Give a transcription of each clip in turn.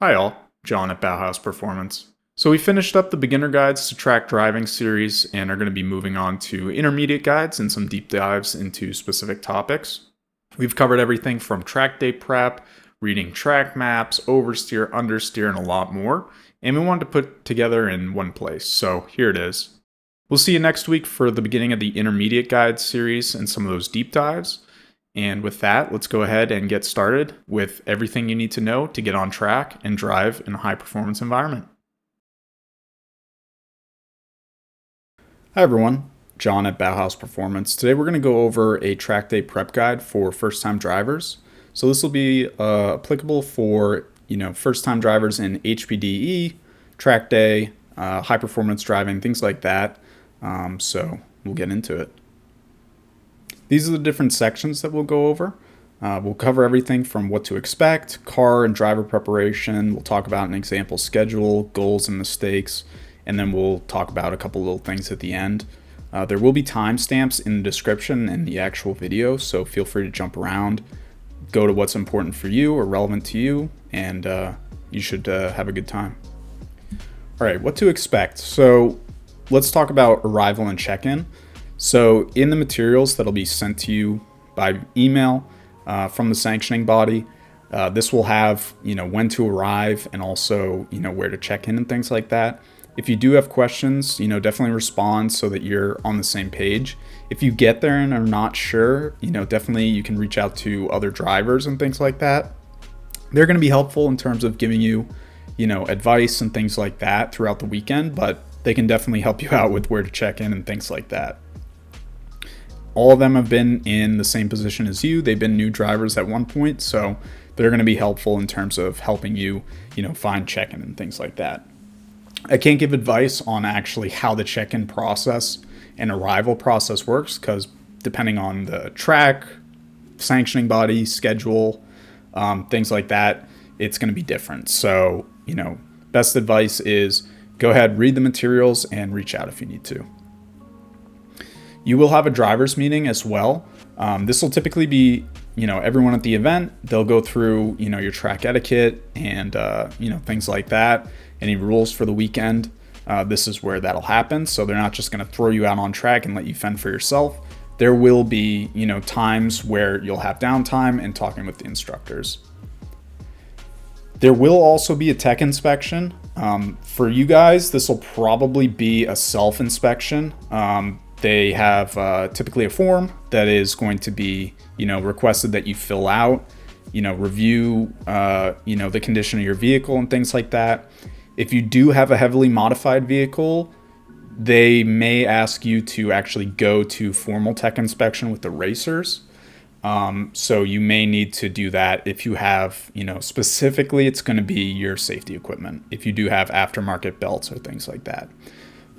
Hi all, John at BauhausPerformance. So we finished up the beginner guides to track driving series and are going to be moving on to intermediate guides and some deep dives into specific topics. We've covered everything from track day prep, reading track maps, oversteer, understeer, and a lot more. And we wanted to put together in one place, so here it is. We'll see you next week for the beginning of the intermediate guides series and some of those deep dives. And with that, let's go ahead and get started with everything you need to know to get on track and drive in a high performance environment. Hi everyone, John at BauhausPerformance. Today we're going to go over a track day prep guide for first time drivers. So this will be applicable for first time drivers in HPDE, track day, high performance driving, things like that. So we'll get into it. These are the different sections that we'll go over. We'll cover everything from what to expect, car and driver preparation. We'll talk about an example schedule, goals and mistakes, and then we'll talk about a couple little things at the end. There will be timestamps in the description and the actual video, so feel free to jump around, go to what's important for you or relevant to you, and you should have a good time. All right, what to expect. So let's talk about arrival and check-in. So in the materials that'll be sent to you by email from the sanctioning body, this will have when to arrive and also where to check in and things like that. If you do have questions, definitely respond so that you're on the same page. If you get there and are not sure, definitely you can reach out to other drivers and things like that. They're going to be helpful in terms of giving you, advice and things like that throughout the weekend, but they can definitely help you out with where to check in and things like that. All of them have been in the same position as you. They've been new drivers at one point, so they're going to be helpful in terms of helping you, find check-in and things like that. I can't give advice on actually how the check-in process and arrival process works because depending on the track, sanctioning body, schedule, things like that, it's going to be different. So, best advice is go ahead, read the materials, and reach out if you need to. You will have a driver's meeting as well. This will typically be, everyone at the event. They'll go through, your track etiquette and, things like that. Any rules for the weekend. This is where that'll happen. So they're not just going to throw you out on track and let you fend for yourself. There will be, times where you'll have downtime and talking with the instructors. There will also be a tech inspection. For you guys, this will probably be a self-inspection. They have typically a form that is going to be, requested that you fill out, review, the condition of your vehicle and things like that. If you do have a heavily modified vehicle, they may ask you to actually go to formal tech inspection with the racers. So you may need to do that if you have, specifically it's going to be your safety equipment. If you do have aftermarket belts or things like that.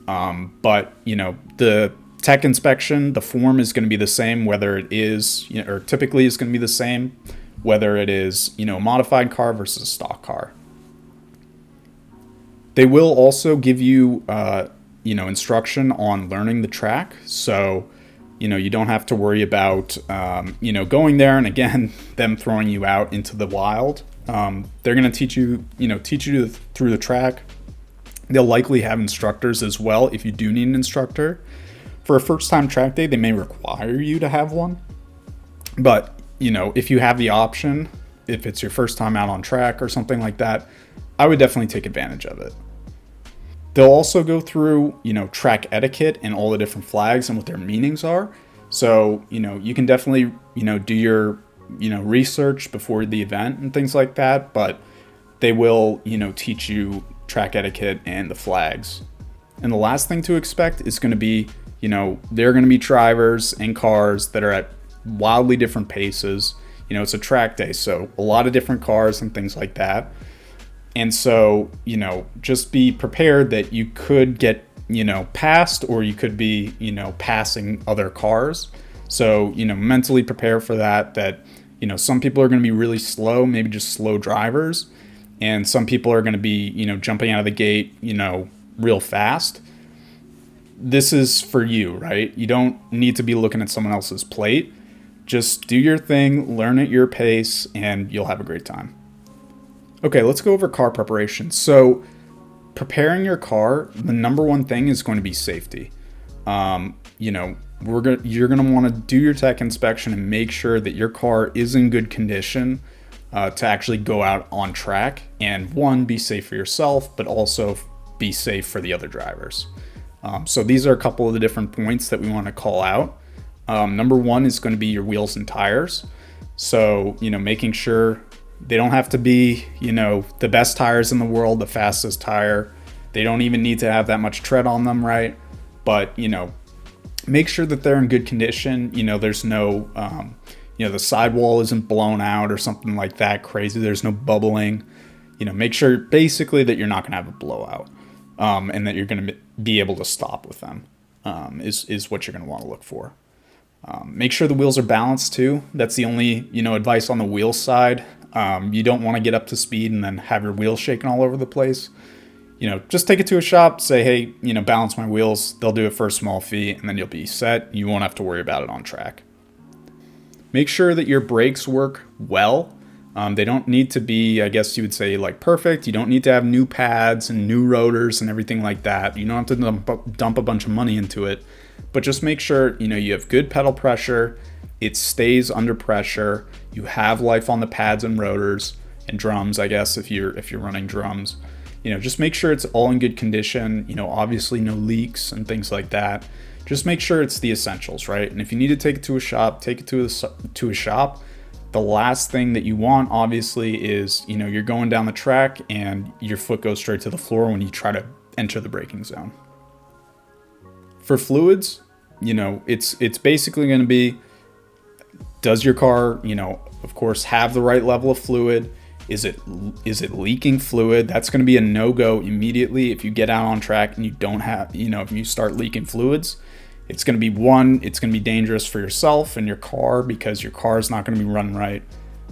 But the tech inspection, the form is going to be the same, whether it is, or typically is going to be the same, whether it is, a modified car versus a stock car. They will also give you, instruction on learning the track. So, you don't have to worry about, going there and again, them throwing you out into the wild. They're going to teach you through the track. They'll likely have instructors as well if you do need an instructor. For a first-time track day, they may require you to have one. But, if you have the option, if it's your first time out on track or something like that, I would definitely take advantage of it. They'll also go through, track etiquette and all the different flags and what their meanings are. So, you can definitely, do your, research before the event and things like that. But they will, teach you track etiquette and the flags. And the last thing to expect is going to be, there are going to be drivers and cars that are at wildly different paces. It's a track day, so a lot of different cars and things like that. And so, just be prepared that you could get, passed or you could be, passing other cars. So, mentally prepare for that, some people are going to be really slow, maybe just slow drivers. And some people are going to be, jumping out of the gate, real fast. This is for you, right? You don't need to be looking at someone else's plate. Just do your thing, learn at your pace, and you'll have a great time. Okay, let's go over car preparation. So preparing your car, the number one thing is going to be safety. You know, you're gonna want to do your tech inspection and make sure that your car is in good condition to actually go out on track, and one, be safe for yourself, but also be safe for the other drivers. So these are a couple of the different points that we want to call out. Number one is going to be your wheels and tires. So, you know, making sure they don't have to be, you know, the best tires in the world, the fastest tire. They don't even need to have that much tread on them, right? But, you know, make sure that they're in good condition. You know, there's no, you know, the sidewall isn't blown out or something like that crazy. There's no bubbling. You know, make sure basically that you're not going to have a blowout, and that you're going to be able to stop with them, is what you're going to want to look for. Make sure the wheels are balanced too. That's the only, you know, advice on the wheel side. You don't want to get up to speed and then have your wheels shaking all over the place. You know, just take it to a shop, say, hey, you know, balance my wheels. They'll do it for a small fee, and then you'll be set. You won't have to worry about it on track. Make sure that your brakes work well. They don't need to be, I guess you would say, like perfect. You don't need to have new pads and new rotors and everything like that. You don't have to dump a bunch of money into it, but just make sure, you know, you have good pedal pressure. It stays under pressure. You have life on the pads and rotors and drums, I guess, if you're running drums. You know, just make sure it's all in good condition. You know, obviously no leaks and things like that. Just make sure it's the essentials, right? And if you need to take it to a shop, take it to a shop. The last thing that you want, obviously, is, you know, you're going down the track and your foot goes straight to the floor when you try to enter the braking zone. For fluids, you know, it's basically going to be, does your car, you know, of course, have the right level of fluid? Is it leaking fluid? That's going to be a no-go immediately if you get out on track and you don't have, you know, if you start leaking fluids. It's going to be it's going to be dangerous for yourself and your car because your car is not going to be running right.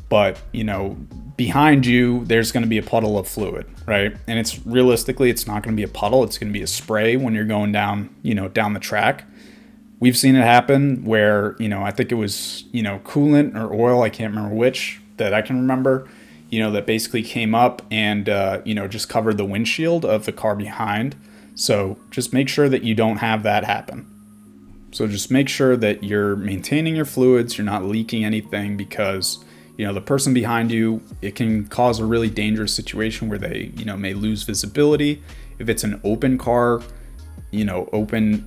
But, you know, behind you, there's going to be a puddle of fluid, right? And it's realistically, it's not going to be a puddle. It's going to be a spray when you're going down, you know, down the track. We've seen it happen where, you know, I think it was, you know, coolant or oil. I can't remember which that I can remember, you know, that basically came up and, you know, just covered the windshield of the car behind. So just make sure that you don't have that happen. So just make sure that you're maintaining your fluids, you're not leaking anything, because, you know, the person behind you, it can cause a really dangerous situation where they, you know, may lose visibility. If it's an open car, you know, open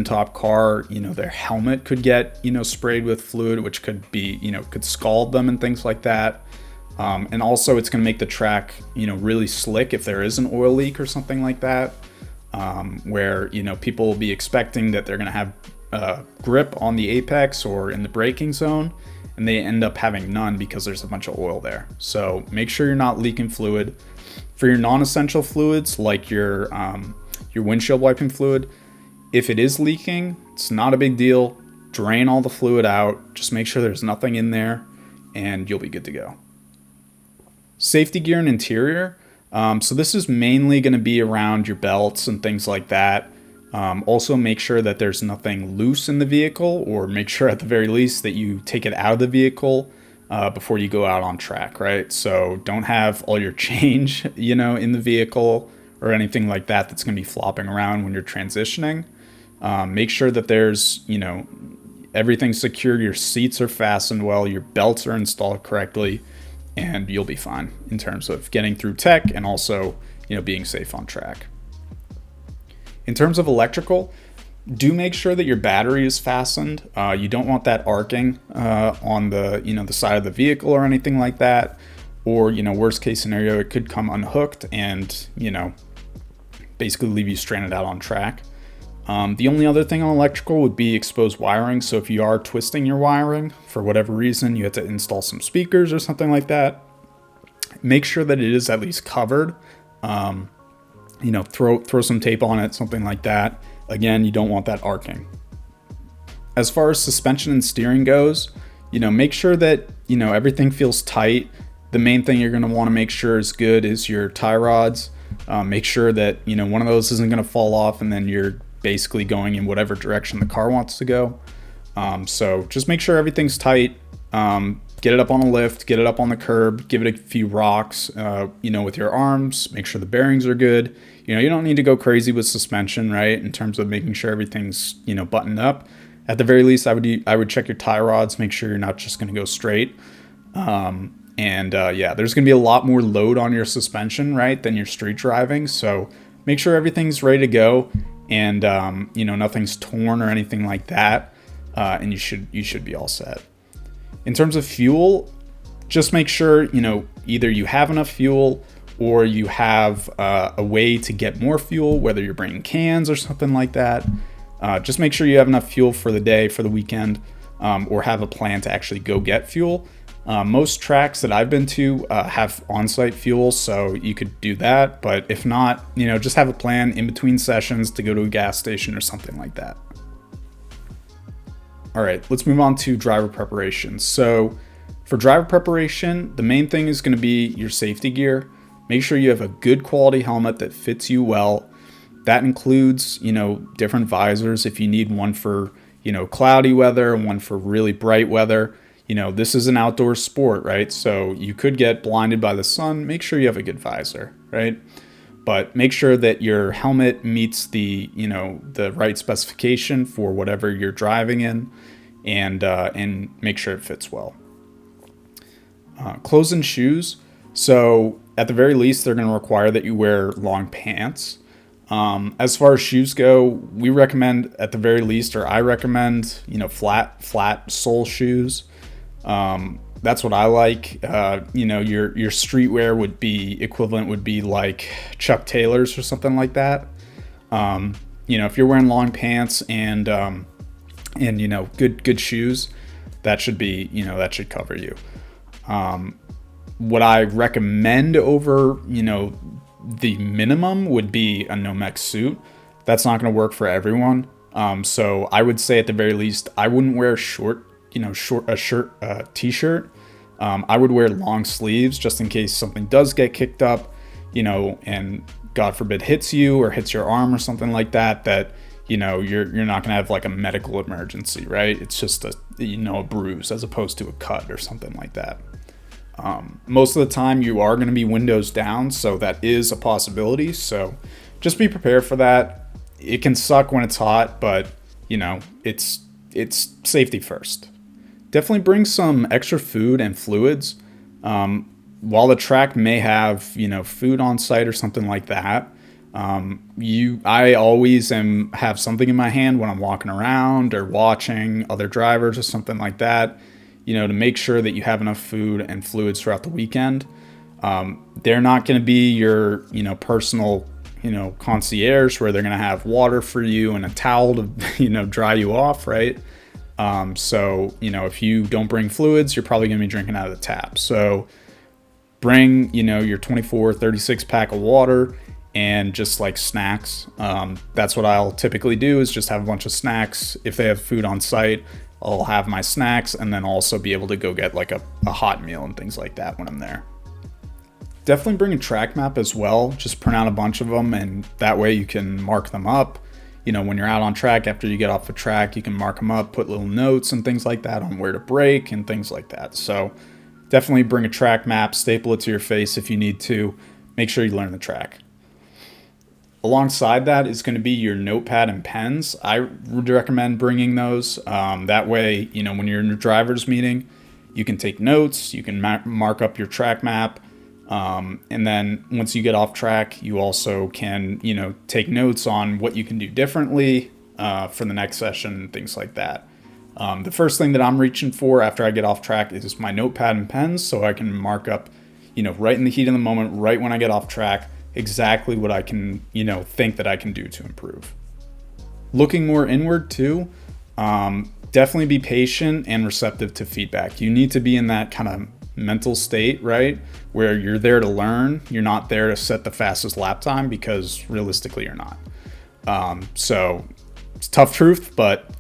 top car, you know, their helmet could get, you know, sprayed with fluid, which could be, you know, could scald them and things like that. And also it's going to make the track, you know, really slick if there is an oil leak or something like that. Where, you know, people will be expecting that they're going to have grip on the apex or in the braking zone, and they end up having none because there's a bunch of oil there. So make sure you're not leaking fluid. For your non-essential fluids, like your windshield wiping fluid, if it is leaking, it's not a big deal. Drain all the fluid out. Just make sure there's nothing in there, and you'll be good to go. Safety gear and interior. So this is mainly going to be around your belts and things like that. Also make sure that there's nothing loose in the vehicle, or make sure at the very least that you take it out of the vehicle before you go out on track, right? So don't have all your change, you know, in the vehicle or anything like that that's going to be flopping around when you're transitioning. Make sure that there's, you know, everything's secure, your seats are fastened well, your belts are installed correctly, and you'll be fine in terms of getting through tech and also, you know, being safe on track. In terms of electrical, do make sure that your battery is fastened. You don't want that arcing on the, you know, the side of the vehicle or anything like that. Or, you know, worst case scenario, it could come unhooked and, you know, basically leave you stranded out on track. The only other thing on electrical would be exposed wiring. So if you are twisting your wiring for whatever reason, you have to install some speakers or something like that, make sure that it is at least covered. You know, throw some tape on it, something like that. Again, you don't want that arcing. As far as suspension and steering goes, you know, make sure that, you know, everything feels tight. The main thing you're going to want to make sure is good is your tie rods. Make sure that, you know, one of those isn't going to fall off and then you're basically going in whatever direction the car wants to go. So just make sure everything's tight. get it up on a lift, get it up on the curb, give it a few rocks, with your arms, make sure the bearings are good. You don't need to go crazy with suspension, right? In terms of making sure everything's, buttoned up. At the very least, I would check your tie rods, make sure you're not just going to go straight. There's going to be a lot more load on your suspension, right, than your street driving. So make sure everything's ready to go and, nothing's torn or anything like that. And you should be all set. In terms of fuel, just make sure, either you have enough fuel or you have a way to get more fuel, whether you're bringing cans or something like that. Just make sure you have enough fuel for the day, for the weekend, or have a plan to actually go get fuel. Most tracks that I've been to have on-site fuel, so you could do that. But if not, just have a plan in between sessions to go to a gas station or something like that. All right, let's move on to driver preparation. So for driver preparation, the main thing is going to be your safety gear. Make sure you have a good quality helmet that fits you well. That includes, different visors if you need one for, cloudy weather and one for really bright weather. This is an outdoor sport, right? So you could get blinded by the sun. Make sure you have a good visor, right? But make sure that your helmet meets the right specification for whatever you're driving in, and make sure it fits well. Clothes and shoes. So at the very least, they're going to require that you wear long pants. As far as shoes go, we recommend at the very least, or I recommend, flat sole shoes. That's what I like. Your streetwear would be like Chuck Taylor's or something like that. If you're wearing long pants and good shoes, that should cover you. What I recommend over, the minimum would be a Nomex suit. That's not going to work for everyone. So I would say at the very least, I wouldn't wear a t-shirt. I would wear long sleeves just in case something does get kicked up, and God forbid hits you or hits your arm or something like that, you're not going to have like a medical emergency, right? It's just a bruise as opposed to a cut or something like that. Most of the time you are going to be windows down, so that is a possibility. So just be prepared for that. It can suck when it's hot, but it's safety first. Definitely bring some extra food and fluids. While the track may have, food on site or something like that, I always have something in my hand when I'm walking around or watching other drivers or something like that, to make sure that you have enough food and fluids throughout the weekend. They're not going to be your, personal, concierge where they're going to have water for you and a towel to, dry you off, right? So, if you don't bring fluids, you're probably going to be drinking out of the tap. So bring, your 24, 36 pack of water and just like snacks. That's what I'll typically do, is just have a bunch of snacks. If they have food on site, I'll have my snacks and then also be able to go get like a hot meal and things like that when I'm there. Definitely bring a track map as well. Just print out a bunch of them, and that way you can mark them up. When you're out on track, after you get off the track, you can mark them up, put little notes and things like that on where to brake and things like that. So definitely bring a track map, staple it to your face if you need to. Make sure you learn the track. Alongside that is going to be your notepad and pens. I would recommend bringing those. That way, when you're in your driver's meeting, you can take notes, you can mark up your track map. And then once you get off track, you also can, take notes on what you can do differently for the next session and things like that. The first thing that I'm reaching for after I get off track is my notepad and pens, so I can mark up, right in the heat of the moment, right when I get off track, exactly what I can, think that I can do to improve. Looking more inward too, definitely be patient and receptive to feedback. You need to be in that kind of mental state, right, where you're there to learn. You're not there to set the fastest lap time, because realistically you're not. So it's tough truth, but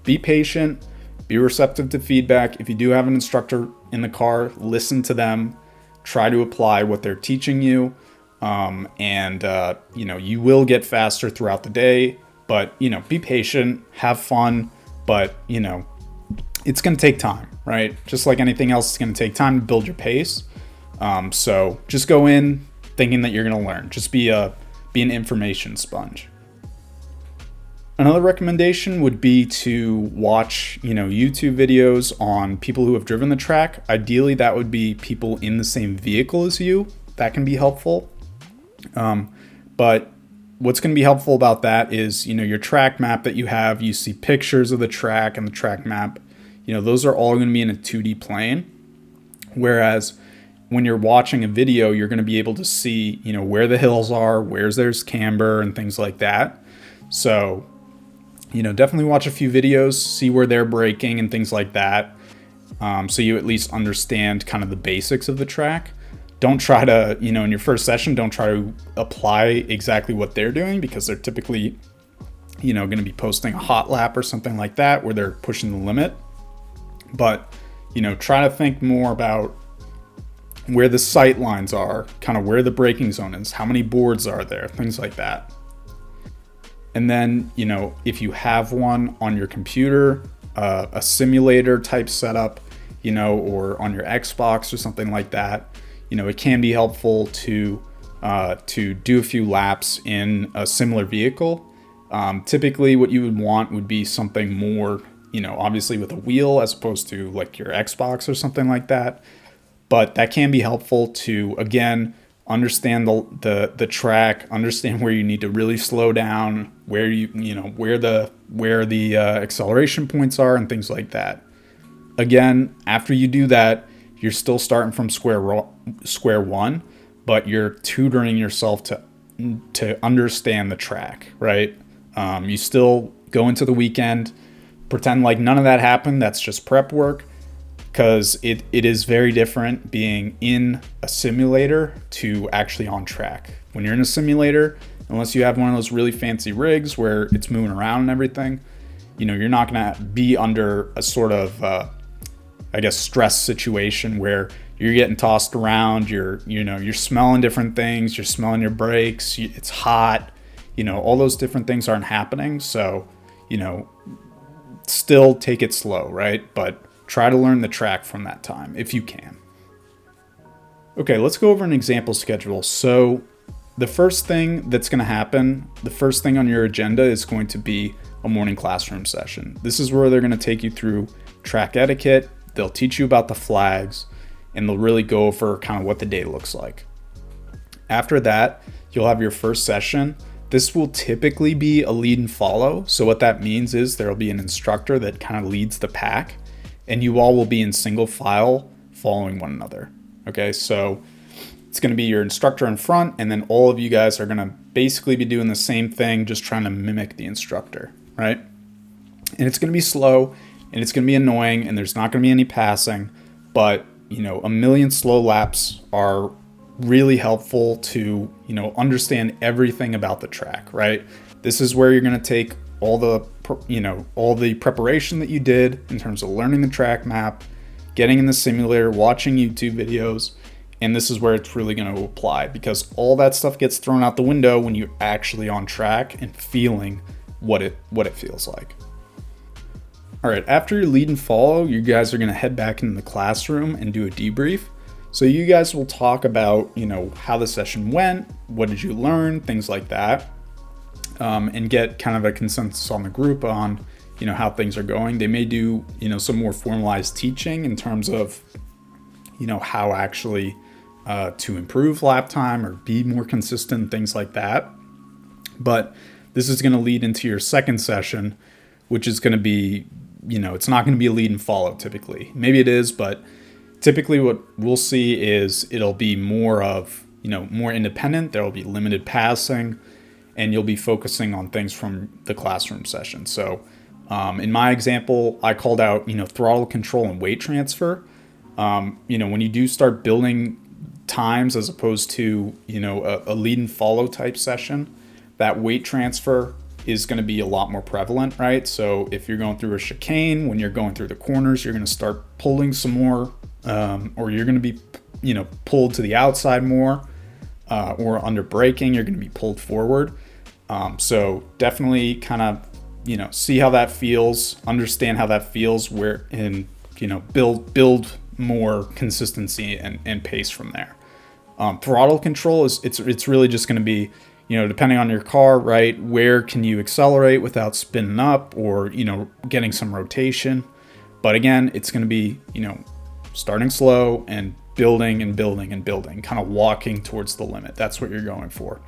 be patient, be receptive to feedback. If you do have an instructor in the car, listen to them, try to apply what they're teaching you. You will get faster throughout the day, but be patient, have fun, but it's going to take time. right? Just like anything else, it's going to take time to build your pace. So just go in thinking that you're going to learn. Just be an information sponge. Another recommendation would be to watch, YouTube videos on people who have driven the track. Ideally, that would be people in the same vehicle as you. That can be helpful. But what's going to be helpful about that is, your track map that you have, you see pictures of the track and the track map, those are all going to be in a 2D plane. Whereas when you're watching a video, you're going to be able to see, where the hills are, there's camber and things like that. So, definitely watch a few videos, see where they're braking and things like that. So you at least understand kind of the basics of the track. Don't try to, in your first session, don't try to apply exactly what they're doing, because they're typically, going to be posting a hot lap or something like that where they're pushing the limit. But, try to think more about where the sight lines are, kind of where the braking zone is, how many boards are there, things like that. And then, if you have one on your computer, a simulator type setup, or on your Xbox or something like that, it can be helpful to do a few laps in a similar vehicle. Typically what you would want would be something more, obviously with a wheel, as opposed to like your Xbox or something like that. But that can be helpful to, again, understand the track, understand where you need to really slow down, where where the acceleration points are and things like that. Again, after you do that, you're still starting from square one, but you're tutoring yourself to understand the track, right? You still go into the weekend, pretend like none of that happened. That's just prep work. Because it is very different being in a simulator to actually on track. When you're in a simulator, unless you have one of those really fancy rigs where it's moving around and everything, you're not going to be under a sort of, stress situation where you're getting tossed around, you're smelling different things, you're smelling your brakes, it's hot, all those different things aren't happening. So, still take it slow, right? But try to learn the track from that time, if you can. Okay, let's go over an example schedule. So the first thing that's going to happen, the first thing on your agenda is going to be a morning classroom session. This is where they're going to take you through track etiquette. They'll teach you about the flags, and they'll really go over kind of what the day looks like. After that, you'll have your first session. This will typically be a lead and follow. So what that means is there'll be an instructor that kind of leads the pack, and you all will be in single file following one another. Okay, so it's going to be your instructor in front, and then all of you guys are going to basically be doing the same thing, just trying to mimic the instructor, right? And it's going to be slow, and it's going to be annoying, and there's not going to be any passing, but, a million slow laps are really helpful to, understand everything about the track, right? This is where you're going to take all the preparation that you did in terms of learning the track map, getting in the simulator, watching YouTube videos, and this is where it's really going to apply, because all that stuff gets thrown out the window when you're actually on track and feeling what it feels like. All right, after your lead and follow, you guys are going to head back into the classroom and do a debrief. So you guys will talk about, how the session went, what did you learn, things like that. And get kind of a consensus on the group on, how things are going. They may do, some more formalized teaching in terms of, how actually to improve lap time or be more consistent, things like that. But this is going to lead into your second session, which is going to be, it's not going to be a lead and follow typically. Maybe it is, but typically what we'll see is it'll be more of, more independent. There will be limited passing, and you'll be focusing on things from the classroom session. So in my example, I called out, throttle control and weight transfer. When you do start building times as opposed to, a lead and follow type session, that weight transfer is going to be a lot more prevalent, right? So if you're going through a chicane, when you're going through the corners, you're going to start pulling some more, or you're going to be, pulled to the outside more, or under braking, you're going to be pulled forward. So definitely kind of, see how that feels, understand how that feels, where, and build more consistency and pace from there. Throttle control it's really just going to be, depending on your car, right? Where can you accelerate without spinning up or, getting some rotation? But again, it's going to be, starting slow and building and building and building, kind of walking towards the limit. That's what you're going for.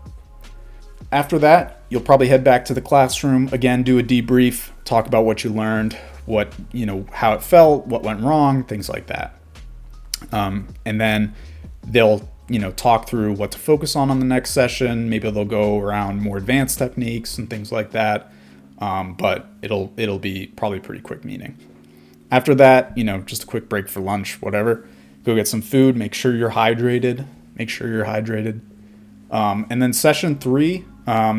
After that, you'll probably head back to the classroom, again, do a debrief, talk about what you learned, what, how it felt, what went wrong, things like that. And then they'll, talk through what to focus on the next session. Maybe they'll go around more advanced techniques and things like that. But it'll be probably a pretty quick meeting. After that, just a quick break for lunch, whatever. Go get some food, make sure you're hydrated. And then session 3,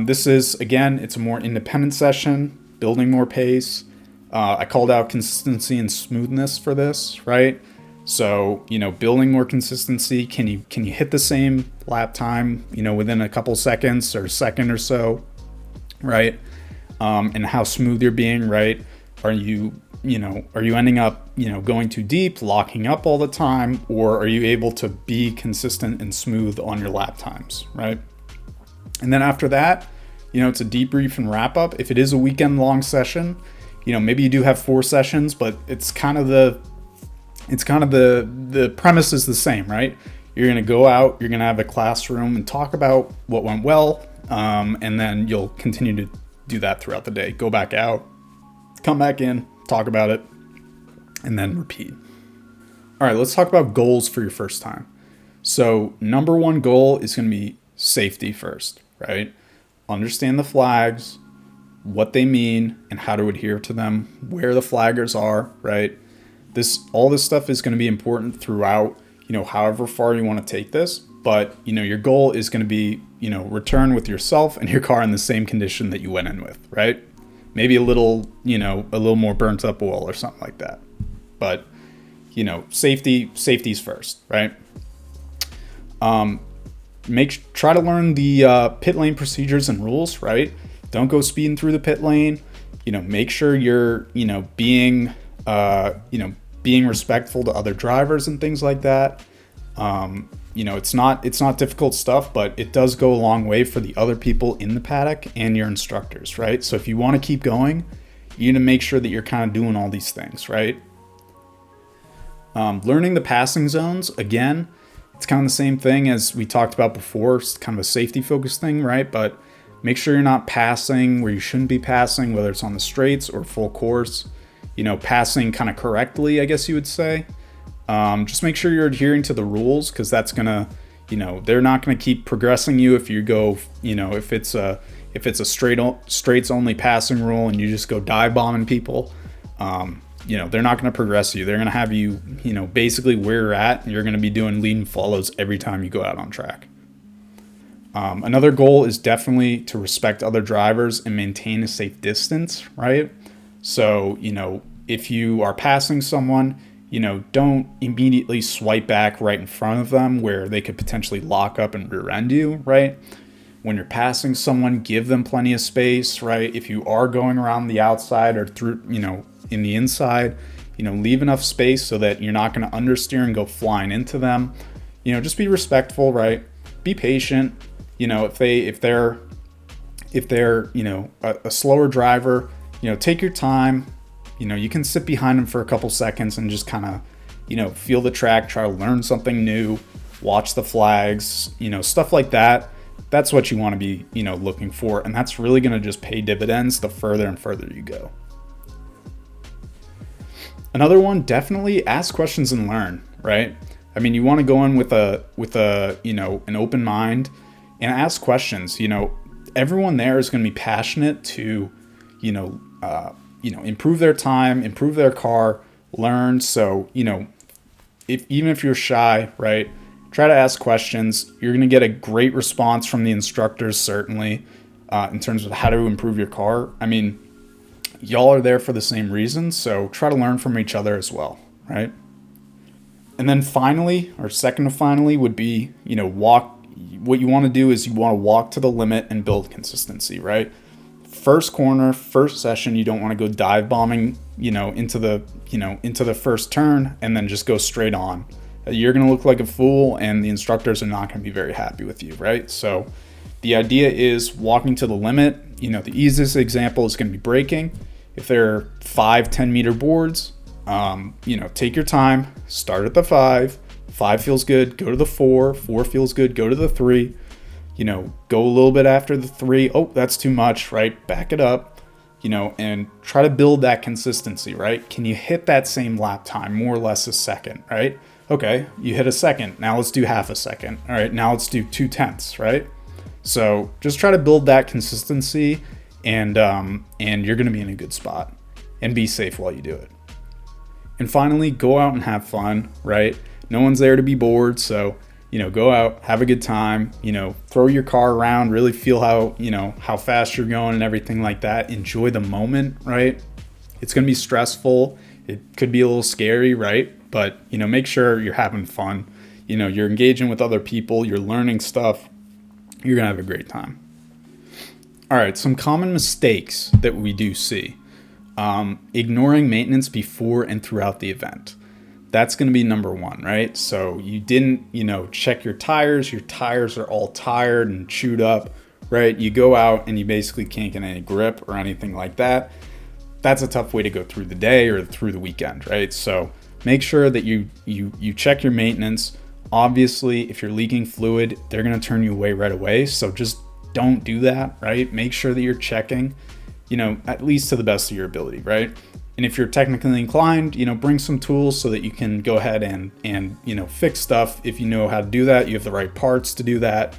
this is, again, it's a more independent session, building more pace. I called out consistency and smoothness for this, right? So, building more consistency. Can you hit the same lap time, within a couple seconds or a second or so, right? And how smooth you're being, right? Are you ending up, going too deep, locking up all the time, or are you able to be consistent and smooth on your lap times, right? And then after that, it's a debrief and wrap up. If it is a weekend long session, maybe you do have 4 sessions, but it's kind of the premise is the same, right? You're going to go out, you're going to have a classroom and talk about what went well. And then you'll continue to do that throughout the day. Go back out, come back in, talk about it, and then repeat. All right, let's talk about goals for your first time. So number 1 goal is going to be safety first, right? Understand the flags, what they mean, and how to adhere to them, where the flaggers are, right? All this stuff is going to be important throughout, however far you want to take this. But, your goal is going to be, return with yourself and your car in the same condition that you went in with, right? Maybe a little more burnt up oil or something like that. But, safety's first, right? Try to learn the pit lane procedures and rules, right? Don't go speeding through the pit lane. Make sure you're, being respectful to other drivers and things like that. It's not difficult stuff, but it does go a long way for the other people in the paddock and your instructors, right? So if you want to keep going, you need to make sure that you're kind of doing all these things, right? Learning the passing zones, again, it's kind of the same thing as we talked about before. It's kind of a safety focused thing, right? But make sure you're not passing where you shouldn't be passing, whether it's on the straights or full course. Passing kind of correctly, I guess you would say. Just make sure you're adhering to the rules, because that's gonna, they're not gonna keep progressing you if you go, if it's a straights only passing rule and you just go dive bombing people. They're not gonna progress you. They're gonna have you, basically where you're at, and you're gonna be doing lead and follows every time you go out on track. Another goal is definitely to respect other drivers and maintain a safe distance, right? So, if you are passing someone, don't immediately swipe back right in front of them where they could potentially lock up and rear end you, right? When you're passing someone, give them plenty of space, right? If you are going around the outside or through, in the inside, leave enough space so that you're not going to understeer and go flying into them. Just be respectful, right? Be patient. If they're a slower driver, take your time. You can sit behind them for a couple seconds and just kind of, feel the track, try to learn something new, watch the flags, stuff like that. That's what you want to be, looking for. And that's really going to just pay dividends the further and further you go. Another one, definitely ask questions and learn, right? I mean, you want to go in with an open mind and ask questions. Everyone there is going to be passionate to, improve their time, improve their car, learn. So, even if you're shy, right, try to ask questions. You're going to get a great response from the instructors, certainly, in terms of how to improve your car. I mean, y'all are there for the same reason, so try to learn from each other as well, right? And then finally, or second to finally, would be, walk. What you want to do is you want to walk to the limit and build consistency, right? first corner, first session, you don't want to go dive bombing, into the first turn and then just go straight on. You're going to look like a fool and the instructors are not going to be very happy with you, right? So the idea is walking to the limit. The easiest example is going to be braking. If they're 5-10 meter boards, take your time, start at the 5 feels good, go to the 4 feels good, go to the 3, go a little bit after the 3. Oh, that's too much, right? Back it up, and try to build that consistency, right? Can you hit that same lap time, more or less a second, right? Okay, you hit a second. Now let's do half a second. All right, now let's do 2/10, right? So just try to build that consistency, and you're going to be in a good spot, and be safe while you do it. And finally, go out and have fun, right? No one's there to be bored, so go out, have a good time, throw your car around, really feel how fast you're going and everything like that. Enjoy the moment, right? It's going to be stressful. It could be a little scary, right? But, make sure you're having fun. You're engaging with other people, you're learning stuff. You're going to have a great time. All right, some common mistakes that we do see. Ignoring maintenance before and throughout the event. That's going to be number one, right? So you didn't, check your tires. Your tires are all tired and chewed up, right? You go out and you basically can't get any grip or anything like that. That's a tough way to go through the day or through the weekend, right? So make sure that you check your maintenance. Obviously, if you're leaking fluid, they're going to turn you away right away. So just don't do that, right? Make sure that you're checking, at least to the best of your ability, right? And if you're technically inclined, bring some tools so that you can go ahead and fix stuff. If you know how to do that, you have the right parts to do that,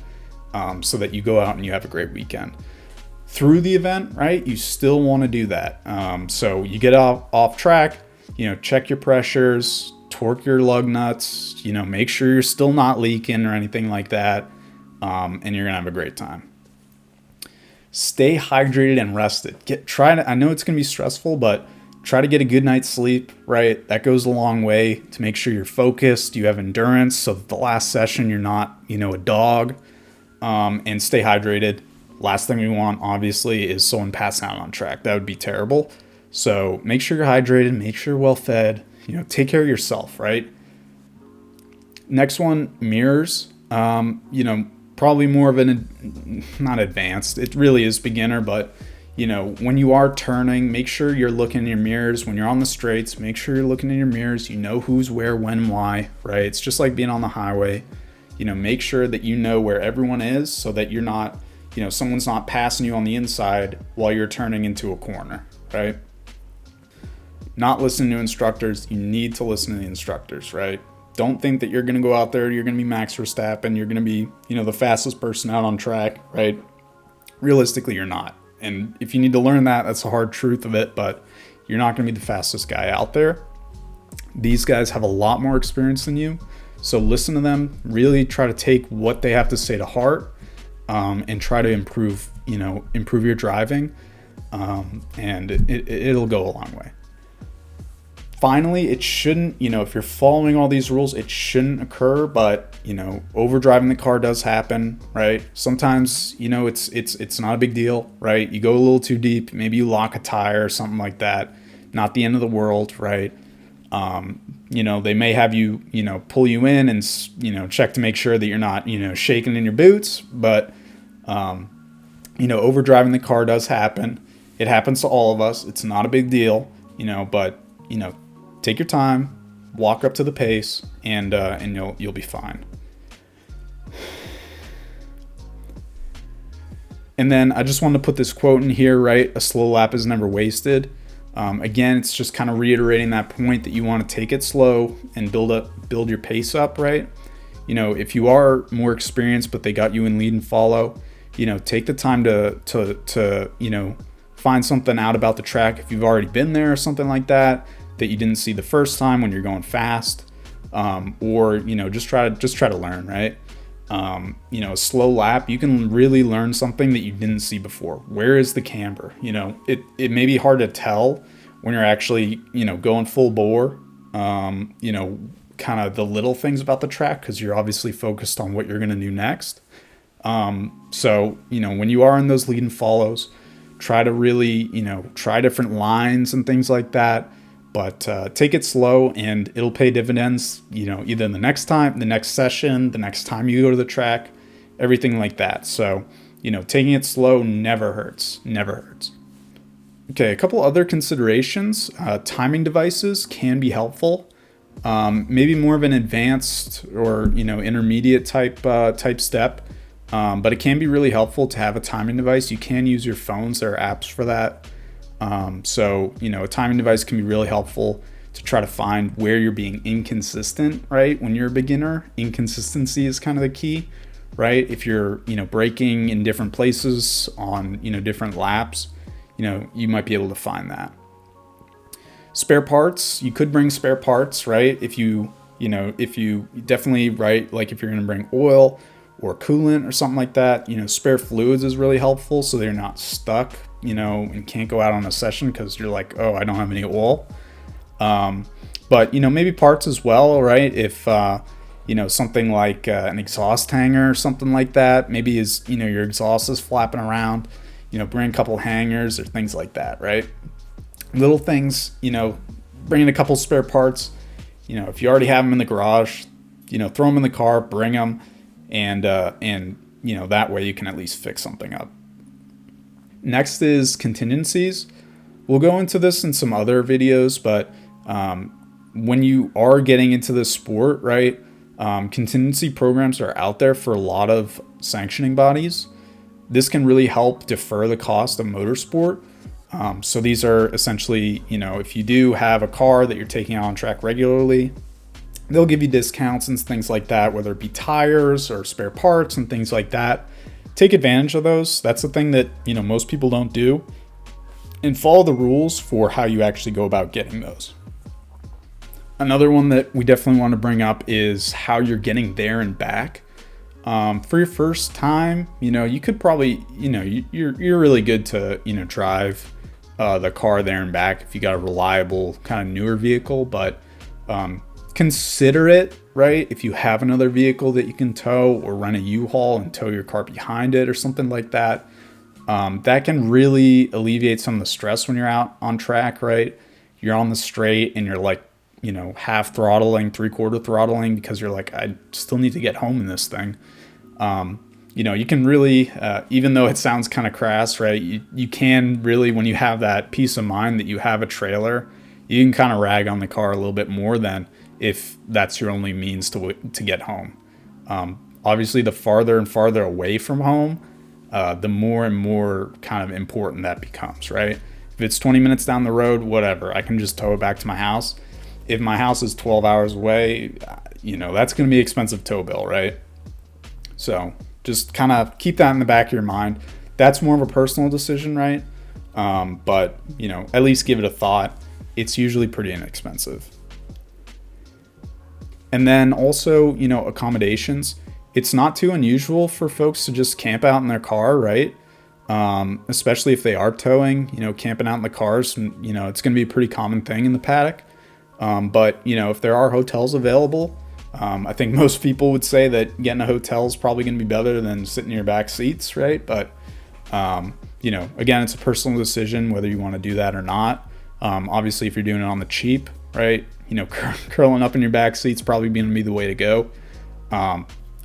so that you go out and you have a great weekend. Through the event, right, you still want to do that. So you get off track, check your pressures, torque your lug nuts, make sure you're still not leaking or anything like that, and you're going to have a great time. Stay hydrated and rested. I know it's going to be stressful, but try to get a good night's sleep, right? That goes a long way to make sure you're focused, you have endurance, so that the last session you're not, a dog, and stay hydrated. Last thing we want, obviously, is someone passing out on track. That would be terrible. So make sure you're hydrated, make sure you're well fed, take care of yourself, right? Next one, mirrors. Probably more of not advanced, it really is beginner, but when you are turning, make sure you're looking in your mirrors. When you're on the straights, make sure you're looking in your mirrors. Who's where, when, why, right? It's just like being on the highway. Make sure that you know where everyone is so that you're not, someone's not passing you on the inside while you're turning into a corner, right? Not listening to instructors. You need to listen to the instructors, right? Don't think that you're going to go out there, you're going to be Max Verstappen, you're going to be, the fastest person out on track, right? Realistically, you're not. And if you need to learn that, that's the hard truth of it, but you're not going to be the fastest guy out there. These guys have a lot more experience than you, so listen to them, really try to take what they have to say to heart, and try to improve your driving, and it'll go a long way. Finally, it shouldn't, if you're following all these rules, it shouldn't occur, but, overdriving the car does happen, right? Sometimes, it's not a big deal, right? You go a little too deep, maybe you lock a tire or something like that. Not the end of the world, right? They may have you, pull you in and, check to make sure that you're not, shaking in your boots, but, overdriving the car does happen. It happens to all of us. It's not a big deal, but, take your time, walk up to the pace, and you'll be fine. And then I just wanted to put this quote in here, right? A slow lap is never wasted. Again, it's just kind of reiterating that point that you want to take it slow and build your pace up, right? If you are more experienced, but they got you in lead and follow, take the time to find something out about the track if you've already been there or something like that you didn't see the first time when you're going fast, or just try to learn, right? A slow lap, you can really learn something that you didn't see before. Where is the camber? It may be hard to tell when you're actually going full bore, kind of the little things about the track, because you're obviously focused on what you're going to do next. So when you are in those lead and follows, Try to really, try different lines and things like that. But take it slow, and it'll pay dividends, either the next time, the next session, the next time you go to the track, everything like that. So, taking it slow never hurts, never hurts. Okay, a couple other considerations. Timing devices can be helpful. Maybe more of an advanced or intermediate type step, but it can be really helpful to have a timing device. You can use your phones. There are apps for that. So a timing device can be really helpful to try to find where you're being inconsistent. Right, when you're a beginner, inconsistency is kind of the key. Right, if you're braking in different places on different laps, you might be able to find that. Spare parts, you could bring spare parts, right? If you definitely, right, like if you're going to bring oil or coolant or something like that, spare fluids is really helpful so they're not stuck, and can't go out on a session because you're like, oh, I don't have any oil. But, maybe parts as well, right? If, something like an exhaust hanger or something like that, maybe your exhaust is flapping around, bring a couple hangers or things like that, right? Little things, bringing a couple spare parts, if you already have them in the garage, throw them in the car, bring them, and that way you can at least fix something up. Next is contingencies. We'll go into this in some other videos, but when you are getting into this sport, right, contingency programs are out there for a lot of sanctioning bodies. This can really help defer the cost of motorsport. So these are essentially, if you do have a car that you're taking out on track regularly, they'll give you discounts and things like that, whether it be tires or spare parts and things like that. Take advantage of those. That's the thing that, most people don't do. And follow the rules for how you actually go about getting those. Another one that we definitely want to bring up is how you're getting there and back. For your first time, you could probably, you're really good to, drive the car there and back if you got a reliable kind of newer vehicle, but consider it, right? If you have another vehicle that you can tow or rent a U-Haul and tow your car behind it or something like that, that can really alleviate some of the stress when you're out on track, right? You're on the straight and you're like, half throttling, 3/4 throttling because you're like, I still need to get home in this thing. You can really, even though it sounds kind of crass, right? You can really, when you have that peace of mind that you have a trailer, you can kind of rag on the car a little bit more than if that's your only means to get home. Obviously, the farther and farther away from home, the more and more kind of important that becomes, right? If it's 20 minutes down the road, whatever, I can just tow it back to my house. If my house is 12 hours away, that's going to be an expensive tow bill, right? So just kind of keep that in the back of your mind. That's more of a personal decision, right? But, at least give it a thought. It's usually pretty inexpensive. And then also, accommodations. It's not too unusual for folks to just camp out in their car, right? Especially if they are towing, camping out in the cars, it's going to be a pretty common thing in the paddock. But, if there are hotels available, I think most people would say that getting a hotel is probably going to be better than sitting in your back seats, right? But, again, it's a personal decision whether you want to do that or not. Obviously, if you're doing it on the cheap, right, curling up in your back seat's probably going to be the way to go.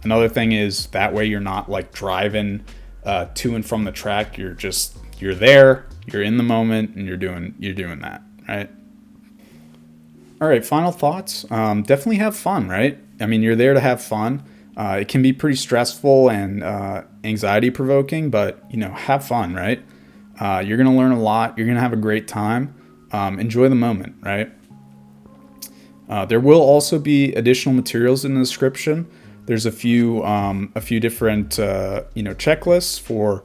Another thing is that way you're not like driving to and from the track. You're there, you're in the moment, and you're doing that, right? All right, final thoughts. Definitely have fun, right? I mean, you're there to have fun. It can be pretty stressful and anxiety provoking, but have fun, right? You're gonna learn a lot. You're gonna have a great time. Enjoy the moment, right? There will also be additional materials in the description. There's a few different checklists for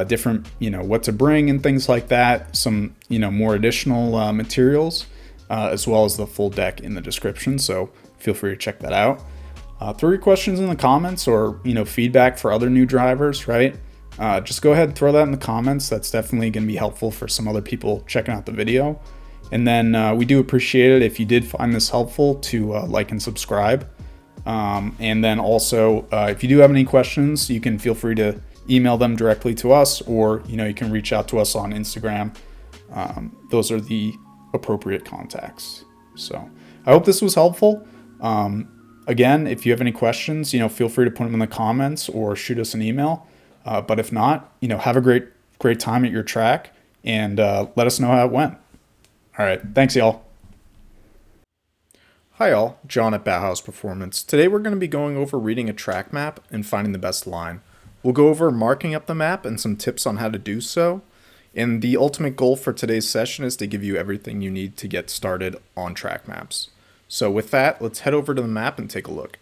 different what to bring and things like that. Some more additional materials. As well as the full deck in the description. So feel free to check that out. Throw your questions in the comments or, feedback for other new drivers, right? Just go ahead and throw that in the comments. That's definitely going to be helpful for some other people checking out the video. And then we do appreciate it if you did find this helpful to like and subscribe. And then also, if you do have any questions, you can feel free to email them directly to us, or you can reach out to us on Instagram. Those are the appropriate contacts. So I hope this was helpful. Again, if you have any questions, feel free to put them in the comments or shoot us an email. But if not, have a great time at your track, and let us know how it went. All right. Thanks, y'all. Hi, all. John at BauhausPerformance. Today we're going to be going over reading a track map and finding the best line. We'll go over marking up the map and some tips on how to do so. And the ultimate goal for today's session is to give you everything you need to get started on track maps. So with that, let's head over to the map and take a look.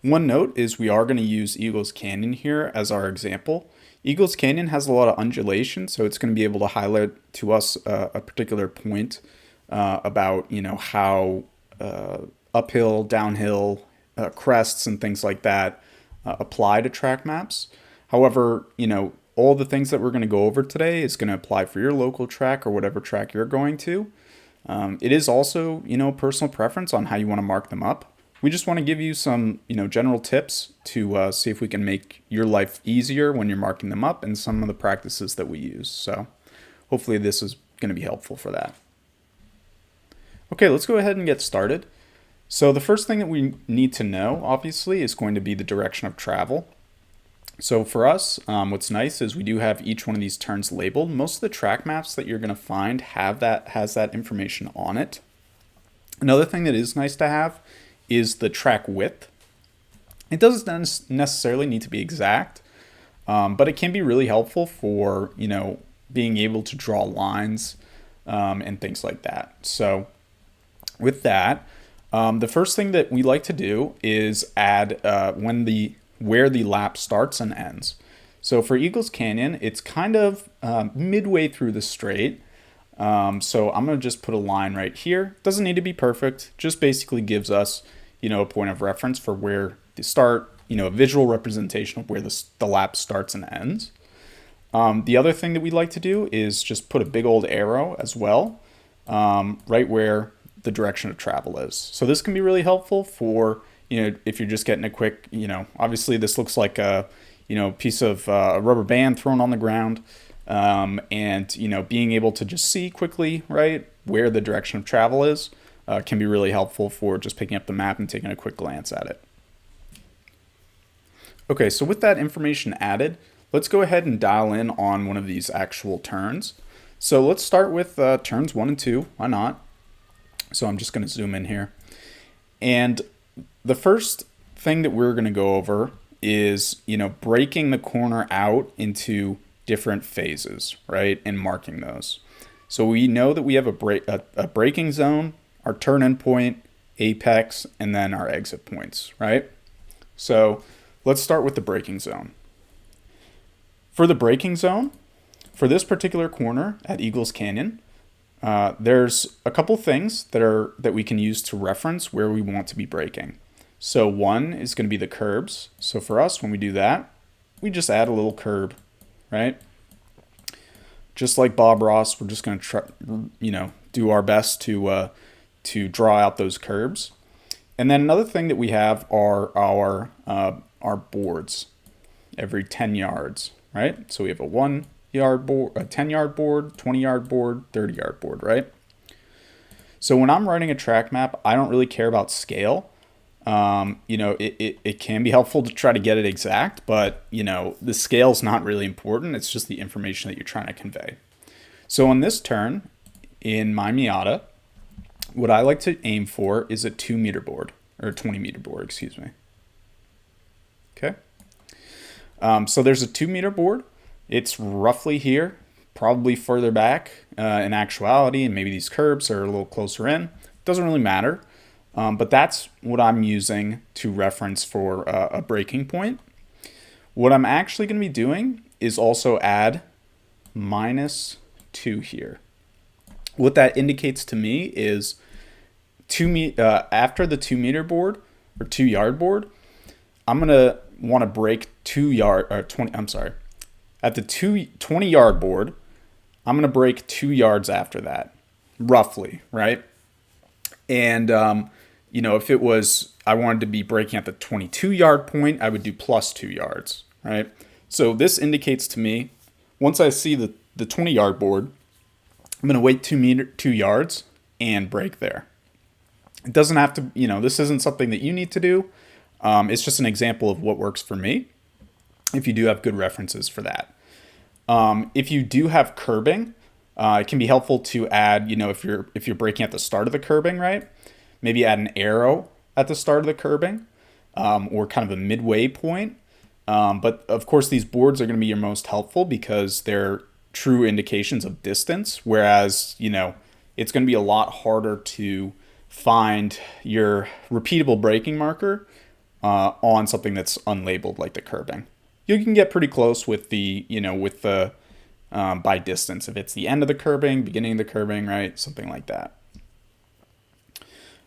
One note is we are going to use Eagles Canyon here as our example. Eagles Canyon has a lot of undulation, so it's going to be able to highlight to us a particular point about how uphill, downhill, crests and things like that apply to track maps. However, all the things that we're going to go over today is going to apply for your local track or whatever track you're going to. It is also, personal preference on how you want to mark them up. We just want to give you some, general tips to see if we can make your life easier when you're marking them up, and some of the practices that we use. So hopefully this is going to be helpful for that. Okay, let's go ahead and get started. So the first thing that we need to know, obviously, is going to be the direction of travel. So for us, what's nice is we do have each one of these turns labeled. Most of the track maps that you're going to find has that information on it. Another thing that is nice to have is the track width. It doesn't necessarily need to be exact, but it can be really helpful for being able to draw lines and things like that. So with that, the first thing that we like to do is add where the lap starts and ends. So for Eagles Canyon, it's kind of midway through the straight. So I'm going to just put a line right here. Doesn't need to be perfect. Just basically gives us, a point of reference for where to start, a visual representation of where the lap starts and ends. The other thing that we like to do is just put a big old arrow as well, right where the direction of travel is. So this can be really helpful for, if you're just getting a quick, obviously this looks like a, piece of a rubber band thrown on the ground, and, being able to just see quickly, right, where the direction of travel is, can be really helpful for just picking up the map and taking a quick glance at it. Okay, so with that information added, let's go ahead and dial in on one of these actual turns. So let's start with turns 1 and 2. Why not? So I'm just going to zoom in here. And the first thing that we're going to go over is, breaking the corner out into different phases, right? And marking those. So we know that we have a braking zone, our turn-in point, apex, and then our exit points, right? So let's start with the braking zone. For the braking zone, for this particular corner at Eagles Canyon, there's a couple things that we can use to reference where we want to be braking. So one is going to be the curbs. So for us, when we do that, we just add a little curb, right? Just like Bob Ross, we're just going to try, do our best to draw out those curbs. And then another thing that we have are our boards every 10 yards, right? So we have a 1 yard board, a 10-yard board, 20-yard board, 30-yard board, right? So when I'm writing a track map, I don't really care about scale. It can be helpful to try to get it exact, but, the scale's not really important. It's just the information that you're trying to convey. So on this turn in my Miata, what I like to aim for is a 2-meter board, or 20-meter board, excuse me. Okay. So there's a 2-meter board. It's roughly here, probably further back in actuality, and maybe these curbs are a little closer in. Doesn't really matter. But that's what I'm using to reference for a breaking point. What I'm actually going to be doing is also add -2 here. What that indicates to me is after the 2-meter board or 2-yard board, I'm going to want to break 20. I'm sorry. At the 20-yard board, I'm going to break 2 yards after that, roughly, right? And, if it was, I wanted to be breaking at the 22-yard point, I would do +2 yards, right? So this indicates to me, once I see the 20-yard board, I'm going to wait 2 yards and brake there. It doesn't have to, this isn't something that you need to do. It's just an example of what works for me, if you do have good references for that. If you do have curbing, it can be helpful to add, if you're braking at the start of the curbing, right? Maybe add an arrow at the start of the curbing, or kind of a midway point. But of course, these boards are going to be your most helpful because they're true indications of distance, whereas, it's going to be a lot harder to find your repeatable braking marker on something that's unlabeled like the curbing. You can get pretty close with the, by distance. If it's the end of the curbing, beginning of the curbing, right? Something like that.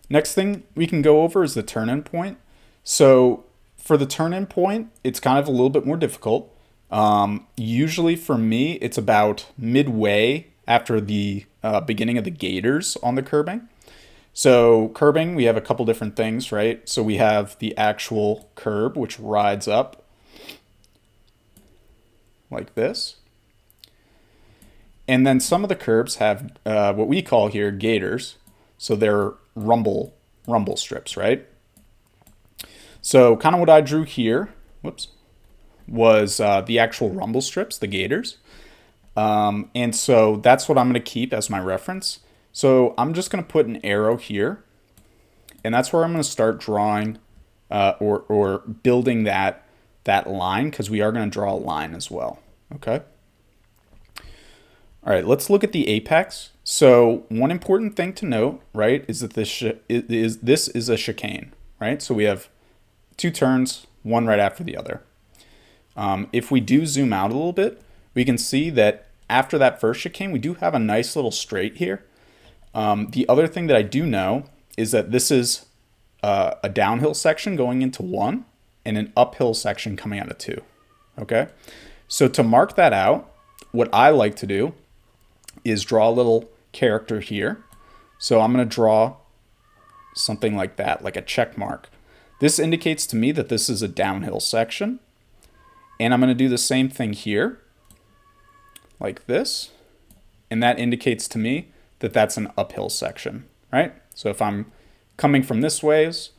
Next thing we can go over is the turn-in point. So for the turn-in point, it's kind of a little bit more difficult. Usually for me, it's about midway after the beginning of the gators on the curbing. So curbing, we have a couple different things, right? So we have the actual curb, which rides up like this. And then some of the curbs have what we call here gators. So they're rumble strips, right? So kind of what I drew here, was the actual rumble strips, the gators. And so that's what I'm going to keep as my reference. So I'm just going to put an arrow here, and that's where I'm going to start drawing or building that line, because we are going to draw a line as well. Okay. All right, let's look at the apex. So one important thing to note, right, is that this is a chicane, right? So we have 2 turns, one right after the other. If we do zoom out a little bit, we can see that after that first chicane, we do have a nice little straight here. The other thing that I do know is that this is a downhill section going into 1 and an uphill section coming out of 2. Okay, so to mark that out, what I like to do is draw a little character here. So I'm going to draw something like that, like a check mark. This indicates to me that this is a downhill section. And I'm going to do the same thing here, like this. And that indicates to me that that's an uphill section, right? So if I'm coming from this ways,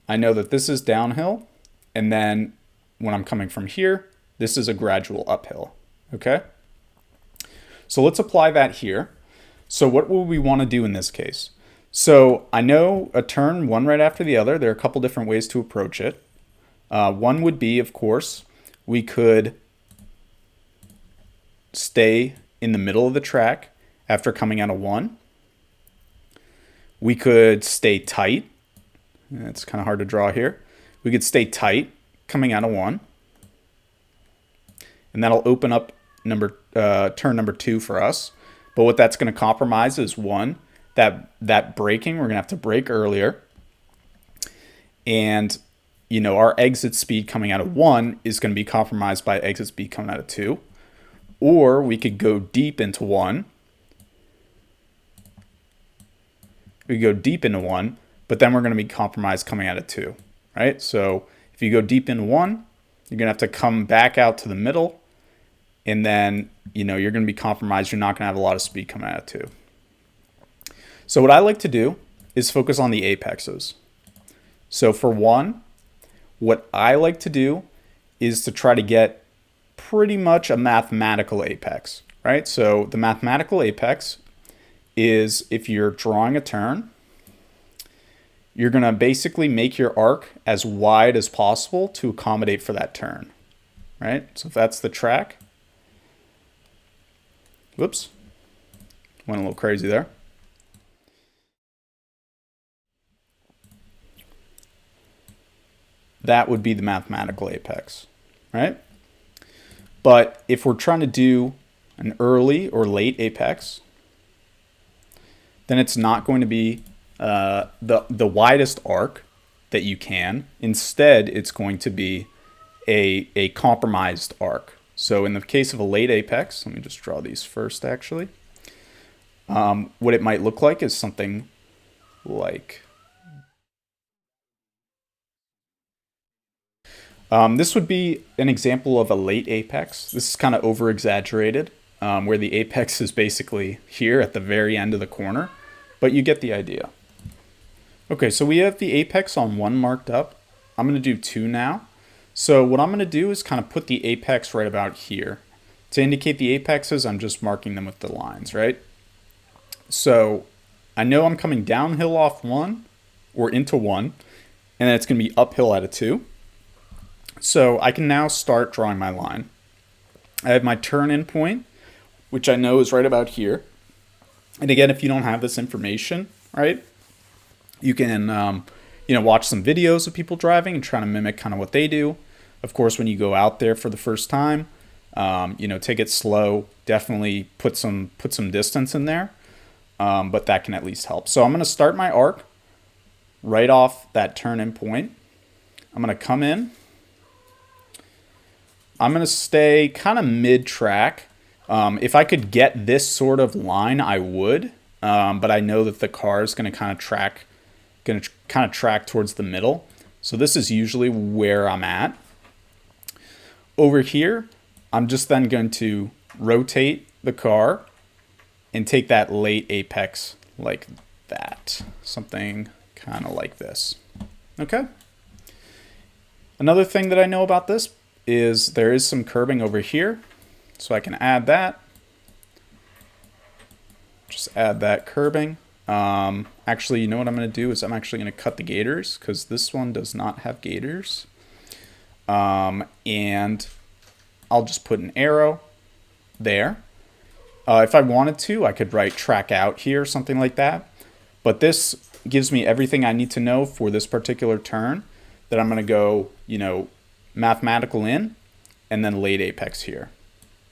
I know that this is downhill. And then when I'm coming from here, this is a gradual uphill, okay? So let's apply that here. So what will we want to do in this case? So I know a turn, one right after the other. There are a couple different ways to approach it. One would be, of course, we could stay in the middle of the track after coming out of 1. We could stay tight. It's kind of hard to draw here. We could stay tight coming out of 1. And that'll open up turn number 2 for us. But what that's going to compromise is 1, that braking, we're going to have to brake earlier. And, our exit speed coming out of 1 is going to be compromised by exit speed coming out of 2. Or we could go deep into 1. We go deep into 1, but then we're going to be compromised coming out of 2, right? So if you go deep into 1, you're going to have to come back out to the middle. And then, you're going to be compromised. You're not going to have a lot of speed coming out of 2. So what I like to do is focus on the apexes. So for 1, what I like to do is to try to get pretty much a mathematical apex, right? So the mathematical apex is if you're drawing a turn, you're going to basically make your arc as wide as possible to accommodate for that turn, right? So if that's the track, whoops, went a little crazy there. That would be the mathematical apex, right? But if we're trying to do an early or late apex, then it's not going to be the widest arc that you can. Instead, it's going to be a compromised arc. So in the case of a late apex, let me just draw these first actually. What it might look like is something like This would be an example of a late apex. This is kind of over exaggerated, where the apex is basically here at the very end of the corner, but you get the idea. Okay, so we have the apex on 1 marked up. I'm going to do 2 now. So what I'm going to do is kind of put the apex right about here. To indicate the apexes, I'm just marking them with the lines, right? So I know I'm coming downhill off 1 or into 1, and then it's going to be uphill at a 2. So I can now start drawing my line. I have my turn in point, which I know is right about here. And again, if you don't have this information, right, you can watch some videos of people driving and try to mimic kind of what they do. Of course, when you go out there for the first time, take it slow. Definitely put some distance in there, but that can at least help. So I'm going to start my arc right off that turn in point. I'm going to come in. I'm going to stay kind of mid-track. If I could get this sort of line, I would, but I know that the car is going to kind of track towards the middle. So this is usually where I'm at. Over here, I'm just then going to rotate the car and take that late apex like that. Something kind of like this. Okay. Another thing that I know about this is there is some curbing over here. So I can add that. Just add that curbing. Actually, you know what I'm going to do is I'm actually going to cut the gators because this one does not have gators. And I'll just put an arrow there. If I wanted to, I could write track out here, something like that. But this gives me everything I need to know for this particular turn that I'm going to go, mathematical in and then late apex here.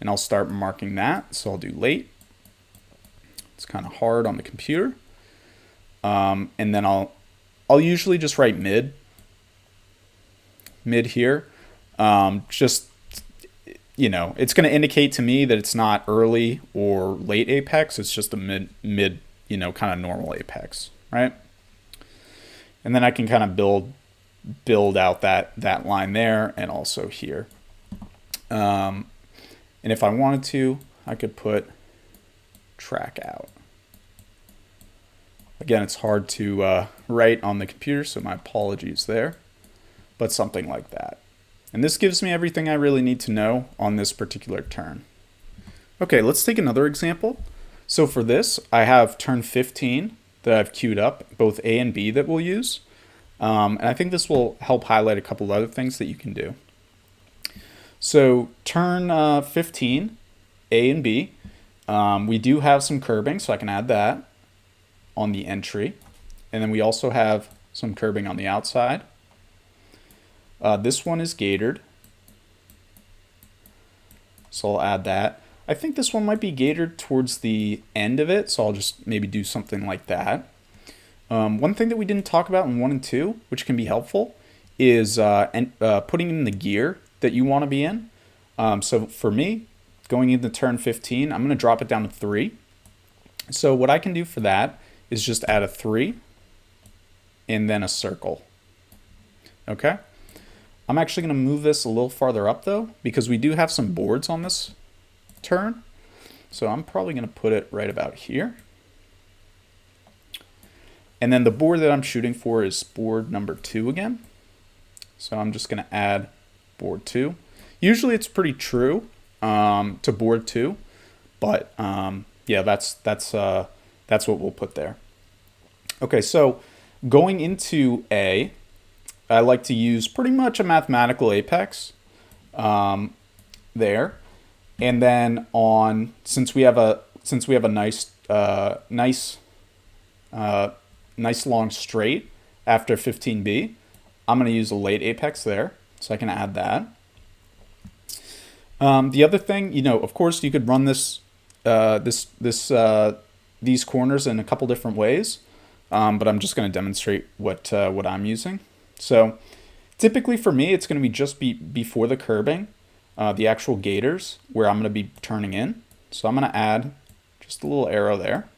And I'll start marking that. So I'll do late. It's kind of hard on the computer. And then I'll usually just write mid here. It's going to indicate to me that it's not early or late apex. It's just a mid, kind of normal apex, right? And then I can kind of build out that line there and also here. And if I wanted to, I could put track out. Again, it's hard to write on the computer, so my apologies there, but something like that. And this gives me everything I really need to know on this particular turn. Okay, let's take another example. So for this, I have turn 15 that I've queued up, both A and B that we'll use. And I think this will help highlight a couple of other things that you can do. So turn 15, A and B, we do have some curbing, so I can add that on the entry. And then we also have some curbing on the outside. This one is gatored, so I'll add that. I think this one might be gatored towards the end of it, so I'll just maybe do something like that. One thing that we didn't talk about in 1 and 2, which can be helpful, is putting in the gear that you want to be in. So for me, going into turn 15, I'm going to drop it down to 3. So what I can do for that is just add a 3 and then a circle. Okay? I'm actually going to move this a little farther up though, because we do have some boards on this turn. So I'm probably going to put it right about here. And then the board that I'm shooting for is board number 2 again. So I'm just going to add board 2. Usually it's pretty true to board 2, but yeah, that's what we'll put there. Okay, so going into A, I like to use pretty much a mathematical apex there, and then since we have a nice long straight after 15B, I'm going to use a late apex there, so I can add that. The other thing, of course, you could run these corners in a couple different ways, but I'm just going to demonstrate what I'm using. So typically for me, it's going to be just before the curbing, the actual gators where I'm going to be turning in. So I'm going to add just a little arrow there.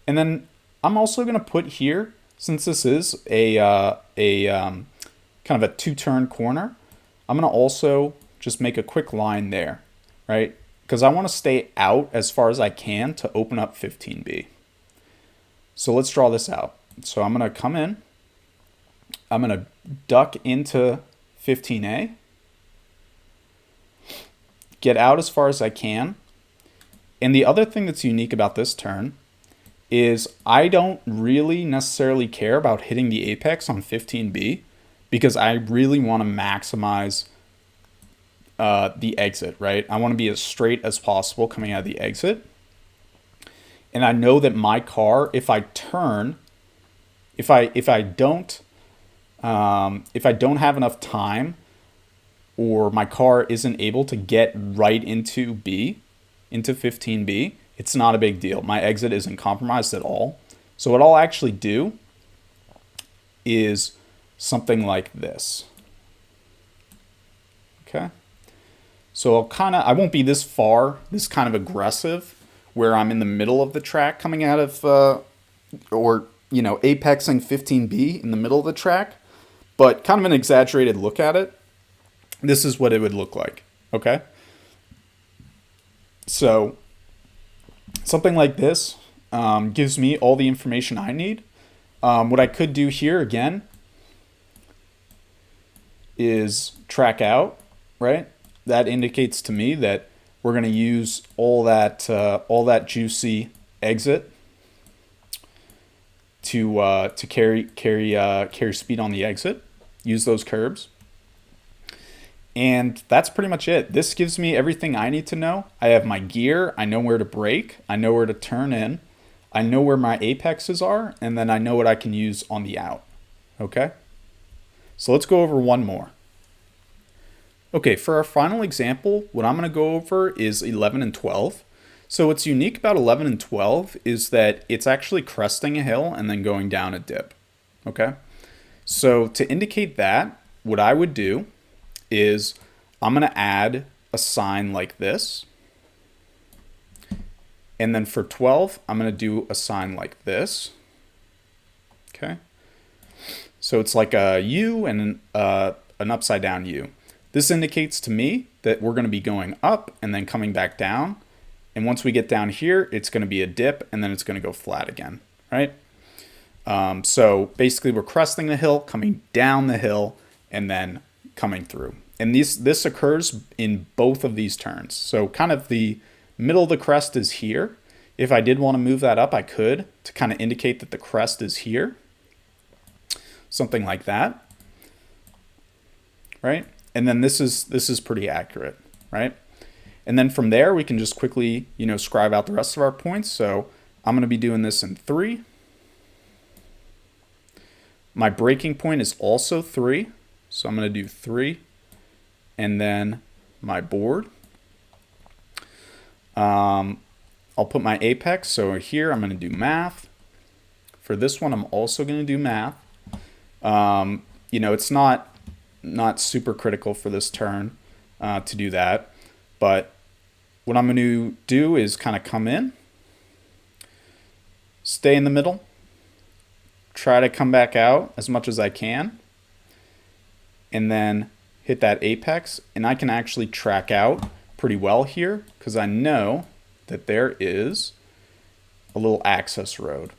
And then I'm also going to put here, since this is a kind of a 2-turn corner, I'm going to also just make a quick line there, right? Because I want to stay out as far as I can to open up 15B. So let's draw this out. So I'm going to come in, I'm going to duck into 15A, get out as far as I can. And the other thing that's unique about this turn is I don't really necessarily care about hitting the apex on 15B because I really want to maximize the exit, right? I want to be as straight as possible coming out of the exit. And I know that my car, if I turn, if I don't have enough time, or my car isn't able to get right into 15B, it's not a big deal. My exit isn't compromised at all. So what I'll actually do is something like this. Okay. So I won't be this kind of aggressive where I'm in the middle of the track coming out of, apexing 15B in the middle of the track, but kind of an exaggerated look at it. This is what it would look like, okay? So something like this gives me all the information I need. What I could do here again is track out, right? That indicates to me that we're going to use all that juicy exit to carry speed on the exit. Use those curbs. And that's pretty much it. This gives me everything I need to know. I have my gear. I know where to brake. I know where to turn in. I know where my apexes are. And then I know what I can use on the out. Okay? So let's go over one more. Okay, for our final example, what I'm going to go over is 11 and 12. So what's unique about 11 and 12 is that it's actually cresting a hill and then going down a dip. Okay? So to indicate that, what I would do is I'm going to add a sign like this. And then for 12, I'm going to do a sign like this. Okay. So it's like a U and an upside down U. This indicates to me that we're going to be going up and then coming back down. And once we get down here, it's going to be a dip and then it's going to go flat again, right? So basically we're cresting the hill, coming down the hill, and then coming through. And this occurs in both of these turns. So kind of the middle of the crest is here. If I did want to move that up, I could to kind of indicate that the crest is here. Something like that, right? And then this is pretty accurate, right? And then from there, we can just quickly, scribe out the rest of our points. So I'm going to be doing this in 3. My braking point is also 3. So I'm going to do 3. And then my board. I'll put my apex. So here I'm going to do math. For this one, I'm also going to do math. It's not super critical for this turn to do that. But what I'm going to do is kind of come in, stay in the middle, try to come back out as much as I can, and then hit that apex. And I can actually track out pretty well here because I know that there is a little access road.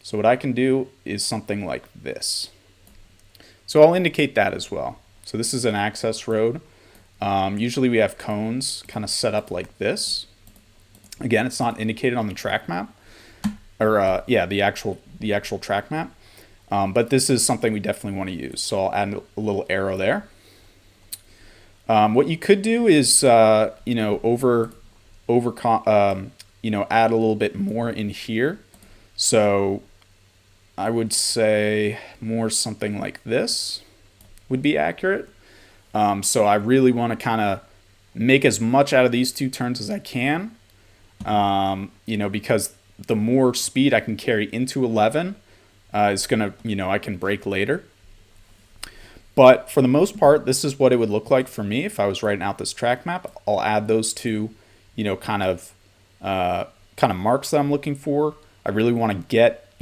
So what I can do is something like this. So I'll indicate that as well. So this is an access road. Usually we have cones kind of set up like this. Again, it's not indicated on the track map, or the actual track map. But this is something we definitely want to use. So I'll add a little arrow there. What you could do is add a little bit more in here. So I would say more something like this would be accurate. So I really want to kind of make as much out of these 2 turns as I can, because the more speed I can carry into 11 is going to, I can brake later. But for the most part, this is what it would look like for me if I was writing out this track map. I'll add those 2, kind of marks that I'm looking for. I really want to get,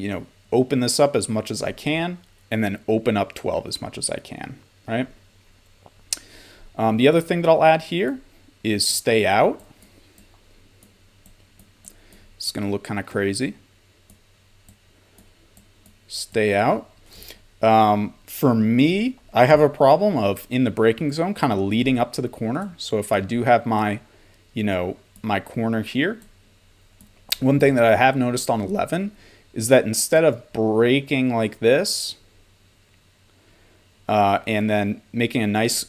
open this up as much as I can, and then open up 12 as much as I can. right? The other thing that I'll add here is stay out. It's going to look kind of crazy. Stay out. For me, I have a problem of in the braking zone kind of leading up to the corner. So if I do have my, my corner here, one thing that I have noticed on 11 is that instead of braking like this and then making a nice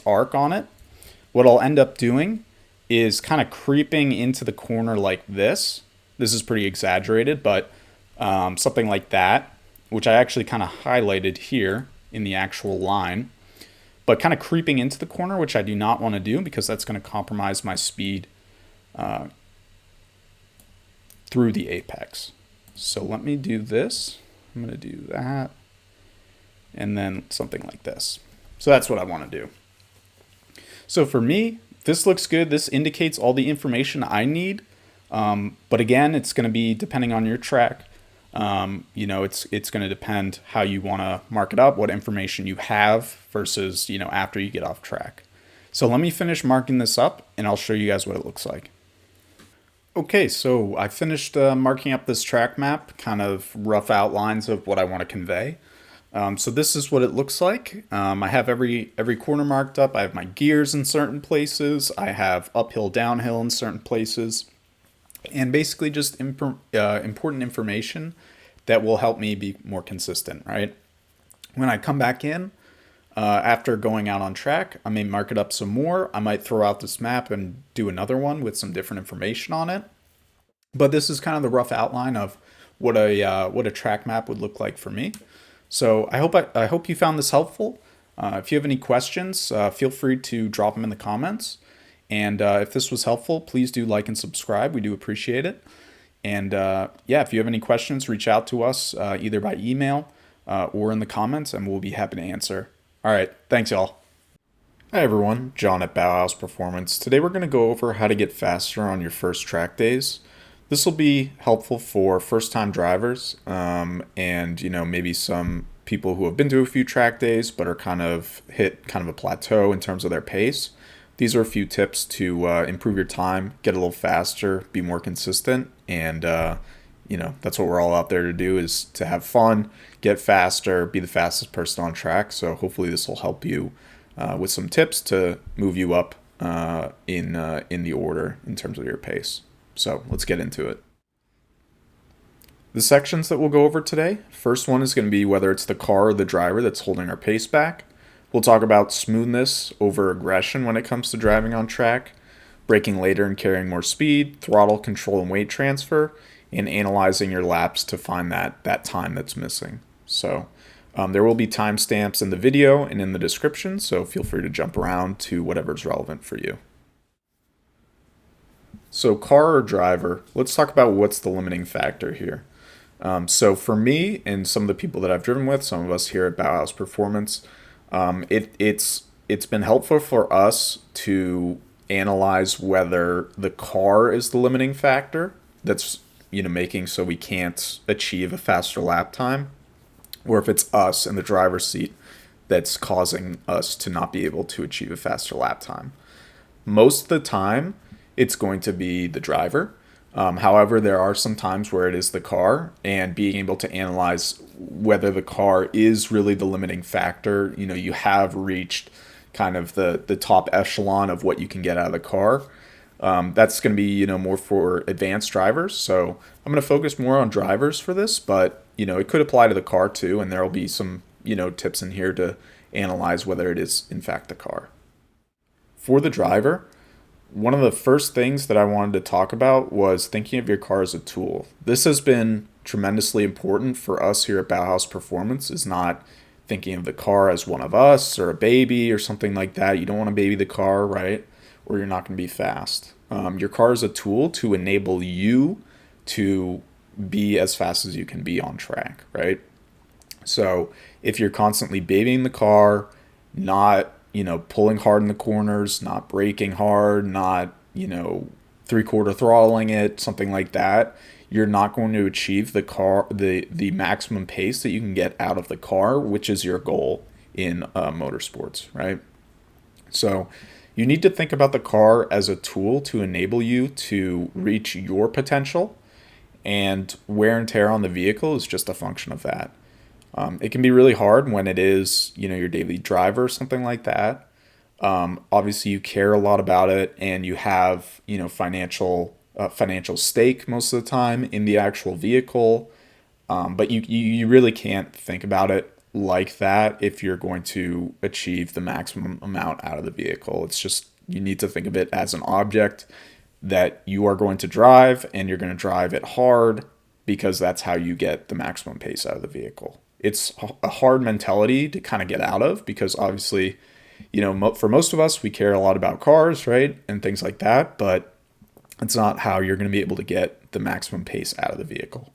arc on it, what I'll end up doing is kind of creeping into the corner like this. This is pretty exaggerated, but something like that, which I actually kind of highlighted here in the actual line, but kind of creeping into the corner, which I do not want to do because that's going to compromise my speed through the apex. So let me do this. I'm going to do that and then something like this. So that's what I want to do. So for me, this looks good. This indicates all the information I need. But again, it's going to be depending on your track. It's going to depend how you want to mark it up, what information you have versus, after you get off track. So let me finish marking this up and I'll show you guys what it looks like. Okay, so I finished marking up this track map, kind of rough outlines of what I want to convey. So this is what it looks like. I have every corner marked up. I have my gears in certain places. I have uphill, downhill in certain places. And basically just important information that will help me be more consistent, right? When I come back in, after going out on track, I may mark it up some more. I might throw out this map and do another one with some different information on it. But this is kind of the rough outline of what a track map would look like for me. So I hope you found this helpful. If you have any questions, feel free to drop them in the comments. And if this was helpful, please do like and subscribe. We do appreciate it. And if you have any questions, reach out to us either by email or in the comments, and we'll be happy to answer. All right. Thanks, y'all. Hi, everyone. John at BauhausPerformance. Today we're going to go over how to get faster on your first track days. This will be helpful for first-time drivers and, maybe some people who have been to a few track days but are kind of hit kind of a plateau in terms of their pace. These are a few tips to improve your time, get a little faster, be more consistent, and that's what we're all out there to do, is to have fun, get faster, be the fastest person on track. So hopefully this will help you with some tips to move you up in the order in terms of your pace. So let's get into it. The sections that we'll go over today, first one is going to be whether it's the car or the driver that's holding our pace back. We'll talk about smoothness over aggression when it comes to driving on track, braking later and carrying more speed, throttle control and weight transfer, and analyzing your laps to find that time that's missing. So there will be timestamps in the video and in the description, so feel free to jump around to whatever's relevant for you. So car or driver, let's talk about what's the limiting factor here. So for me and some of the people that I've driven with, some of us here at BauhausPerformance, it's been helpful for us to analyze whether the car is the limiting factor that's making so we can't achieve a faster lap time, or if it's us in the driver's seat that's causing us to not be able to achieve a faster lap time. Most of the time, it's going to be the driver. However, there are some times where it is the car, and being able to analyze whether the car is really the limiting factor. You have reached kind of the top echelon of what you can get out of the car. That's going to be, more for advanced drivers. So I'm going to focus more on drivers for this, but, it could apply to the car too. And there will be some, tips in here to analyze whether it is in fact the car. For the driver, one of the first things that I wanted to talk about was thinking of your car as a tool. This has been tremendously important for us here at BauhausPerformance, is not thinking of the car as one of us or a baby or something like that. You don't want to baby the car, right? Or you're not going to be fast. Your car is a tool to enable you to be as fast as you can be on track, right? So if you're constantly babying the car, not pulling hard in the corners, not braking hard, not, 3/4 throttling it, something like that, you're not going to achieve the maximum pace that you can get out of the car, which is your goal in motorsports, right? So you need to think about the car as a tool to enable you to reach your potential, and wear and tear on the vehicle is just a function of that. It can be really hard when it is, your daily driver or something like that. Obviously, you care a lot about it, and you have, financial stake most of the time in the actual vehicle. But you really can't think about it like that if you're going to achieve the maximum amount out of the vehicle. It's just, you need to think of it as an object that you are going to drive, and you're going to drive it hard because that's how you get the maximum pace out of the vehicle. It's a hard mentality to kind of get out of, because obviously, for most of us, we care a lot about cars, right? And things like that, but it's not how you're going to be able to get the maximum pace out of the vehicle.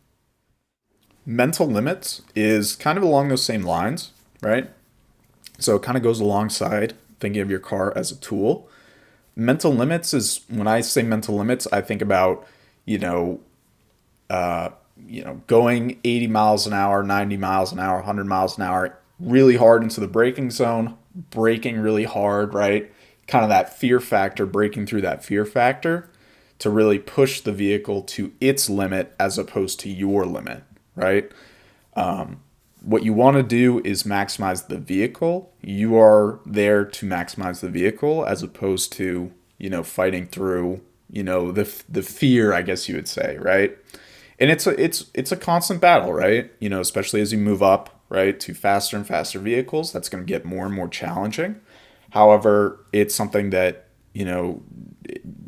Mental limits is kind of along those same lines, right? So it kind of goes alongside thinking of your car as a tool. Mental limits is, when I say mental limits, I think about, going 80 miles an hour, 90 miles an hour, 100 miles an hour, really hard into the braking zone, braking really hard, right? Kind of that fear factor, breaking through that fear factor to really push the vehicle to its limit as opposed to your limit, right? What you want to do is maximize the vehicle. You are there to maximize the vehicle as opposed to, fighting through, the fear, I guess you would say, right? And it's a constant battle, right? Especially as you move up, right, to faster and faster vehicles, that's going to get more and more challenging. However, it's something that,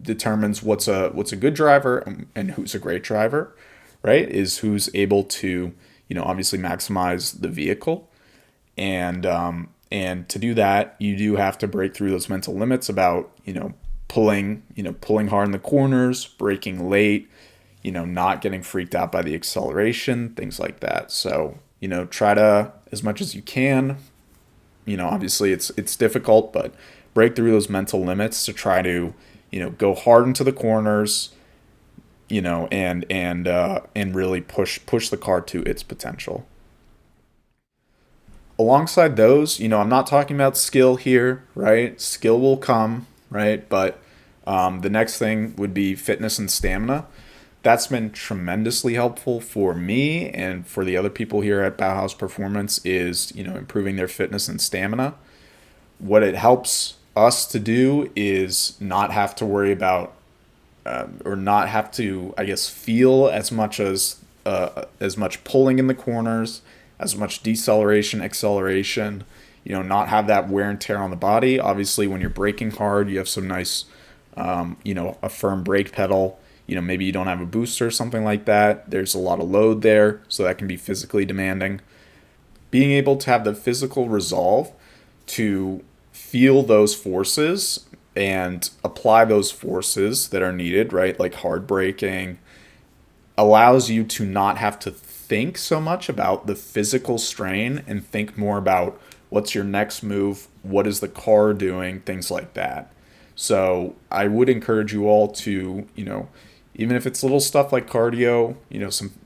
determines what's a good driver and who's a great driver, right? Is who's able to, obviously maximize the vehicle. And to do that, you do have to break through those mental limits about, pulling hard in the corners, braking late, not getting freaked out by the acceleration, things like that. So, try to, as much as you can, obviously it's difficult, but break through those mental limits to try to, go hard into the corners, and really push the car to its potential. Alongside those, I'm not talking about skill here, right? Skill will come, right? But the next thing would be fitness and stamina. That's been tremendously helpful for me and for the other people here at BauhausPerformance is, improving their fitness and stamina. What it helps us to do is not have to worry about or not have to, I guess, feel as much pulling in the corners, as much deceleration, acceleration, not have that wear and tear on the body. Obviously, when you're braking hard, you have some nice, a firm brake pedal. Maybe you don't have a booster or something like that. There's a lot of load there, so that can be physically demanding. Being able to have the physical resolve to feel those forces and apply those forces that are needed, right? Like hard braking, allows you to not have to think so much about the physical strain and think more about what's your next move, what is the car doing, things like that. So I would encourage you all to, even if it's little stuff like cardio,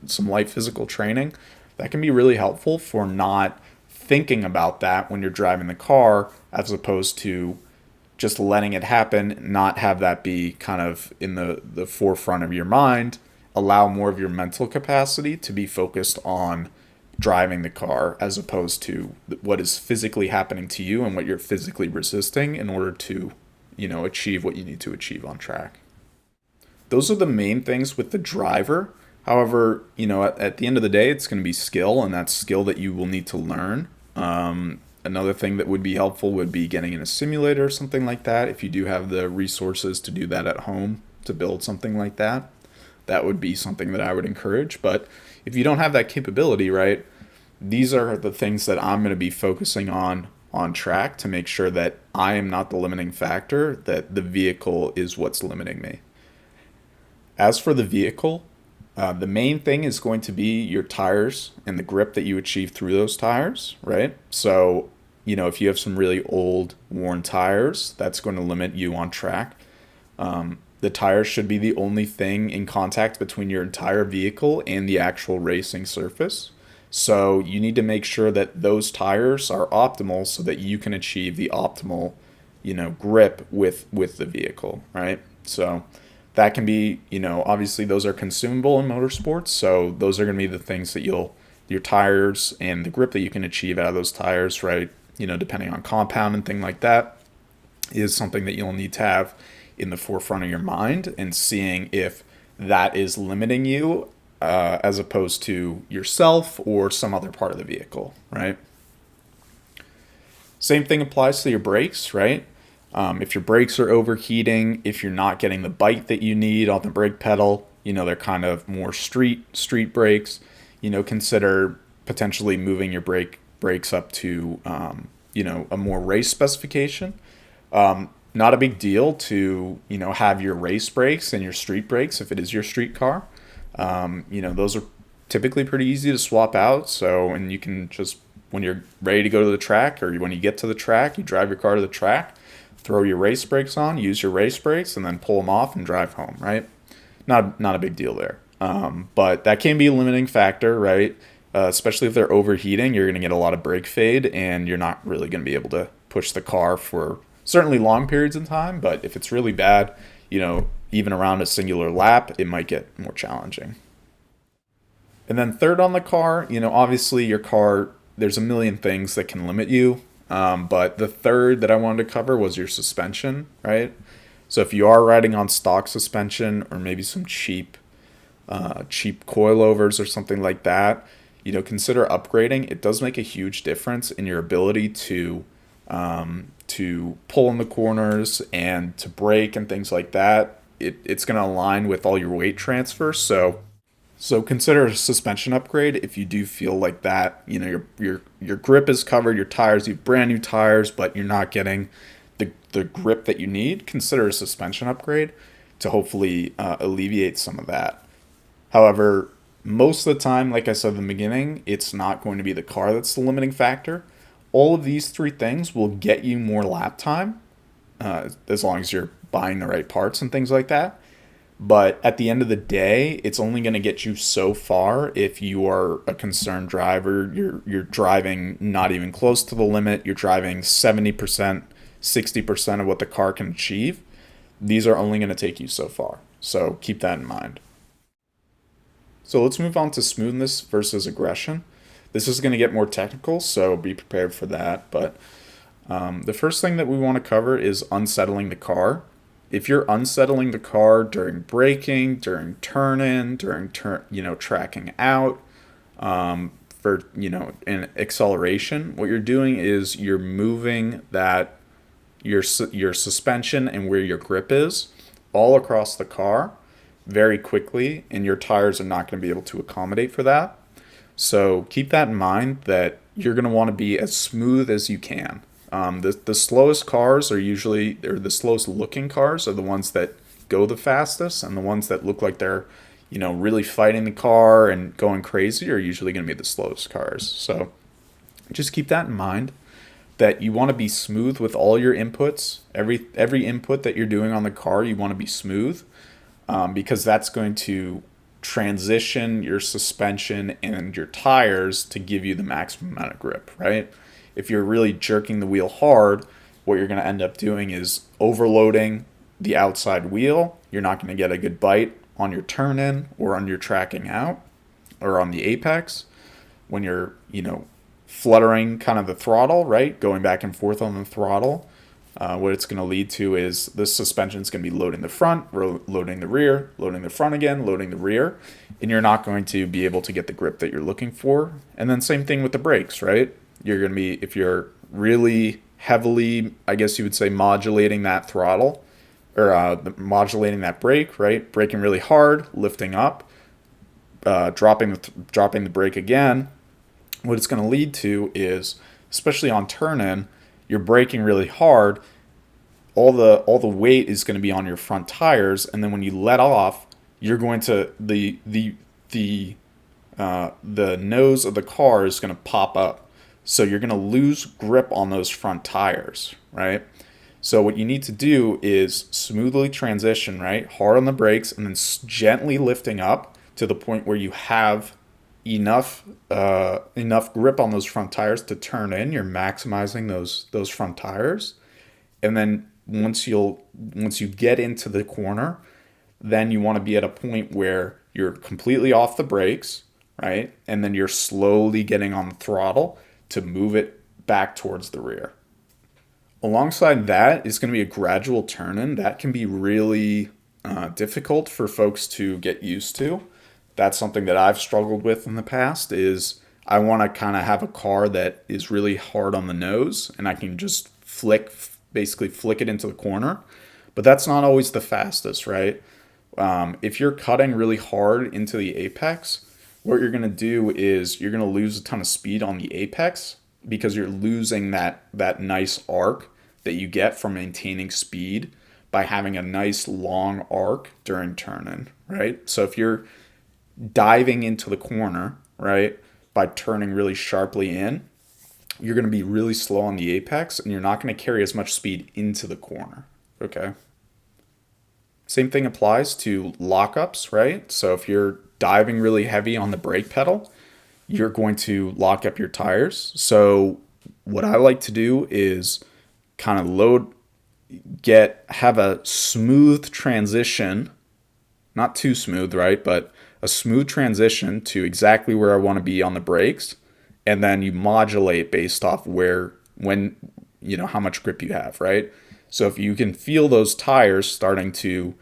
some light physical training, that can be really helpful for not thinking about that when you're driving the car, as opposed to just letting it happen, not have that be kind of in the forefront of your mind. Allow more of your mental capacity to be focused on driving the car as opposed to what is physically happening to you and what you're physically resisting in order to, achieve what you need to achieve on track. Those are the main things with the driver. However, at the end of the day, it's going to be skill, and that's skill that you will need to learn. Another thing that would be helpful would be getting in a simulator or something like that. If you do have the resources to do that at home, to build something like that, that would be something that I would encourage. But if you don't have that capability, right, these are the things that I'm going to be focusing on track to make sure that I am not the limiting factor, that the vehicle is what's limiting me. As for the vehicle, the main thing is going to be your tires and the grip that you achieve through those tires, right? So, if you have some really old, worn tires, that's going to limit you on track. The tires should be the only thing in contact between your entire vehicle and the actual racing surface. So you need to make sure that those tires are optimal so that you can achieve the optimal, grip with the vehicle, right? So that can be, obviously those are consumable in motorsports. So those are going to be the things that your tires and the grip that you can achieve out of those tires, right? Depending on compound and thing like that, is something that you'll need to have in the forefront of your mind and seeing if that is limiting you as opposed to yourself or some other part of the vehicle, right? Same thing applies to your brakes, right? If your brakes are overheating, if you're not getting the bite that you need on the brake pedal, they're kind of more street brakes. Consider potentially moving your brakes up to a more race specification. Not a big deal to have your race brakes and your street brakes if it is your street car. Those are typically pretty easy to swap out. So, and you can just, when you're ready to go to the track or when you get to the track, you drive your car to the track, throw your race brakes on, use your race brakes, and then pull them off and drive home, right? Not a big deal there. But that can be a limiting factor, right? Especially if they're overheating, you're going to get a lot of brake fade and you're not really going to be able to push the car for certainly long periods of time. But if it's really bad, even around a singular lap, it might get more challenging. And then third on the car, obviously your car, there's a million things that can limit you. But the third that I wanted to cover was your suspension, right? So if you are riding on stock suspension or maybe some cheap coilovers or something like that, consider upgrading. It does make a huge difference in your ability to pull in the corners and to brake and things like that. It's going to align with all your weight transfer. So consider a suspension upgrade if you do feel like that. Your grip is covered, your tires, you have brand new tires, but you're not getting the grip that you need. Consider a suspension upgrade to hopefully alleviate some of that. However, most of the time, like I said in the beginning, it's not going to be the car that's the limiting factor. All of these three things will get you more lap time, as long as you're buying the right parts and things like that. But at the end of the day, it's only going to get you so far if you are a concerned driver. You're driving not even close to the limit. You're driving 70%, 60% of what the car can achieve. These are only going to take you so far. So keep that in mind. So let's move on to smoothness versus aggression. This is going to get more technical, so be prepared for that. But the first thing that we want to cover is unsettling the car. If you're unsettling the car during braking, during turn-in, during tracking out, for in acceleration, what you're doing is you're moving that your suspension and where your grip is all across the car very quickly, and your tires are not going to be able to accommodate for that. So keep that in mind that you're going to want to be as smooth as you can. The slowest cars are usually, or the slowest looking cars are the ones that go the fastest, and the ones that look like they're, really fighting the car and going crazy are usually going to be the slowest cars. So just keep that in mind, that you want to be smooth with all your inputs. Every input that you're doing on the car, you want to be smooth, because that's going to transition your suspension and your tires to give you the maximum amount of grip, right? If you're really jerking the wheel hard, what you're going to end up doing is overloading the outside wheel. You're not going to get a good bite on your turn in or on your tracking out or on the apex. When you're, fluttering kind of the throttle, right? Going back and forth on the throttle. What it's going to lead to is the suspension is going to be loading the front, loading the rear, loading the front again, loading the rear, and you're not going to be able to get the grip that you're looking for. And then same thing with the brakes, right? You're going to be, if you're really heavily, I guess you would say, modulating that throttle or modulating that brake, right? Braking really hard, lifting up, dropping the brake again. What it's going to lead to is, especially on turn-in, you're braking really hard. All the weight is going to be on your front tires, and then when you let off, you're going to the nose of the car is going to pop up. So you're going to lose grip on those front tires, right? So what you need to do is smoothly transition, right? Hard on the brakes and then gently lifting up to the point where you have enough grip on those front tires to turn in. You're maximizing those front tires, and then once you get into the corner, then you want to be at a point where you're completely off the brakes, right? And then you're slowly getting on the throttle to move it back towards the rear. Alongside that is going to be a gradual turn in. That can be really difficult for folks to get used to. That's something that I've struggled with in the past is I want to kind of have a car that is really hard on the nose and I can just basically flick it into the corner. But that's not always the fastest, right? If you're cutting really hard into the apex, what you're going to do is you're going to lose a ton of speed on the apex because you're losing that nice arc that you get from maintaining speed by having a nice long arc during turn-in, right? So if you're diving into the corner, right, by turning really sharply in, you're going to be really slow on the apex and you're not going to carry as much speed into the corner, okay? Same thing applies to lockups, right? So if you're diving really heavy on the brake pedal, you're going to lock up your tires. So what I like to do is kind of have a smooth transition, not too smooth, right? But a smooth transition to exactly where I want to be on the brakes. And then you modulate based off how much grip you have, right? So if you can feel those tires starting to,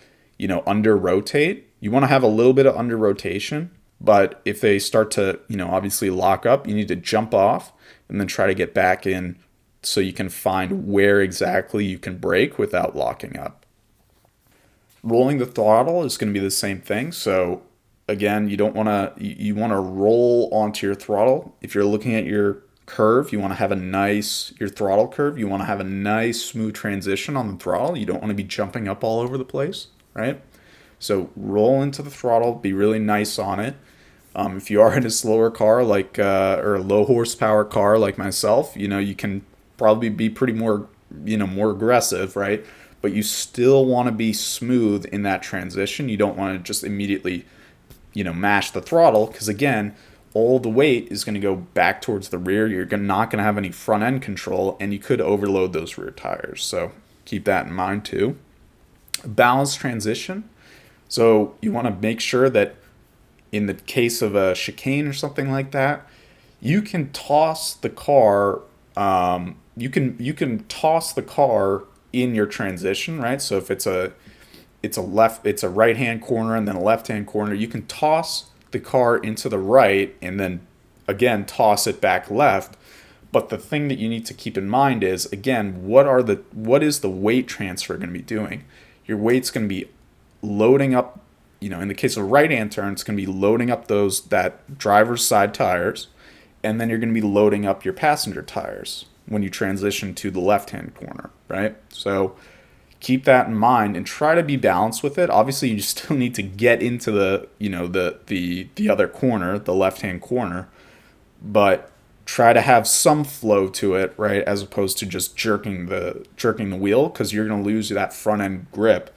under rotate, you want to have a little bit of under rotation. But if they start to, obviously lock up, you need to jump off and then try to get back in so you can find where exactly you can brake without locking up. Rolling the throttle is going to be the same thing. So again, you want to roll onto your throttle. If you're looking at your curve, you want to have your throttle curve, you want to have a nice smooth transition on the throttle. You don't want to be jumping up all over the place, right? So roll into the throttle, be really nice on it. If you are in a slower car or a low horsepower car like myself, you can probably be more aggressive, right? But you still want to be smooth in that transition. You don't want to just immediately, mash the throttle because again, all the weight is going to go back towards the rear. You're not going to have any front end control and you could overload those rear tires. So keep that in mind too. Balanced transition. So you want to make sure that in the case of a chicane or something like that, you can toss the car. You can toss the car in your transition, right? So if it's a right hand corner and then a left hand corner, you can toss the car into the right and then again toss it back left. But the thing that you need to keep in mind is again, what is the weight transfer going to be doing? Your weight's going to be loading up, in the case of a right hand turn, it's going to be loading up that driver's side tires, and then you're going to be loading up your passenger tires when you transition to the left hand corner, right? So keep that in mind and try to be balanced with it. Obviously, you still need to get into the other corner, the left hand corner, but try to have some flow to it, right? As opposed to just jerking the wheel, because you're going to lose that front end grip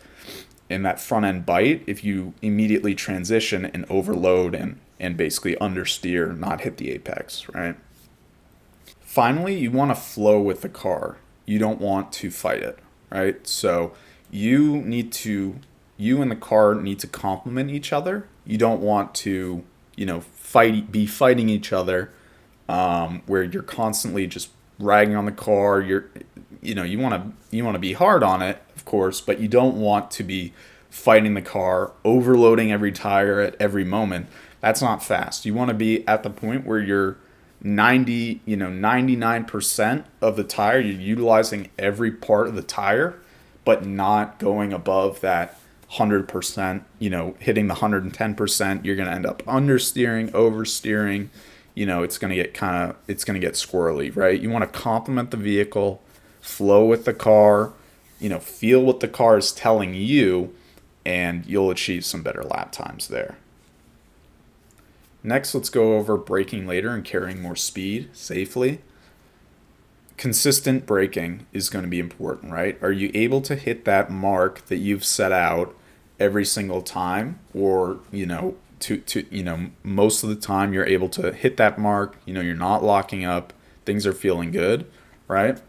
and that front end bite if you immediately transition and overload and basically understeer, not hit the apex, right? Finally, you want to flow with the car. You don't want to fight it, right? So you and the car need to complement each other. You don't want to, be fighting each other, where you're constantly just ragging on the car. You want to be hard on it, of course, but you don't want to be fighting the car, overloading every tire at every moment. That's not fast. You want to be at the point where you're 99% of the tire, you're utilizing every part of the tire, but not going above that 100%, hitting the 110%. You're going to end up understeering, oversteering. It's going to get squirrely, right? You want to complement the vehicle, flow with the car, feel what the car is telling you, and you'll achieve some better lap times there. Next, let's go over braking later and carrying more speed safely. Consistent braking is going to be important, right? Are you able to hit that mark that you've set out every single time? Or, most of the time you're able to hit that mark. You're not locking up. Things are feeling good, right?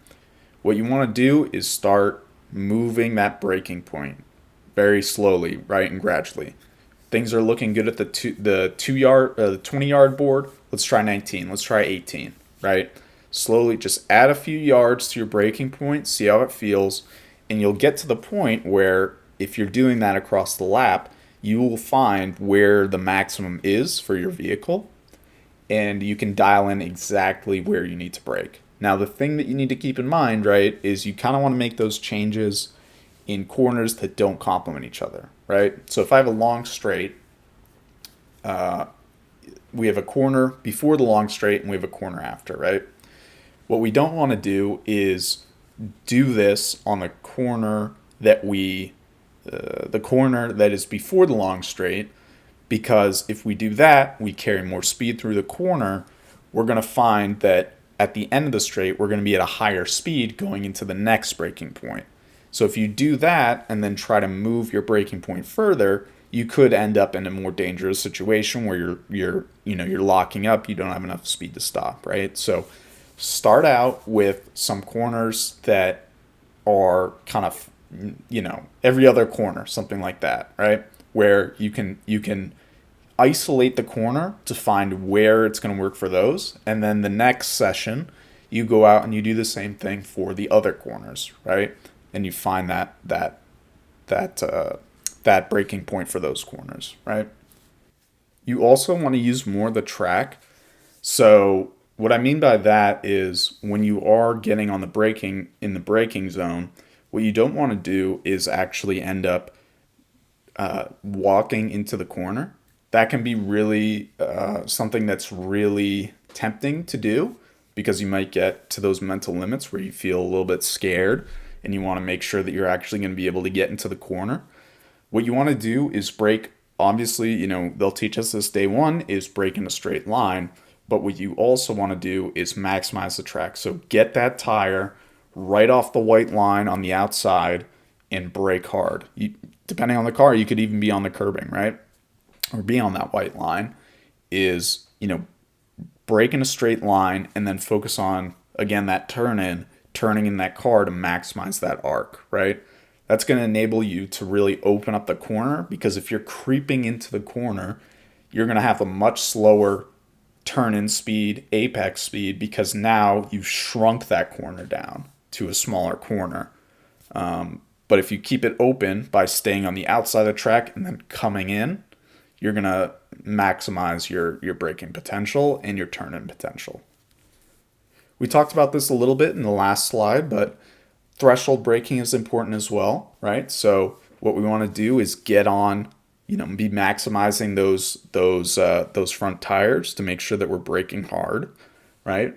What you want to do is start moving that breaking point very slowly, right, and gradually. Things are looking good at the 20-yard board. Let's try 19. Let's try 18, right? Slowly, just add a few yards to your breaking point. See how it feels, and you'll get to the point where if you're doing that across the lap, you will find where the maximum is for your vehicle, and you can dial in exactly where you need to brake. Now, the thing that you need to keep in mind, right, is you kind of want to make those changes in corners that don't complement each other, right? So if I have a long straight, we have a corner before the long straight and we have a corner after, right? What we don't want to do is do this on the corner that the corner that is before the long straight, because if we do that, we carry more speed through the corner. We're going to find that at the end of the straight, we're going to be at a higher speed going into the next braking point. So if you do that and then try to move your braking point further, you could end up in a more dangerous situation where you're locking up. You don't have enough speed to stop, right? So start out with some corners that are kind of every other corner, something like that, right? Where you can isolate the corner to find where it's going to work for those, and then the next session you go out and you do the same thing for the other corners, right? And you find that breaking point for those corners, right? You also want to use more of the track. So what I mean by that is when you are getting on the braking in the braking zone, what you don't want to do is actually end up walking into the corner. That can be really something that's really tempting to do, because you might get to those mental limits where you feel a little bit scared and you want to make sure that you're actually going to be able to get into the corner. What you want to do is brake. Obviously, they'll teach us this day one is brake in a straight line, but what you also want to do is maximize the track. So get that tire right off the white line on the outside and brake hard. Depending on the car, you could even be on the curbing, right? Or be on that white line. Is, brake in a straight line and then focus on, again, that turning in that car to maximize that arc, right? That's going to enable you to really open up the corner, because if you're creeping into the corner, you're going to have a much slower turn-in speed, apex speed, because now you've shrunk that corner down to a smaller corner. But if you keep it open by staying on the outside of the track and then coming in, you're going to maximize your braking potential and your turn-in potential. We talked about this a little bit in the last slide, but threshold braking is important as well, right? So what we want to do is get on, be maximizing those front tires to make sure that we're braking hard, right?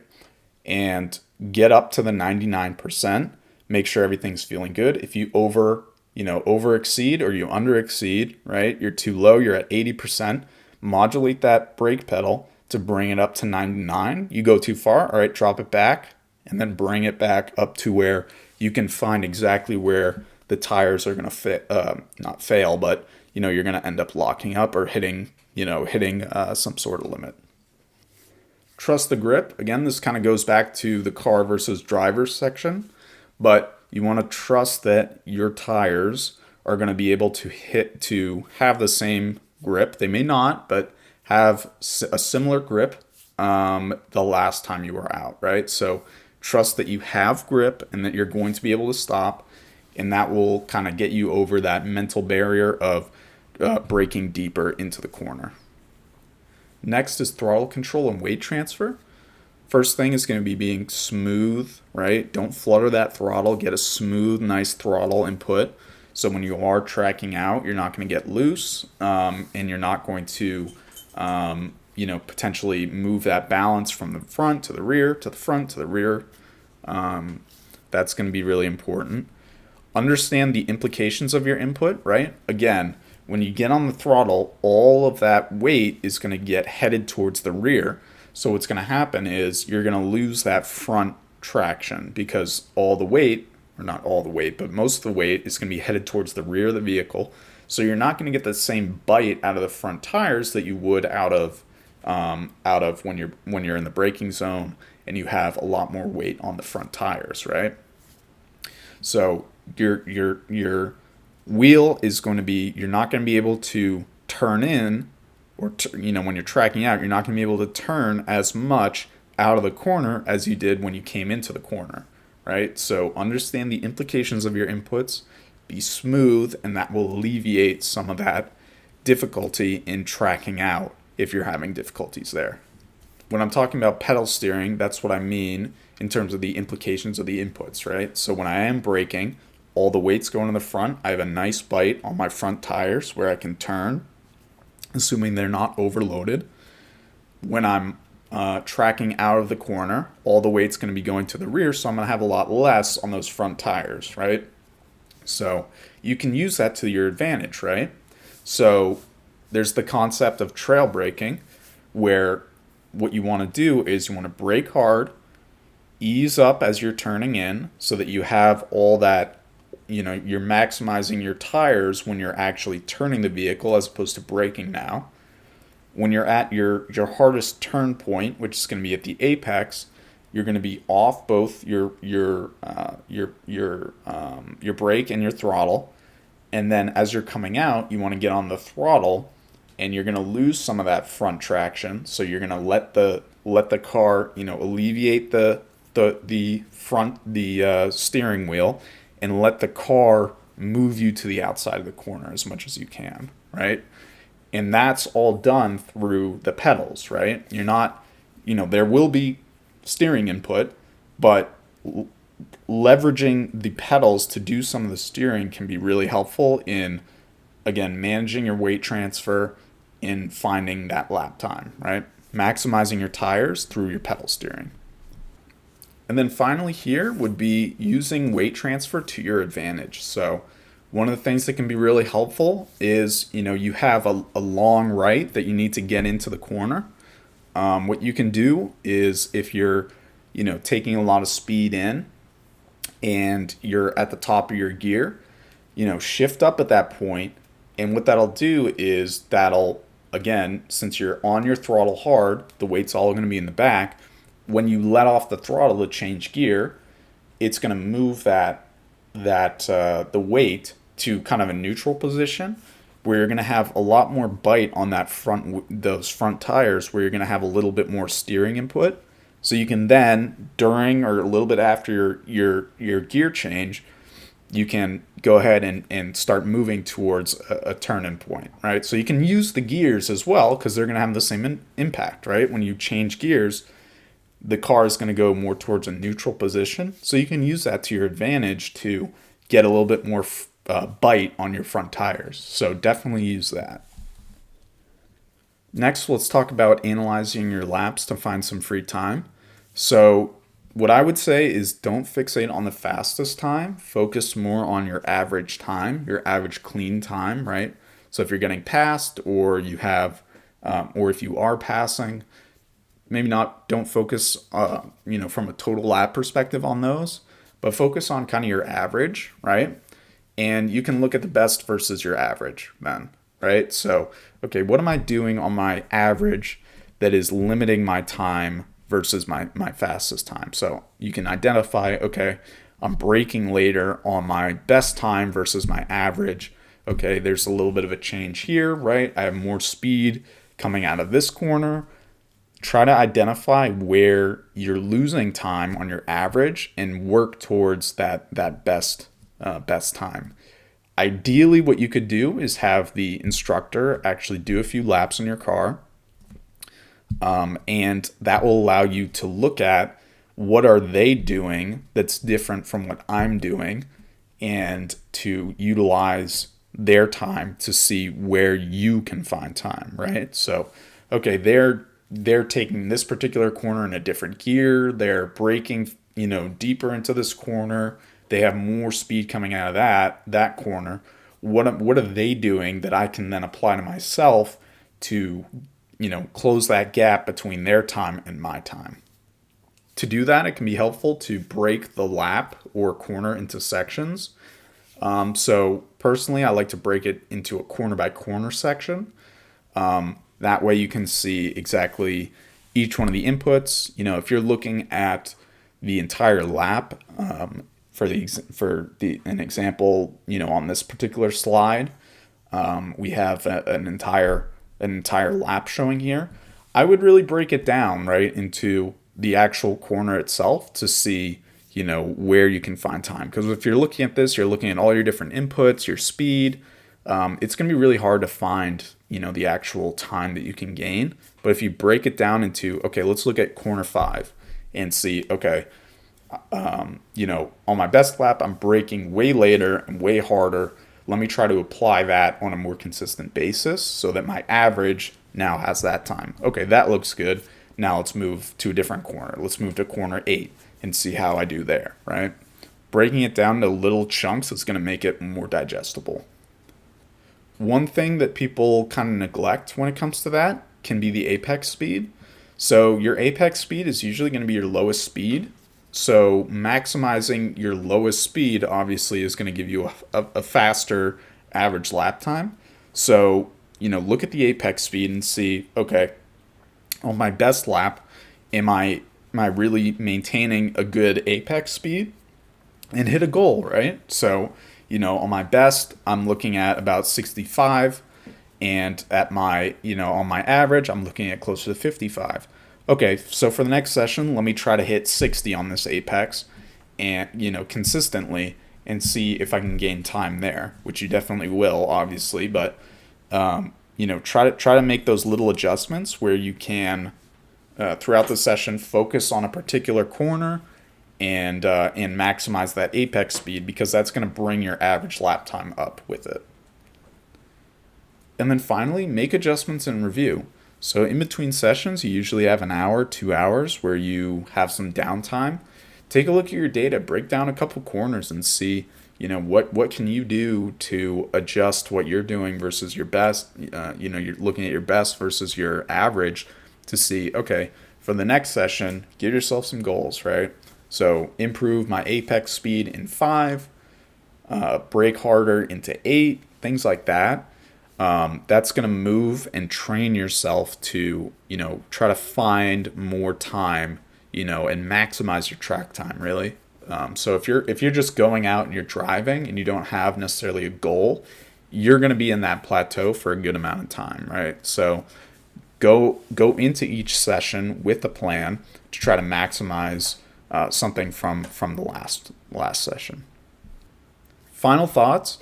And get up to the 99%. Make sure everything's feeling good. If you over exceed or you under exceed, right? You're too low, you're at 80%. Modulate that brake pedal to bring it up to 99. You go too far, all right, drop it back and then bring it back up to where you can find exactly where the tires are going to not fail, but you're going to end up locking up or hitting some sort of limit. Trust the grip. Again, this kind of goes back to the car versus driver section, but you want to trust that your tires are going to be able to have the same grip. They may not, but have a similar grip the last time you were out, right? So trust that you have grip and that you're going to be able to stop, and that will kind of get you over that mental barrier of braking deeper into the corner. Next is throttle control and weight transfer. First thing is going to be being smooth, right? Don't flutter that throttle. Get a smooth, nice throttle input. So when you are tracking out, you're not going to get loose, and you're not going to, potentially move that balance from the front to the rear, to the front to the rear. That's going to be really important. Understand the implications of your input, right? Again, when you get on the throttle, all of that weight is going to get headed towards the rear. So what's going to happen is you're going to lose that front traction because all the weight or not all the weight, but most of the weight is going to be headed towards the rear of the vehicle. So you're not going to get the same bite out of the front tires that you would out of when you're in the braking zone and you have a lot more weight on the front tires, right? So your wheel is going to be, you're not going to be able to turn in, or when you're tracking out, you're not going to be able to turn as much out of the corner as you did when you came into the corner, right? So understand the implications of your inputs, be smooth, and that will alleviate some of that difficulty in tracking out if you're having difficulties there. When I'm talking about pedal steering, that's what I mean in terms of the implications of the inputs, right? So when I am braking, all the weight's going in the front. I have a nice bite on my front tires where I can turn, assuming they're not overloaded. When I'm tracking out of the corner, all the weight's going to be going to the rear, so I'm going to have a lot less on those front tires, right? So you can use that to your advantage, right? So there's the concept of trail braking, where what you want to do is you want to brake hard, ease up as you're turning in so that you have all that, you're maximizing your tires when you're actually turning the vehicle as opposed to braking now. When you're at your hardest turn point, which is going to be at the apex, you're going to be off both your brake and your throttle. And then as you're coming out, you want to get on the throttle, and you're going to lose some of that front traction. So you're going to let the car, alleviate the steering wheel, and let the car move you to the outside of the corner as much as you can, right? And that's all done through the pedals, right? You're not, there will be steering input, but leveraging the pedals to do some of the steering can be really helpful in, again, managing your weight transfer, in finding that lap time, right? Maximizing your tires through your pedal steering. And then finally here would be using weight transfer to your advantage. So one of the things that can be really helpful is, you have a long right that you need to get into the corner. What you can do is, if you're, taking a lot of speed in and you're at the top of your gear, shift up at that point. And what that'll do is again, since you're on your throttle hard, the weight's all going to be in the back. When you let off the throttle to change gear, it's going to move the weight to kind of a neutral position, where you're going to have a lot more bite on those front tires, where you're going to have a little bit more steering input. So you can then, during or a little bit after your gear change, you can go ahead and start moving towards a turn-in point, right? So you can use the gears as well, because they're going to have the same impact, right? When you change gears, the car is going to go more towards a neutral position. So you can use that to your advantage to get a little bit more bite on your front tires. So definitely use that. Next, let's talk about analyzing your laps to find some free time. So what I would say is, don't fixate on the fastest time. Focus more on your average time, your average clean time, right? So if you're getting passed, or you have, or if you are passing, don't focus, from a total lap perspective on those, but focus on kind of your average, right? And you can look at the best versus your average then, right? So, okay, what am I doing on my average that is limiting my time versus my fastest time? So you can identify, okay, I'm braking later on my best time versus my average. Okay, there's a little bit of a change here, right? I have more speed coming out of this corner. Try to identify where you're losing time on your average and work towards that best time. Ideally, what you could do is have the instructor actually do a few laps in your car. And that will allow you to look at what are they doing that's different from what I'm doing, and to utilize their time to see where you can find time, right? So, okay, they're taking this particular corner in a different gear. They're braking, deeper into this corner. They have more speed coming out of that corner. What are they doing that I can then apply to myself to, close that gap between their time and my time? To do that, it can be helpful to break the lap or corner into sections. So personally, I like to break it into a corner by corner section. That way you can see exactly each one of the inputs. If you're looking at the entire lap, for an example, on this particular slide, we have an entire lap showing here. I would really break it down right into the actual corner itself to see where you can find time. Because if you're looking at this, you're looking at all your different inputs, your speed. It's going to be really hard to find the actual time that you can gain. But if you break it down into, okay, let's look at corner 5 and see, okay, on my best lap, I'm braking way later and way harder. Let me try to apply that on a more consistent basis so that my average now has that time. Okay, that looks good. Now let's move to a different corner. Let's move to corner 8 and see how I do there, right? Breaking it down to little chunks is going to make it more digestible. One thing that people kind of neglect when it comes to that can be the apex speed. So your apex speed is usually going to be your lowest speed. So maximizing your lowest speed obviously is going to give you a faster average lap time. So, look at the apex speed and see, okay, on my best lap, am I really maintaining a good apex speed? And hit a goal, right? So, on my best, I'm looking at about 65, and at my, on my average, I'm looking at closer to 55. Okay, so for the next session, let me try to hit 60 on this apex and, consistently and see if I can gain time there, which you definitely will, obviously, but, try to make those little adjustments where you can, throughout the session, focus on a particular corner and maximize that apex speed, because that's going to bring your average lap time up with it. And then finally, make adjustments and review. So in between sessions, you usually have an hour, 2 hours where you have some downtime. Take a look at your data, break down a couple corners and see, what can you do to adjust what you're doing versus your best. You're looking at your best versus your average to see, okay, for the next session, give yourself some goals, right? So improve my apex speed in 5, brake harder into 8, things like that. That's going to move and train yourself to, try to find more time, and maximize your track time, really. So if you're just going out and you're driving and you don't have necessarily a goal, you're going to be in that plateau for a good amount of time, right? So go into each session with a plan to try to maximize something from the last session. Final thoughts.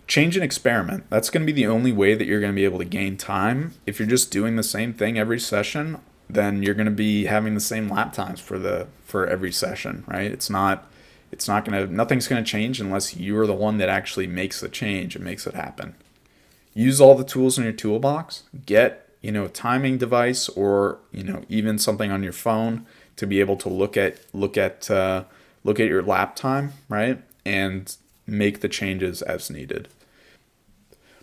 Change and experiment. That's going to be the only way that you're going to be able to gain time. If you're just doing the same thing every session, then you're going to be having the same lap times for every session, right? Nothing's going to change unless you're the one that actually makes the change and makes it happen. Use all the tools in your toolbox. Get, a timing device or, even something on your phone to be able to look at your lap time, right? And make the changes as needed.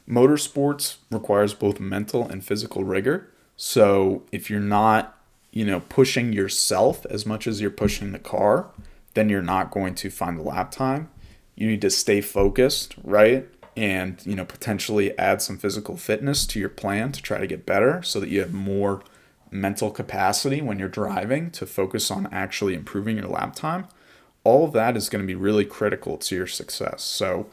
Motorsports requires both mental and physical rigor. So if you're not, pushing yourself as much as you're pushing the car, then you're not going to find the lap time. You need to stay focused, right? And, potentially add some physical fitness to your plan to try to get better so that you have more mental capacity when you're driving to focus on actually improving your lap time. All of that is going to be really critical to your success. So,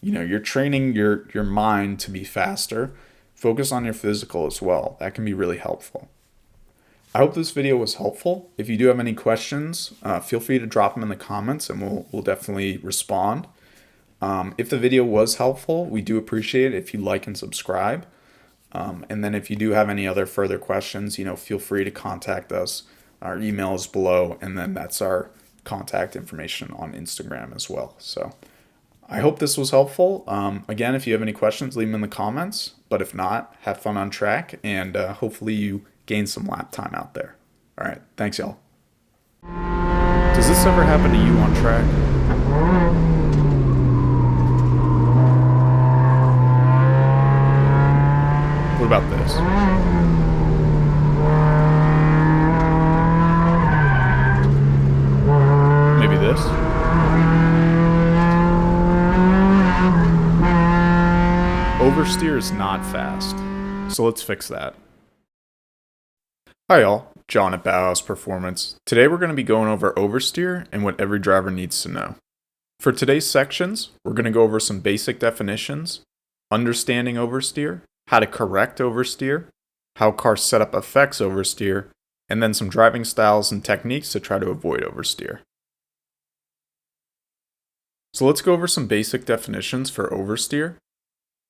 you're training your mind to be faster. Focus on your physical as well. That can be really helpful. I hope this video was helpful. If you do have any questions, feel free to drop them in the comments and we'll definitely respond. If the video was helpful, we do appreciate it if you like and subscribe. And then if you do have any other further questions, feel free to contact us. Our email is below, and then that's our contact information on Instagram as well. So I hope this was helpful. Again, if you have any questions, leave them in the comments. But if not, have fun on track, and hopefully you gain some lap time out there. All right. Thanks, y'all. Does this ever happen to you on track? What about this? oversteer is not fast. So let's fix that. Hi y'all, John at BauhausPerformance. Today we're going to be going over oversteer and what every driver needs to know. For today's sections, we're going to go over some basic definitions, understanding oversteer, how to correct oversteer, how car setup affects oversteer, and then some driving styles and techniques to try to avoid oversteer. So let's go over some basic definitions for oversteer.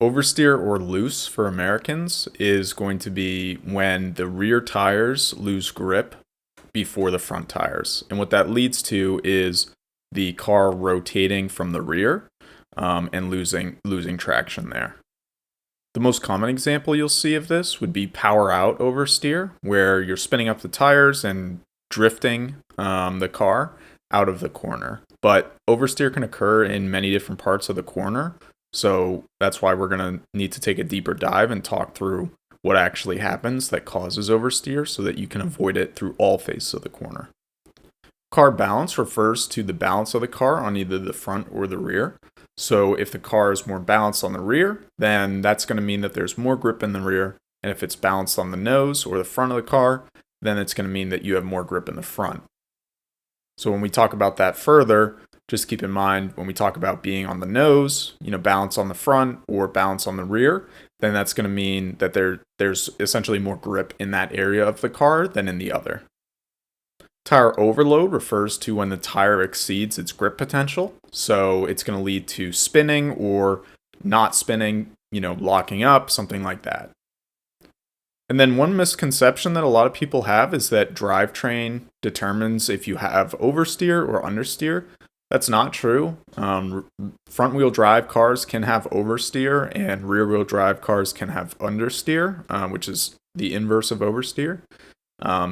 Oversteer, or loose for Americans, is going to be when the rear tires lose grip before the front tires. And what that leads to is the car rotating from the rear and losing traction there. The most common example you'll see of this would be power out oversteer, where you're spinning up the tires and drifting the car out of the corner. But oversteer can occur in many different parts of the corner. So that's why we're going to need to take a deeper dive and talk through what actually happens that causes oversteer so that you can avoid it through all phases of the corner. Car balance refers to the balance of the car on either the front or the rear. So if the car is more balanced on the rear, then that's going to mean that there's more grip in the rear. And if it's balanced on the nose or the front of the car, then it's going to mean that you have more grip in the front. So when we talk about that further, just keep in mind when we talk about being on the nose, balance on the front or balance on the rear, then that's going to mean that there's essentially more grip in that area of the car than in the other. Tire overload refers to when the tire exceeds its grip potential. So it's going to lead to spinning or not spinning, locking up, something like that. And then one misconception that a lot of people have is that drivetrain determines if you have oversteer or understeer. That's not true. Front-wheel drive cars can have oversteer, and rear-wheel drive cars can have understeer, which is the inverse of oversteer.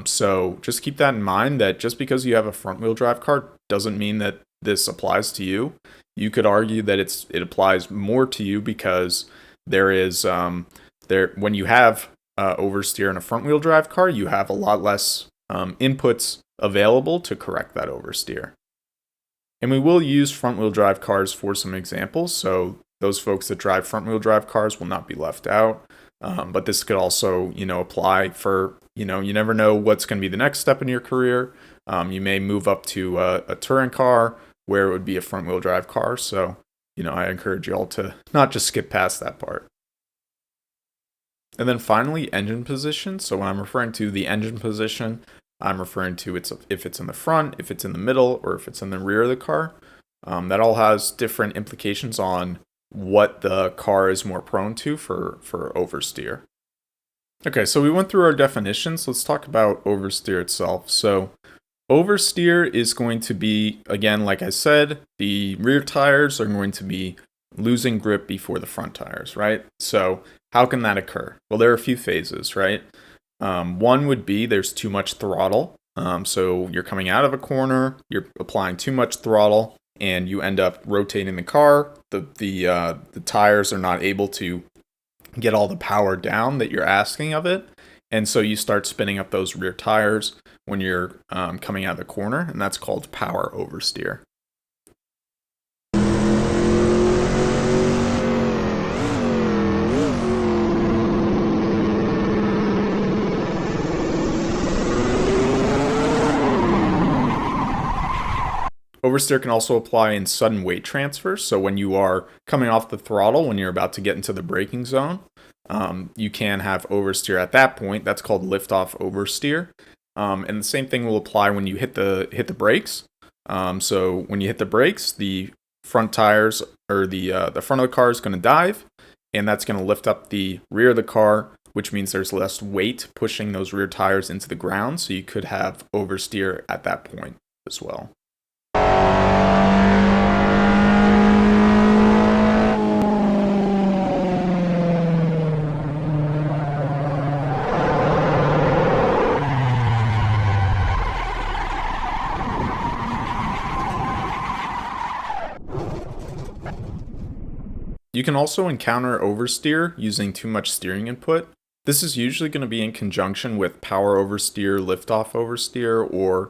So just keep that in mind, that just because you have a front-wheel drive car doesn't mean that this applies to you. You could argue that it applies more to you because there is when you have oversteer in a front-wheel drive car, you have a lot less inputs available to correct that oversteer. And we will use front-wheel drive cars for some examples, so those folks that drive front-wheel drive cars will not be left out. But this could also, apply for, you never know what's going to be the next step in your career. You may move up to a touring car where it would be a front-wheel drive car. So, I encourage you all to not just skip past that part. And then finally, engine position. So when I'm referring to the engine position, I'm referring to if it's in the front, if it's in the middle, or if it's in the rear of the car. That all has different implications on what the car is more prone to for oversteer. Okay, so we went through our definitions. Let's talk about oversteer itself. So oversteer is going to be, again, like I said, the rear tires are going to be losing grip before the front tires, right? So how can that occur? Well, there are a few phases, right? One would be there's too much throttle. So you're coming out of a corner, you're applying too much throttle, and you end up rotating the car. The tires are not able to get all the power down that you're asking of it. And so you start spinning up those rear tires when you're coming out of the corner, and that's called power oversteer. Oversteer can also apply in sudden weight transfer. So when you are coming off the throttle, when you're about to get into the braking zone, you can have oversteer at that point. That's called lift-off oversteer. And the same thing will apply when you hit the brakes. So when you hit the brakes, the front tires or the front of the car is going to dive, and that's going to lift up the rear of the car, which means there's less weight pushing those rear tires into the ground. So you could have oversteer at that point as well. You can also encounter oversteer using too much steering input. This is usually going to be in conjunction with power oversteer, lift-off oversteer, or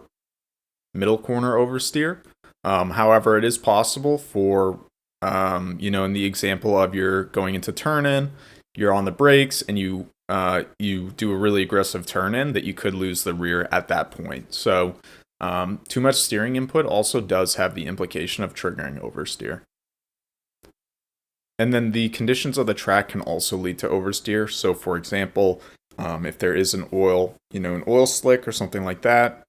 middle corner oversteer. However, it is possible for In the example of you're going into turn in, you're on the brakes and you do a really aggressive turn in, that you could lose the rear at that point. So too much steering input also does have the implication of triggering oversteer. And then the conditions of the track can also lead to oversteer. So for example, if there is an oil slick or something like that,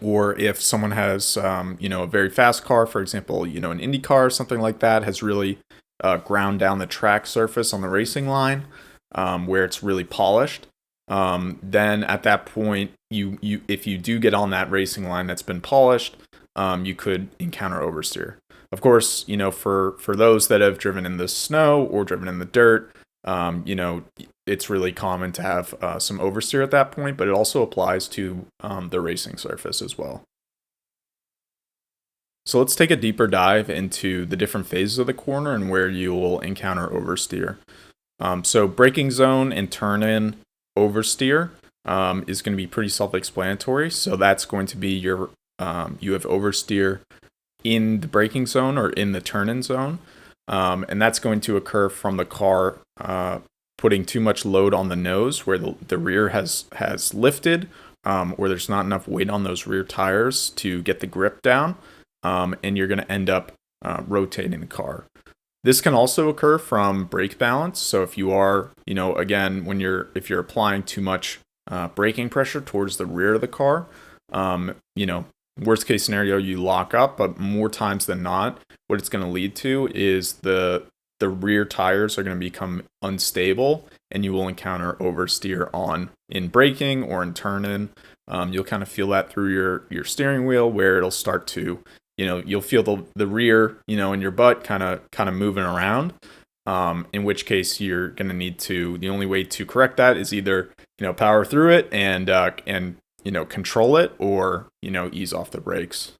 or if someone has, a very fast car, for example, an Indy car or something like that, has really ground down the track surface on the racing line, where it's really polished, then at that point, if you do get on that racing line that's been polished, you could encounter oversteer. Of course, for those that have driven in the snow or driven in the dirt, it's really common to have some oversteer at that point, but it also applies to the racing surface as well. So let's take a deeper dive into the different phases of the corner and where you will encounter oversteer. So braking zone and turn-in oversteer is going to be pretty self-explanatory. So that's going to be you have oversteer in the braking zone or in the turn-in zone. And that's going to occur from the car putting too much load on the nose, where the rear has lifted, or there's not enough weight on those rear tires to get the grip down, and you're going to end up rotating the car. This can also occur from brake balance. So if you are, again, if you're applying too much braking pressure towards the rear of the car, worst case scenario, you lock up, but more times than not, what it's going to lead to is the rear tires are going to become unstable, and you will encounter oversteer in braking or in turn-in. You'll kind of feel that through your steering wheel, where it'll start to, you'll feel the rear, in your butt kind of moving around. In which case you're going to need to, the only way to correct that is either, power through it and control it, or, ease off the brakes.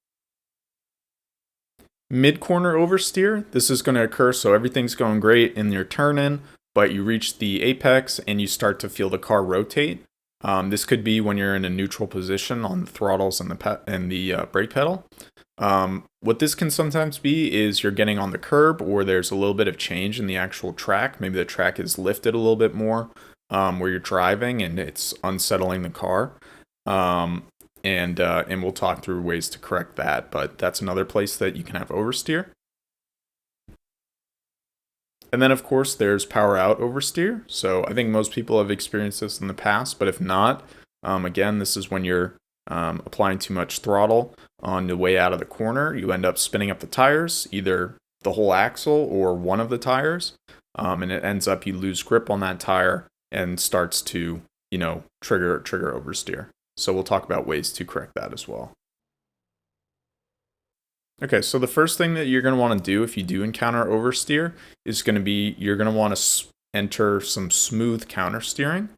Mid-corner oversteer, this is going to occur, so everything's going great in your turn-in, but you reach the apex and you start to feel the car rotate. This could be when you're in a neutral position on the throttles and the brake pedal. What this can sometimes be is you're getting on the curb, or there's a little bit of change in the actual track. Maybe the track is lifted a little bit more where you're driving, and it's unsettling the car. And we'll talk through ways to correct that, but that's another place that you can have oversteer. And then, of course, there's power out oversteer. So I think most people have experienced this in the past, but if not, again, this is when you're applying too much throttle on the way out of the corner. You end up spinning up the tires, either the whole axle or one of the tires, and it ends up you lose grip on that tire and starts to, trigger oversteer. So we'll talk about ways to correct that as well. Okay, so the first thing that you're going to want to do if you do encounter oversteer is going to be you're going to want to enter some smooth counter steering.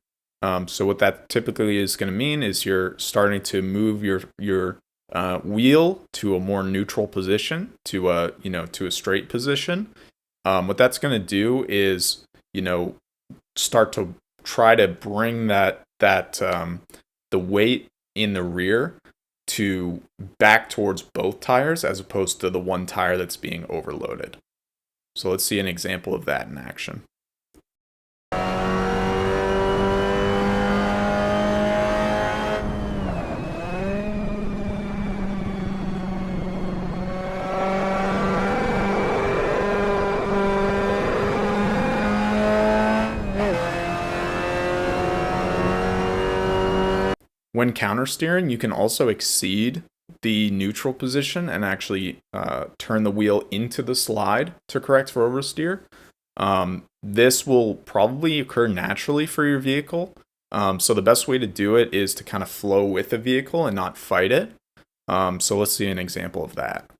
So what that typically is going to mean is you're starting to move your wheel to a more neutral position, to a straight position. What that's going to do is start to try to bring that the weight in the rear to back towards both tires, as opposed to the one tire that's being overloaded. So let's see an example of that in action. When counter steering, you can also exceed the neutral position and actually turn the wheel into the slide to correct for oversteer. This will probably occur naturally for your vehicle. So the best way to do it is to kind of flow with the vehicle and not fight it. So let's see an example of that.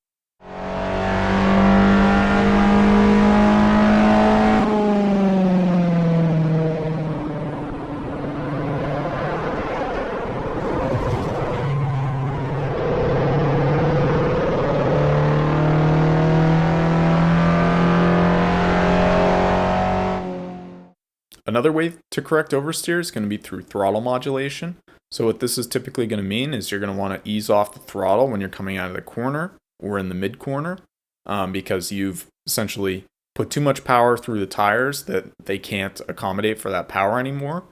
Another way to correct oversteer is going to be through throttle modulation. So what this is typically going to mean is you're going to want to ease off the throttle when you're coming out of the corner or in the mid corner, because you've essentially put too much power through the tires that they can't accommodate for that power anymore.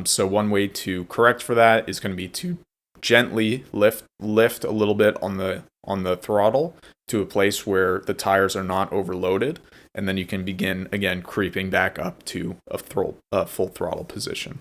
So one way to correct for that is going to be to gently lift a little bit on the throttle to a place where the tires are not overloaded, and then you can begin again creeping back up to a full throttle position.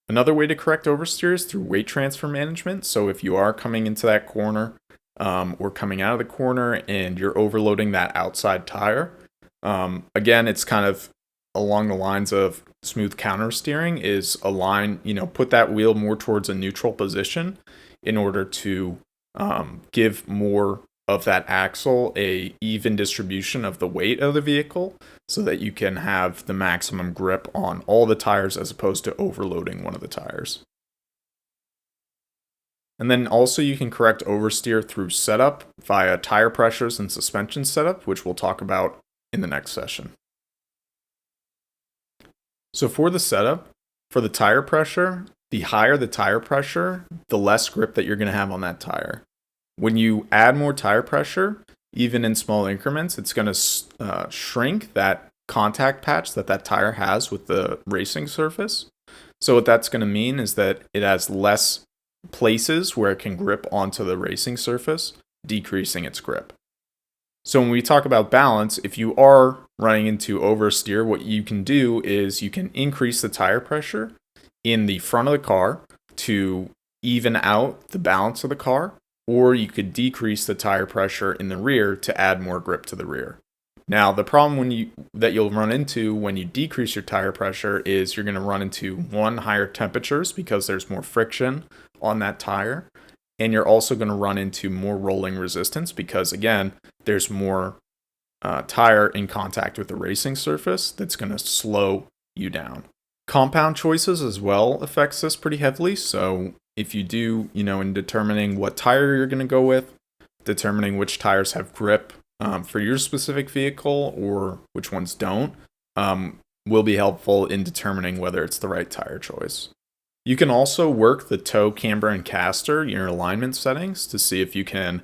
Another way to correct oversteer is through weight transfer management. So if you are coming into that corner or coming out of the corner and you're overloading that outside tire, again, it's kind of along the lines of smooth counter steering is put that wheel more towards a neutral position in order to give more of that axle a even distribution of the weight of the vehicle so that you can have the maximum grip on all the tires as opposed to overloading one of the tires. And then also you can correct oversteer through setup via tire pressures and suspension setup, which we'll talk about in the next session. So for the setup, for the tire pressure, the higher the tire pressure, the less grip that you're going to have on that tire. When you add more tire pressure, even in small increments, it's going to shrink that contact patch that tire has with the racing surface. So what that's going to mean is that it has less places where it can grip onto the racing surface, decreasing its grip. So when we talk about balance, if you are running into oversteer, what you can do is you can increase the tire pressure in the front of the car to even out the balance of the car, or you could decrease the tire pressure in the rear to add more grip to the rear. Now, the problem that you'll run into when you decrease your tire pressure is you're going to run into higher temperatures because there's more friction on that tire, and you're also going to run into more rolling resistance because, again, there's more tire in contact with the racing surface that's going to slow you down. Compound choices as well affects this pretty heavily. So if you do, in determining what tire you're going to go with, determining which tires have grip for your specific vehicle or which ones don't, will be helpful in determining whether it's the right tire choice. You can also work the toe, camber, and caster, your alignment settings, to see if you can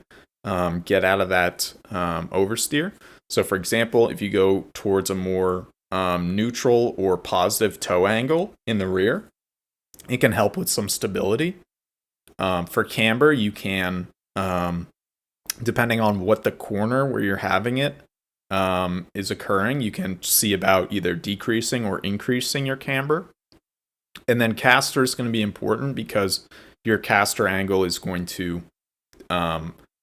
get out of that oversteer. So for example, if you go towards a more neutral or positive toe angle in the rear, it can help with some stability. For camber, you can, depending on what the corner where you're having it is occurring, you can see about either decreasing or increasing your camber. And then caster is going to be important because your caster angle is going to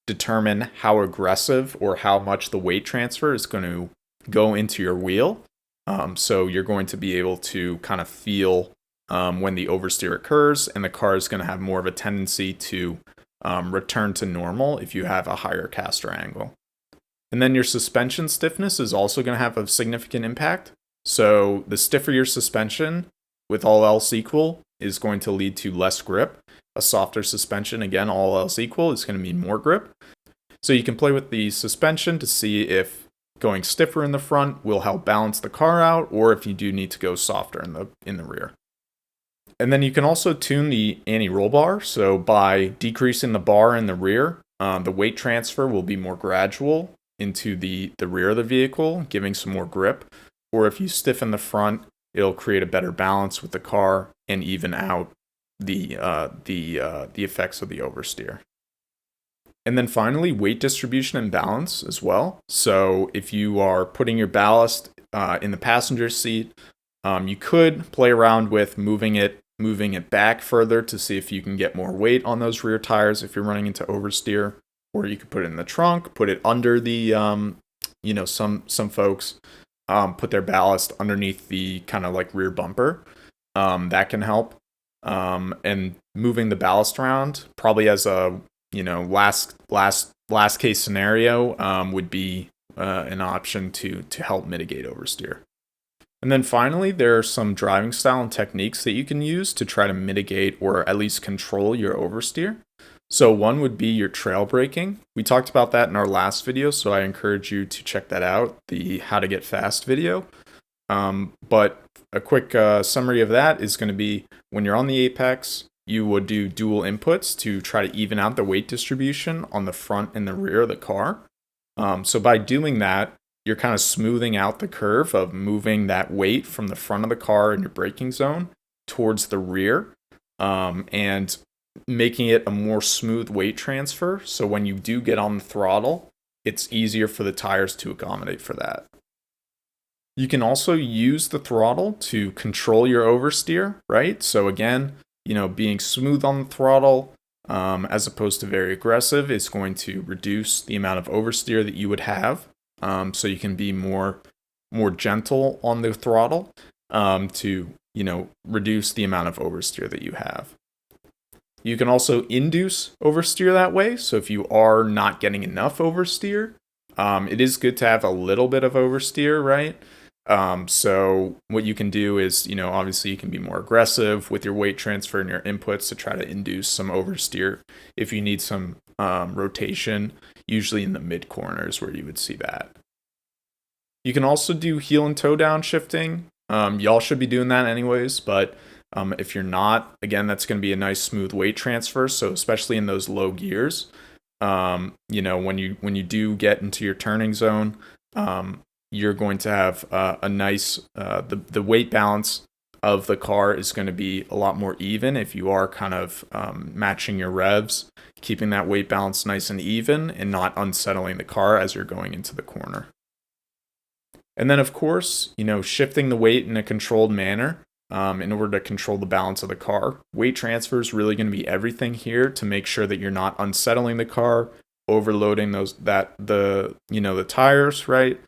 determine how aggressive or how much the weight transfer is going to go into your wheel. So you're going to be able to kind of feel when the oversteer occurs, and the car is going to have more of a tendency to return to normal if you have a higher caster angle. And then your suspension stiffness is also going to have a significant impact. So the stiffer your suspension, with all else equal, is going to lead to less grip. A softer suspension, again, all else equal, is going to mean more grip. So you can play with the suspension to see if going stiffer in the front will help balance the car out, or if you do need to go softer in the rear. And then you can also tune the anti-roll bar. So by decreasing the bar in the rear, the weight transfer will be more gradual into the rear of the vehicle, giving some more grip. Or if you stiffen the front, it'll create a better balance with the car and even out the effects of the oversteer. And then finally, weight distribution and balance as well. So if you are putting your ballast in the passenger seat, you could play around with moving it back further to see if you can get more weight on those rear tires if you're running into oversteer. Or you could put it in the trunk, put it under the, some folks put their ballast underneath the kind of like rear bumper. That can help. And moving the ballast around, probably as a last case scenario, would be an option to help mitigate oversteer. And then finally, there are some driving style and techniques that you can use to try to mitigate or at least control your oversteer. So one would be your trail braking. We talked about that in our last video, so I encourage you to check that out, the how to get fast video. But a quick summary of that is going to be when you're on the apex, you would do dual inputs to try to even out the weight distribution on the front and the rear of the car. So by doing that, you're kind of smoothing out the curve of moving that weight from the front of the car in your braking zone towards the rear, and making it a more smooth weight transfer. So when you do get on the throttle, it's easier for the tires to accommodate for that. You can also use the throttle to control your oversteer, right? So again, being smooth on the throttle, as opposed to very aggressive, is going to reduce the amount of oversteer that you would have. So you can be more gentle on the throttle, to reduce the amount of oversteer that you have. You can also induce oversteer that way. So if you are not getting enough oversteer, it is good to have a little bit of oversteer, right? So what you can do is, obviously you can be more aggressive with your weight transfer and your inputs to try to induce some oversteer if you need some rotation, usually in the mid corners where you would see that. You can also do heel and toe down shifting. Y'all should be doing that anyways, but if you're not, again, that's going to be a nice smooth weight transfer. So especially in those low gears, when you do get into your turning zone, you're going to have a nice, the weight balance of the car is going to be a lot more even if you are kind of matching your revs, keeping that weight balance nice and even and not unsettling the car as you're going into the corner. And then, of course, shifting the weight in a controlled manner in order to control the balance of the car. Weight transfer is really going to be everything here to make sure that you're not unsettling the car, overloading the tires, right?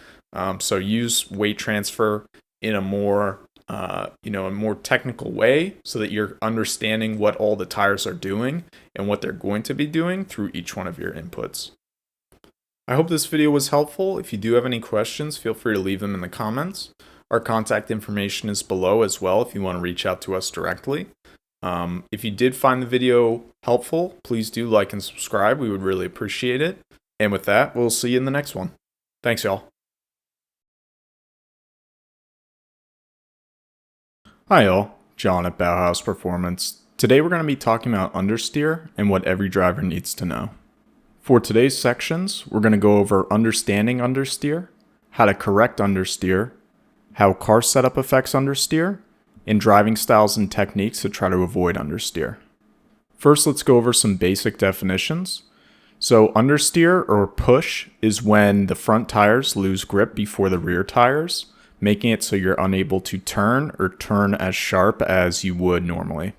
So use weight transfer in a more technical way so that you're understanding what all the tires are doing and what they're going to be doing through each one of your inputs. I hope this video was helpful. If you do have any questions, feel free to leave them in the comments. Our contact information is below as well if you want to reach out to us directly. If you did find the video helpful, please do like and subscribe. We would really appreciate it. And with that, we'll see you in the next one. Thanks, y'all. Hi y'all, John at BauhausPerformance. Today we're going to be talking about understeer and what every driver needs to know. For today's sections, we're going to go over understanding understeer, how to correct understeer, how car setup affects understeer, and driving styles and techniques to try to avoid understeer. First, let's go over some basic definitions. So understeer or push is when the front tires lose grip before the rear tires, making it so you're unable to turn or turn as sharp as you would normally.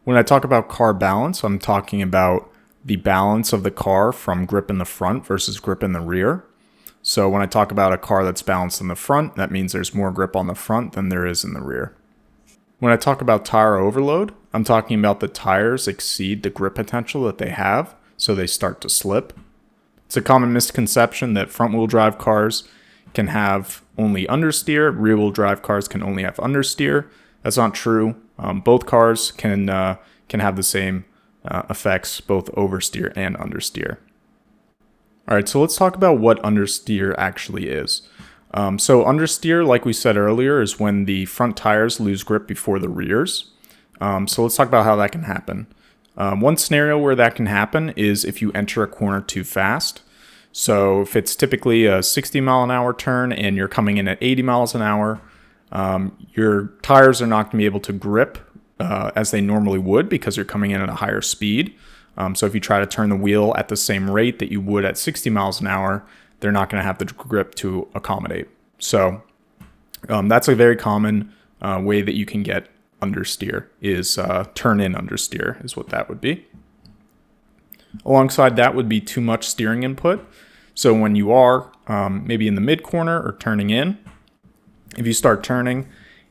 When I talk about car balance, I'm talking about the balance of the car from grip in the front versus grip in the rear. So when I talk about a car that's balanced in the front, that means there's more grip on the front than there is in the rear. When I talk about tire overload, I'm talking about the tires exceed the grip potential that they have, so they start to slip. It's a common misconception that front-wheel drive cars can have only understeer, rear-wheel drive cars can only have understeer. That's not true. Both cars can have the same effects, both oversteer and understeer. All right, so let's talk about what understeer actually is. So understeer, like we said earlier, is when the front tires lose grip before the rears. So let's talk about how that can happen. One scenario where that can happen is if you enter a corner too fast. So if it's typically a 60 mile an hour turn and you're coming in at 80 miles an hour, your tires are not going to be able to grip as they normally would because you're coming in at a higher speed. So if you try to turn the wheel at the same rate that you would at 60 miles an hour, they're not going to have the grip to accommodate. So that's a very common way that you can get understeer is turn-in understeer is what that would be. Alongside that would be too much steering input. So when you are maybe in the mid-corner or turning in, if you start turning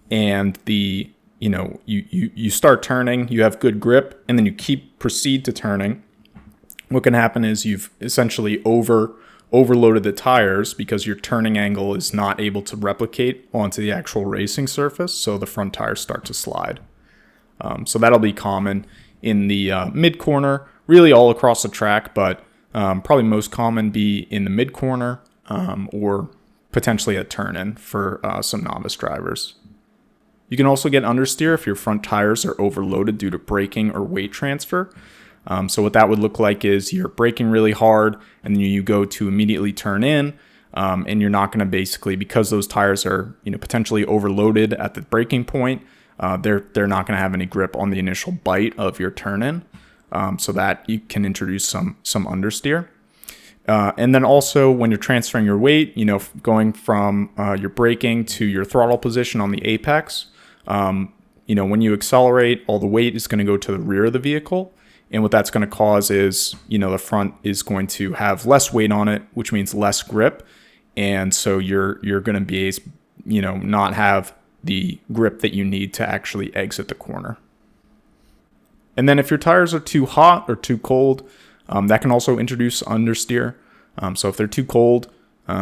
and you start turning, you have good grip, and then you proceed to turning, what can happen is you've essentially overloaded the tires because your turning angle is not able to replicate onto the actual racing surface, so the front tires start to slide. So that'll be common in the mid corner, really all across the track, but probably most common be in the mid corner or potentially a turn-in for some novice drivers. You can also get understeer if your front tires are overloaded due to braking or weight transfer. So what that would look like is you're braking really hard and then you go to immediately turn in, and you're not going to basically, because those tires are potentially overloaded at the braking point, they're not going to have any grip on the initial bite of your turn in, so that you can introduce some understeer. And then also when you're transferring your weight, going from your braking to your throttle position on the apex, when you accelerate, all the weight is going to go to the rear of the vehicle. And what that's going to cause is, the front is going to have less weight on it, which means less grip. And so you're going to be, not have the grip that you need to actually exit the corner. And then if your tires are too hot or too cold, that can also introduce understeer. So if they're too cold,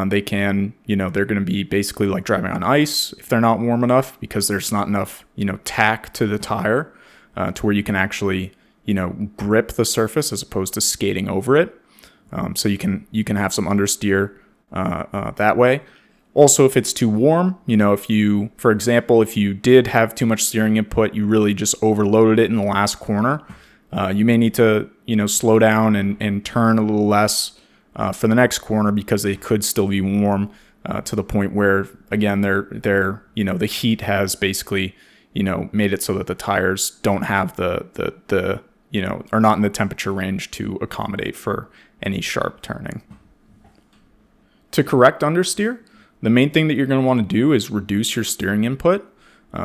they can, they're going to be basically like driving on ice if they're not warm enough, because there's not enough, tack to the tire to where you can actually, grip the surface as opposed to skating over it. So you can have some understeer that way. Also, if it's too warm, for example, if you did have too much steering input, you really just overloaded it in the last corner, you may need to, slow down and turn a little less for the next corner, because they could still be warm to the point where, again, they're the heat has basically, made it so that the tires don't have the are not in the temperature range to accommodate for any sharp turning. To correct understeer, the main thing that you're going to want to do is reduce your steering input.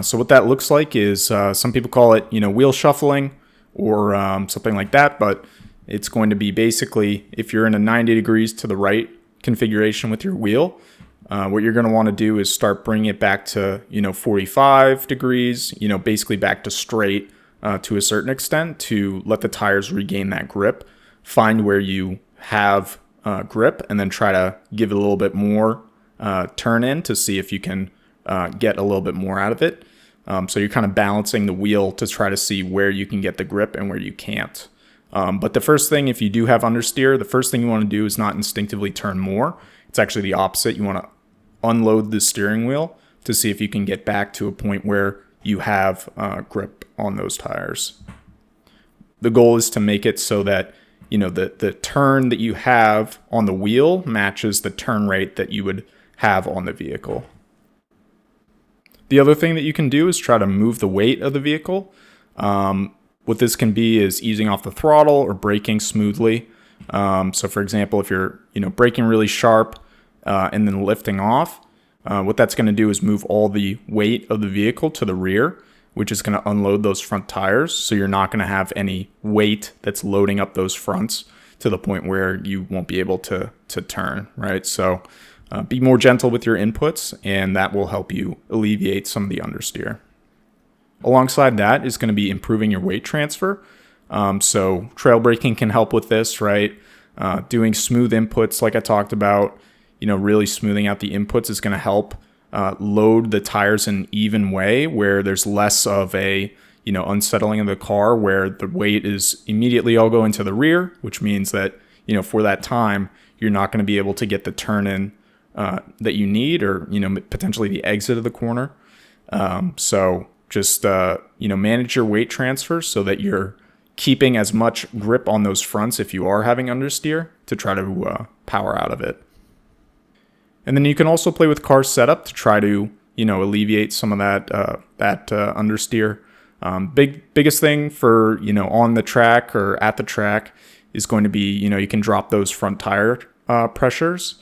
So what that looks like is, some people call it, wheel shuffling or something like that, but it's going to be basically, if you're in a 90 degrees to the right configuration with your wheel, what you're going to want to do is start bringing it back to, 45 degrees, basically back to straight to a certain extent, to let the tires regain that grip. Find where you have grip and then try to give it a little bit more turn in to see if you can get a little bit more out of it. So you're kind of balancing the wheel to try to see where you can get the grip and where you can't. But the first thing, if you do have understeer, the first thing you want to do is not instinctively turn more. It's actually the opposite. You want to unload the steering wheel to see if you can get back to a point where you have grip on those tires. The goal is to make it so that, the turn that you have on the wheel matches the turn rate that you would have on the vehicle. The other thing that you can do is try to move the weight of the vehicle. What this can be is easing off the throttle or braking smoothly. So for example, if you're, braking really sharp and then lifting off, what that's going to do is move all the weight of the vehicle to the rear, which is going to unload those front tires. So you're not going to have any weight that's loading up those fronts to the point where you won't be able to turn, right? So be more gentle with your inputs, and that will help you alleviate some of the understeer. Alongside that is going to be improving your weight transfer. So trail braking can help with this, right? Doing smooth inputs, like I talked about, really smoothing out the inputs is going to help load the tires in an even way, where there's less of a, unsettling of the car, where the weight is immediately all going to the rear, which means that, for that time, you're not going to be able to get the turn in that you need, or, potentially the exit of the corner. So just, manage your weight transfer so that you're keeping as much grip on those fronts if you are having understeer, to try to power out of it. And then you can also play with car setup to try to, alleviate some of that understeer. Biggest thing for, on the track or at the track is going to be, you can drop those front tire pressures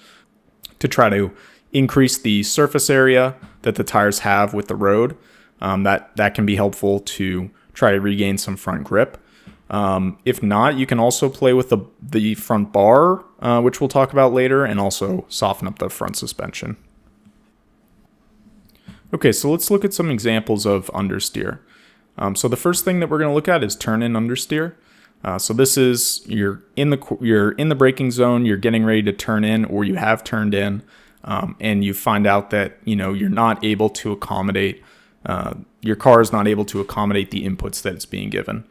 to try to increase the surface area that the tires have with the road. That can be helpful to try to regain some front grip. If not, you can also play with the front bar, which we'll talk about later, and also soften up the front suspension. Okay, so let's look at some examples of understeer. So the first thing that we're going to look at is turn-in understeer. So this is you're in the braking zone, you're getting ready to turn in, or you have turned in, and you find out that you're not able to accommodate your car is not able to accommodate the inputs that it's being given.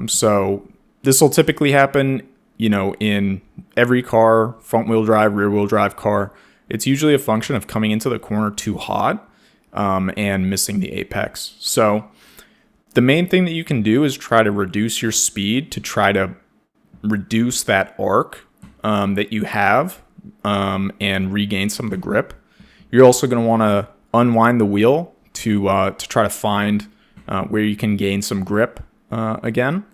So this will typically happen, in every car, front wheel drive, rear wheel drive car. It's usually a function of coming into the corner too hot and missing the apex. So the main thing that you can do is try to reduce your speed to try to reduce that arc that you have and regain some of the grip. You're also going to want to unwind the wheel to try to find where you can gain some grip again.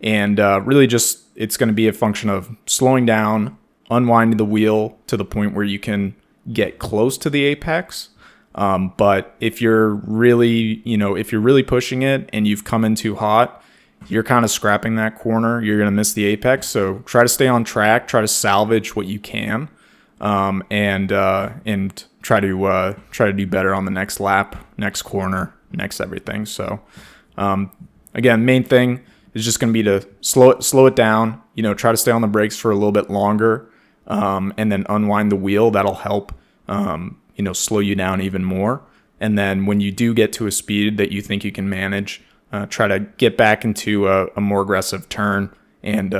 And really just it's going to be a function of slowing down, unwinding the wheel to the point where you can get close to the apex. But if you're really, pushing it and you've come in too hot, you're kind of scrapping that corner. You're going to miss the apex. So try to stay on track, try to salvage what you can, and try to do better on the next lap, next corner, next everything. So, again, main thing is just going to be to slow it down, try to stay on the brakes for a little bit longer, and then unwind the wheel. That'll help, slow you down even more. And then when you do get to a speed that you think you can manage, try to get back into a more aggressive turn and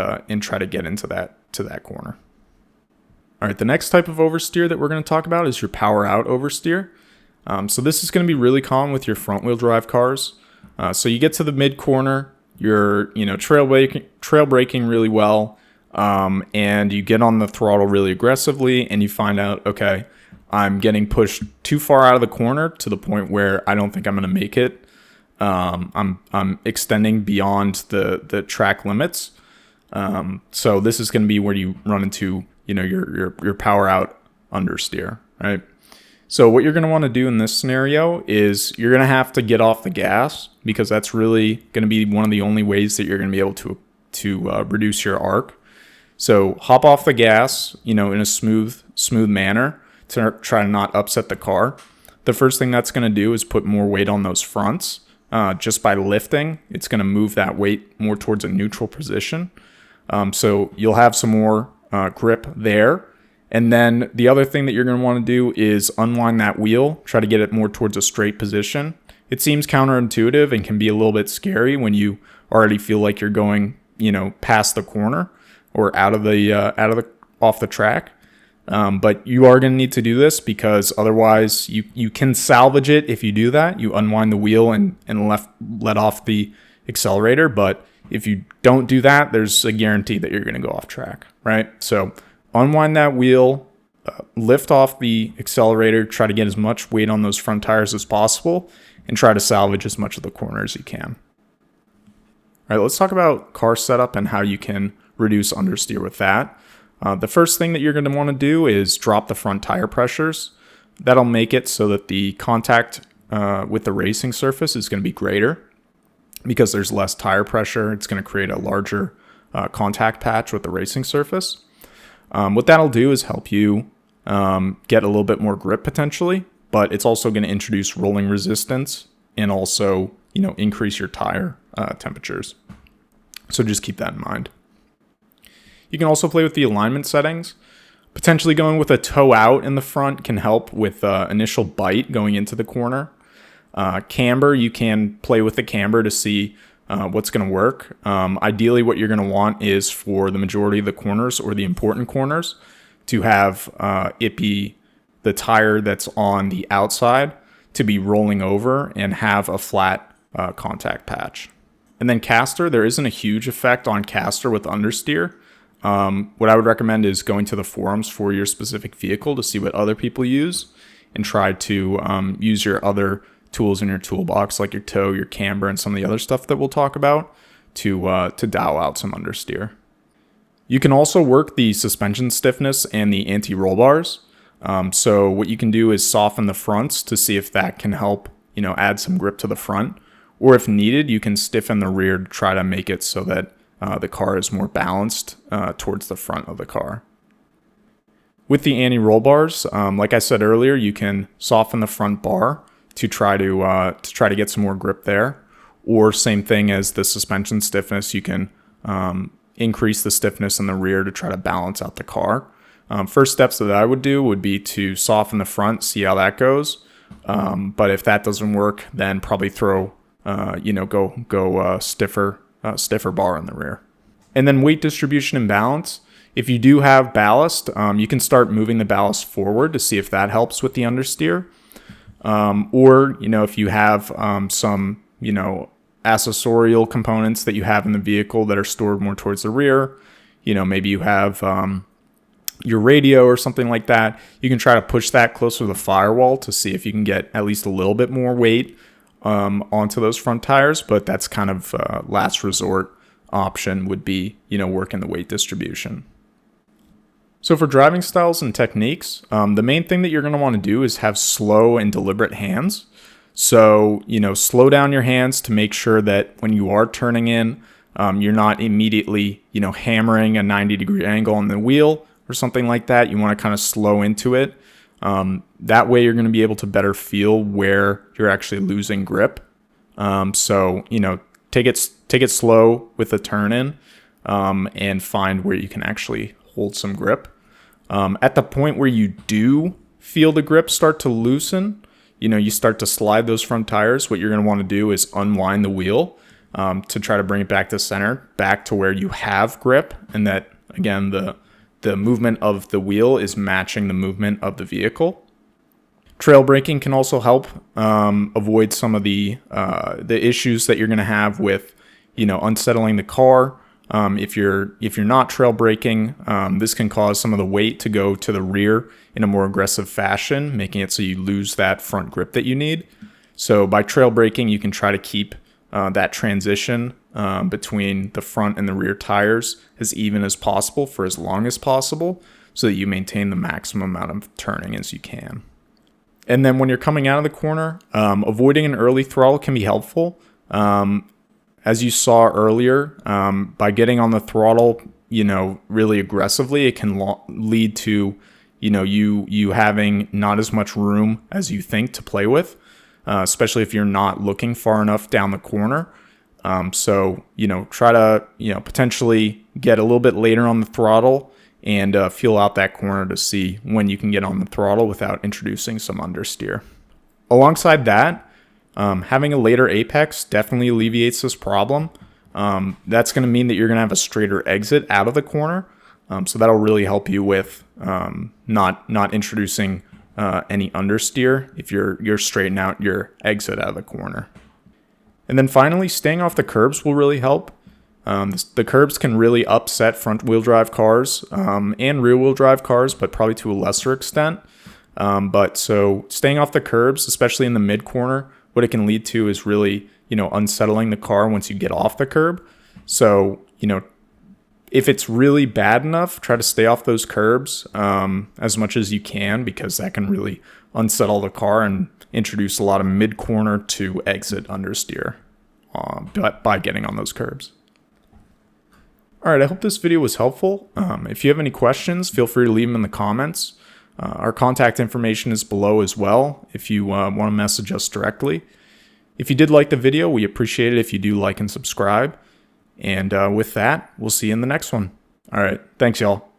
try to get into that corner. All right, the next type of oversteer that we're going to talk about is your power out oversteer. So this is going to be really common with your front wheel drive cars. So you get to the mid corner, you're trail braking really well, and you get on the throttle really aggressively, and you find out, okay, I'm getting pushed too far out of the corner to the point where I don't think I'm going to make it. I'm extending beyond the track limits. So this is going to be where you run into your power out understeer, right? So what you're going to want to do in this scenario is you're going to have to get off the gas, because that's really going to be one of the only ways that you're going to be able to reduce your arc. So hop off the gas, in a smooth manner to try to not upset the car. The first thing that's going to do is put more weight on those fronts. Just by lifting, it's going to move that weight more towards a neutral position. So you'll have some more grip there. And then the other thing that you're going to want to do is unwind that wheel, try to get it more towards a straight position. It seems counterintuitive and can be a little bit scary when you already feel like you're going, past the corner or off the track. But you are going to need to do this, because otherwise you can salvage it if you do that. You unwind the wheel and let off the accelerator. But if you don't do that, there's a guarantee that you're going to go off track, right? So unwind that wheel, lift off the accelerator, try to get as much weight on those front tires as possible, and try to salvage as much of the corner as you can. All right, let's talk about car setup and how you can reduce understeer with that. The first thing that you're going to want to do is drop the front tire pressures. That'll make it so that the contact with the racing surface is going to be greater, because there's less tire pressure. It's going to create a larger contact patch with the racing surface. What that'll do is help you get a little bit more grip potentially, but it's also going to introduce rolling resistance and also, increase your tire temperatures. So just keep that in mind. You can also play with the alignment settings. Potentially going with a toe out in the front can help with initial bite going into the corner. Camber, you can play with the camber to see what's going to work. Ideally, what you're going to want is for the majority of the corners, or the important corners, to have it be the tire that's on the outside to be rolling over and have a flat contact patch. And then caster, there isn't a huge effect on caster with understeer. What I would recommend is going to the forums for your specific vehicle to see what other people use, and try to use your other tools in your toolbox, like your toe, your camber, and some of the other stuff that we'll talk about to dial out some understeer. You can also work the suspension stiffness and the anti-roll bars. So what you can do is soften the fronts to see if that can help, add some grip to the front. Or if needed, you can stiffen the rear to try to make it so that the car is more balanced towards the front of the car. With the anti-roll bars, like I said earlier, you can soften the front bar to try to get some more grip there. Or same thing as the suspension stiffness, you can increase the stiffness in the rear to try to balance out the car. First steps that I would do would be to soften the front, see how that goes. But if that doesn't work, then probably throw, go stiffer bar in the rear. And then weight distribution and balance. If you do have ballast, you can start moving the ballast forward to see if that helps with the understeer. Or, if you have some, accessorial components that you have in the vehicle that are stored more towards the rear, maybe you have your radio or something like that, you can try to push that closer to the firewall to see if you can get at least a little bit more weight onto those front tires. But that's kind of last resort option would be, working the weight distribution. So for driving styles and techniques, the main thing that you're going to want to do is have slow and deliberate hands. So, slow down your hands to make sure that when you are turning in, you're not immediately, hammering a 90-degree angle on the wheel or something like that. You want to kind of slow into it. That way you're going to be able to better feel where you're actually losing grip. So, take it slow with the turn in, and find where you can actually hold some grip. At the point where you do feel the grip start to loosen, you start to slide those front tires. What you're going to want to do is unwind the wheel to try to bring it back to center, back to where you have grip. And that, again, the movement of the wheel is matching the movement of the vehicle. Trail braking can also help avoid some of the issues that you're going to have with, unsettling the car. If you're not trail braking, this can cause some of the weight to go to the rear in a more aggressive fashion, making it so you lose that front grip that you need. So by trail braking, you can try to keep that transition between the front and the rear tires as even as possible for as long as possible, so that you maintain the maximum amount of turning as you can. And then when you're coming out of the corner, avoiding an early throttle can be helpful. As you saw earlier, by getting on the throttle, really aggressively, it can lead to, you having not as much room as you think to play with, especially if you're not looking far enough down the corner. So, try to, potentially get a little bit later on the throttle and feel out that corner to see when you can get on the throttle without introducing some understeer. Alongside that, having a later apex definitely alleviates this problem. That's going to mean that you're going to have a straighter exit out of the corner. So that'll really help you with not introducing any understeer if you're straightening out your exit out of the corner. And then finally, staying off the curbs will really help. The curbs can really upset front-wheel drive cars and rear-wheel drive cars, but probably to a lesser extent. But so staying off the curbs, especially in the mid-corner, what it can lead to is really, unsettling the car once you get off the curb. So, if it's really bad enough, try to stay off those curbs as much as you can, because that can really unsettle the car and introduce a lot of mid-corner to exit understeer by getting on those curbs. All right, I hope this video was helpful. If you have any questions, feel free to leave them in the comments. Our contact information is below as well if you want to message us directly. If you did like the video, we appreciate it if you do like and subscribe. And with that, we'll see you in the next one. All right, thanks, y'all.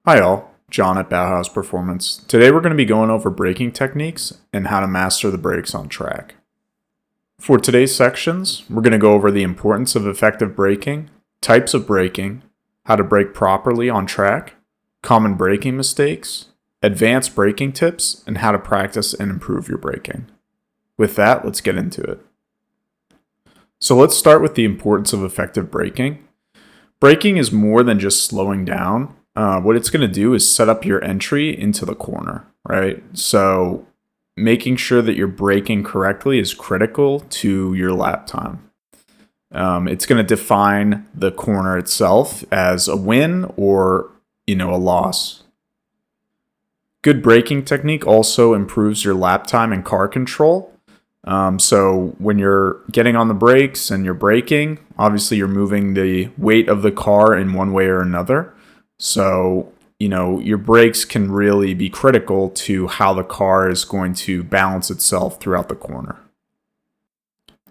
Hi, y'all. John at BauhausPerformance. Today we're going to be going over braking techniques and how to master the brakes on track. For today's sections, we're going to go over the importance of effective braking, types of braking, how to brake properly on track, common braking mistakes, advanced braking tips, and how to practice and improve your braking. With that, let's get into it. So let's start with the importance of effective braking. Braking is more than just slowing down. What it's going to do is set up your entry into the corner, right? So making sure that you're braking correctly is critical to your lap time. It's going to define the corner itself as a win or, a loss. Good braking technique also improves your lap time and car control. So when you're getting on the brakes and you're braking, obviously you're moving the weight of the car in one way or another. So, your brakes can really be critical to how the car is going to balance itself throughout the corner.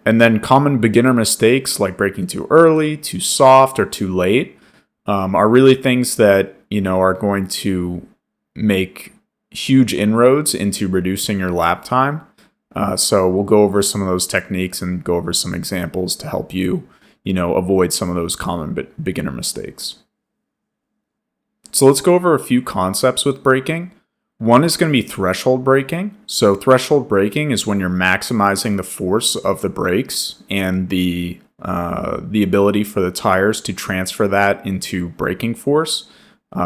And then common beginner mistakes like braking too early, too soft, or too late are really things that, are going to make huge inroads into reducing your lap time. So we'll go over some of those techniques and go over some examples to help you, avoid some of those common beginner mistakes. So let's go over a few concepts with braking. One is going to be threshold braking. So threshold braking is when you're maximizing the force of the brakes and the ability for the tires to transfer that into braking force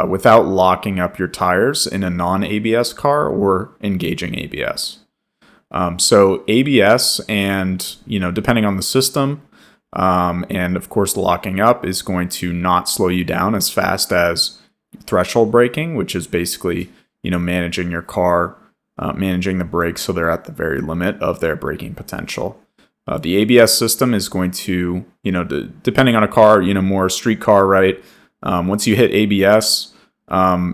without locking up your tires in a non-ABS car or engaging ABS. So ABS and, depending on the system, and of course locking up is going to not slow you down as fast as threshold braking, which is basically, managing your car, managing the brakes so they're at the very limit of their braking potential. The ABS system is going to, depending on a car, more street car, right? Once you hit ABS,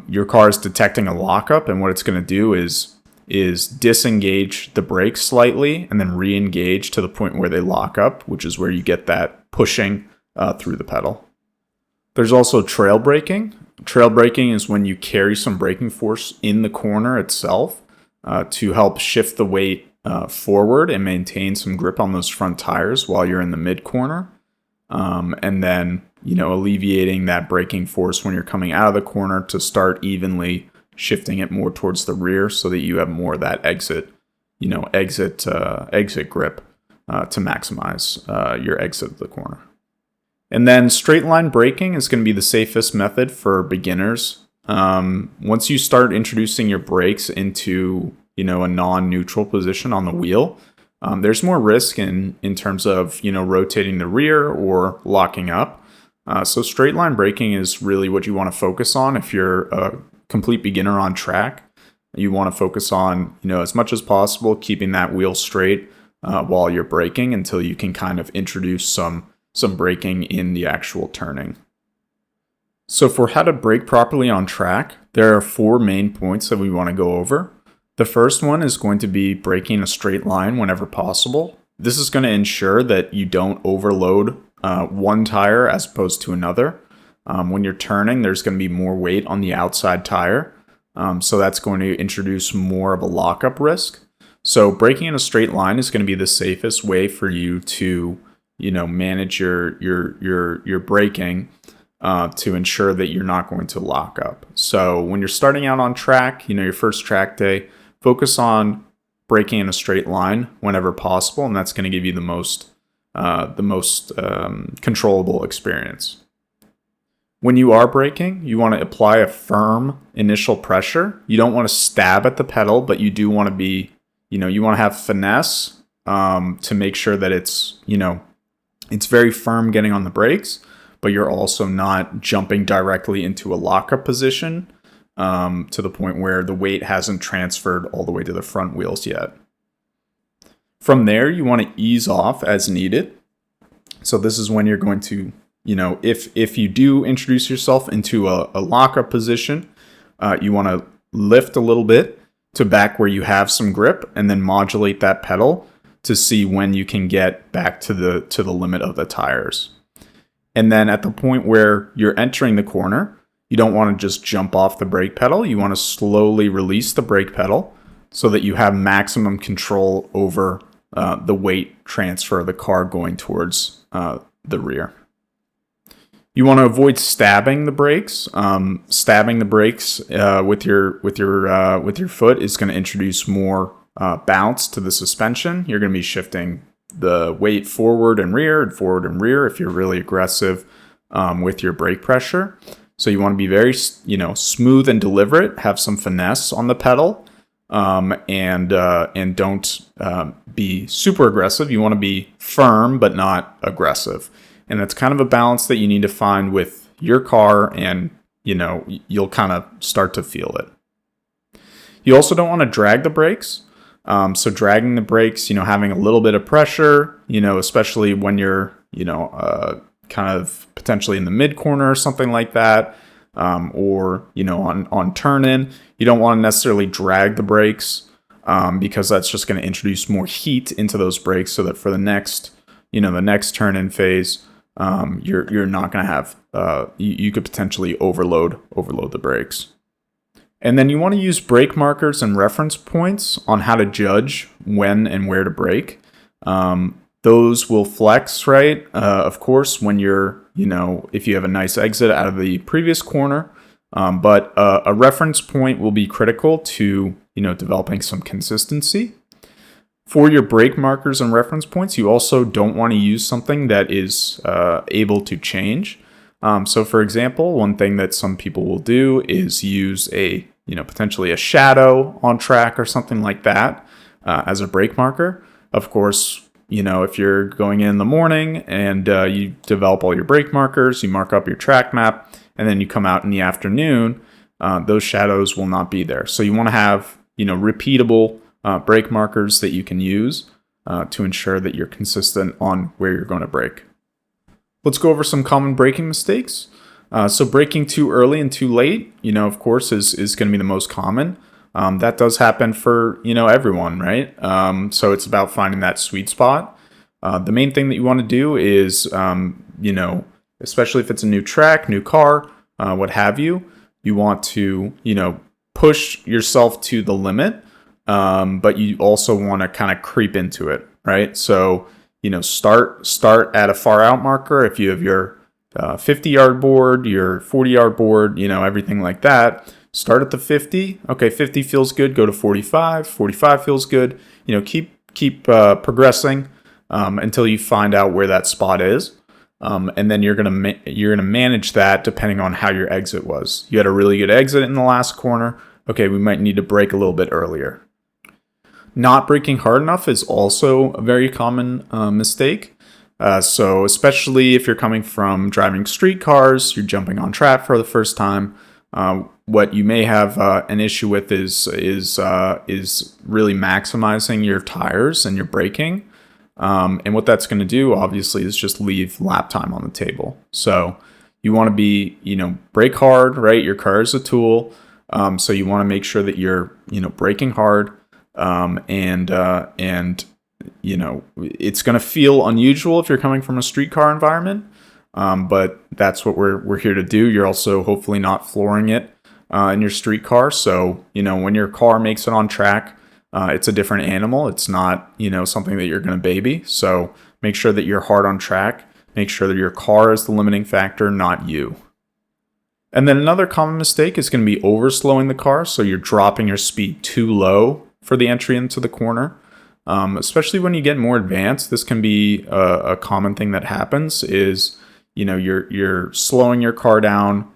your car is detecting a lockup, and what it's going to do is disengage the brakes slightly and then re-engage to the point where they lock up, which is where you get that pushing through the pedal. There's also trail braking. Trail braking is when you carry some braking force in the corner itself to help shift the weight forward and maintain some grip on those front tires while you're in the mid corner. And then, alleviating that braking force when you're coming out of the corner to start evenly shifting it more towards the rear so that you have more of that exit grip to maximize your exit of the corner. And then straight line braking is going to be the safest method for beginners. Once you start introducing your brakes into, a non-neutral position on the wheel, there's more risk in terms of, rotating the rear or locking up. So straight line braking is really what you want to focus on if you're a complete beginner on track. You want to focus on, as much as possible, keeping that wheel straight while you're braking until you can kind of introduce some braking in the actual turning. So for how to brake properly on track, there are 4 main points that we want to go over. The first one is going to be braking a straight line whenever possible. This is going to ensure that you don't overload one tire as opposed to another. When you're turning, there's going to be more weight on the outside tire. So that's going to introduce more of a lockup risk. So braking in a straight line is going to be the safest way for you to manage your braking to ensure that you're not going to lock up. So when you're starting out on track, your first track day, focus on braking in a straight line whenever possible, and that's going to give you the most controllable experience. When you are braking, you want to apply a firm initial pressure. You don't want to stab at the pedal, but you do want to be, you want to have finesse to make sure that it's very firm getting on the brakes, but you're also not jumping directly into a lockup position to the point where the weight hasn't transferred all the way to the front wheels yet. From there, you want to ease off as needed. So this is when you're going to, if you do introduce yourself into a lockup position, you want to lift a little bit to back where you have some grip and then modulate that pedal to see when you can get back to the limit of the tires. And then at the point where you're entering the corner, you don't want to just jump off the brake pedal. You want to slowly release the brake pedal so that you have maximum control over the weight transfer of the car going towards the rear. You want to avoid stabbing the brakes. Stabbing the brakes with your foot is going to introduce more bounce to the suspension. You're going to be shifting the weight forward and rear if you're really aggressive with your brake pressure. So you want to be very, smooth and deliberate, have some finesse on the pedal, and don't be super aggressive. You want to be firm but not aggressive. And that's kind of a balance that you need to find with your car, and you'll kind of start to feel it. You also don't want to drag the brakes. So dragging the brakes, having a little bit of pressure, especially when you're, kind of potentially in the mid corner or something like that, or, on turn in, you don't want to necessarily drag the brakes, because that's just going to introduce more heat into those brakes so that for the next, the next turn-in phase, you're not going to have, you could potentially overload the brakes. And then you want to use brake markers and reference points on how to judge when and where to brake. Those will flex, right? Of course, when you're, if you have a nice exit out of the previous corner. But a reference point will be critical to, developing some consistency. For your brake markers and reference points, you also don't want to use something that is able to change. So for example, one thing that some people will do is use potentially a shadow on track or something like that as a brake marker. Of course, if you're going in the morning and you develop all your brake markers, you mark up your track map, and then you come out in the afternoon, those shadows will not be there. So you want to have, repeatable brake markers that you can use to ensure that you're consistent on where you're going to brake. Let's go over some common braking mistakes. So braking too early and too late, of course, is going to be the most common. That does happen for, everyone, right? So it's about finding that sweet spot. The main thing that you want to do is, especially if it's a new track, new car, what have you, you want to, push yourself to the limit. But you also want to kind of creep into it, right? So, start at a far out marker. If you have your 50-yard board, your 40-yard board, everything like that, start at the 50. Okay, 50 feels good. Go to 45. 45 feels good. Keep progressing until you find out where that spot is. And then you're gonna manage that depending on how your exit was. You had a really good exit in the last corner. Okay, we might need to brake a little bit earlier. Not braking hard enough is also a very common mistake. So especially if you're coming from driving street cars, you're jumping on track for the first time. What you may have an issue with is really maximizing your tires and your braking. And what that's going to do, obviously, is just leave lap time on the table. So you want to be, brake hard, right? Your car is a tool. So you want to make sure that you're, braking hard. And it's going to feel unusual if you're coming from a street car environment. But that's what we're here to do. You're also hopefully not flooring it in your street car. So, when your car makes it on track, it's a different animal. It's not, something that you're going to baby. So make sure that you're hard on track. Make sure that your car is the limiting factor, not you. And then another common mistake is going to be overslowing the car. So you're dropping your speed too low for the entry into the corner. Especially when you get more advanced, this can be a common thing that happens is, you're slowing your car down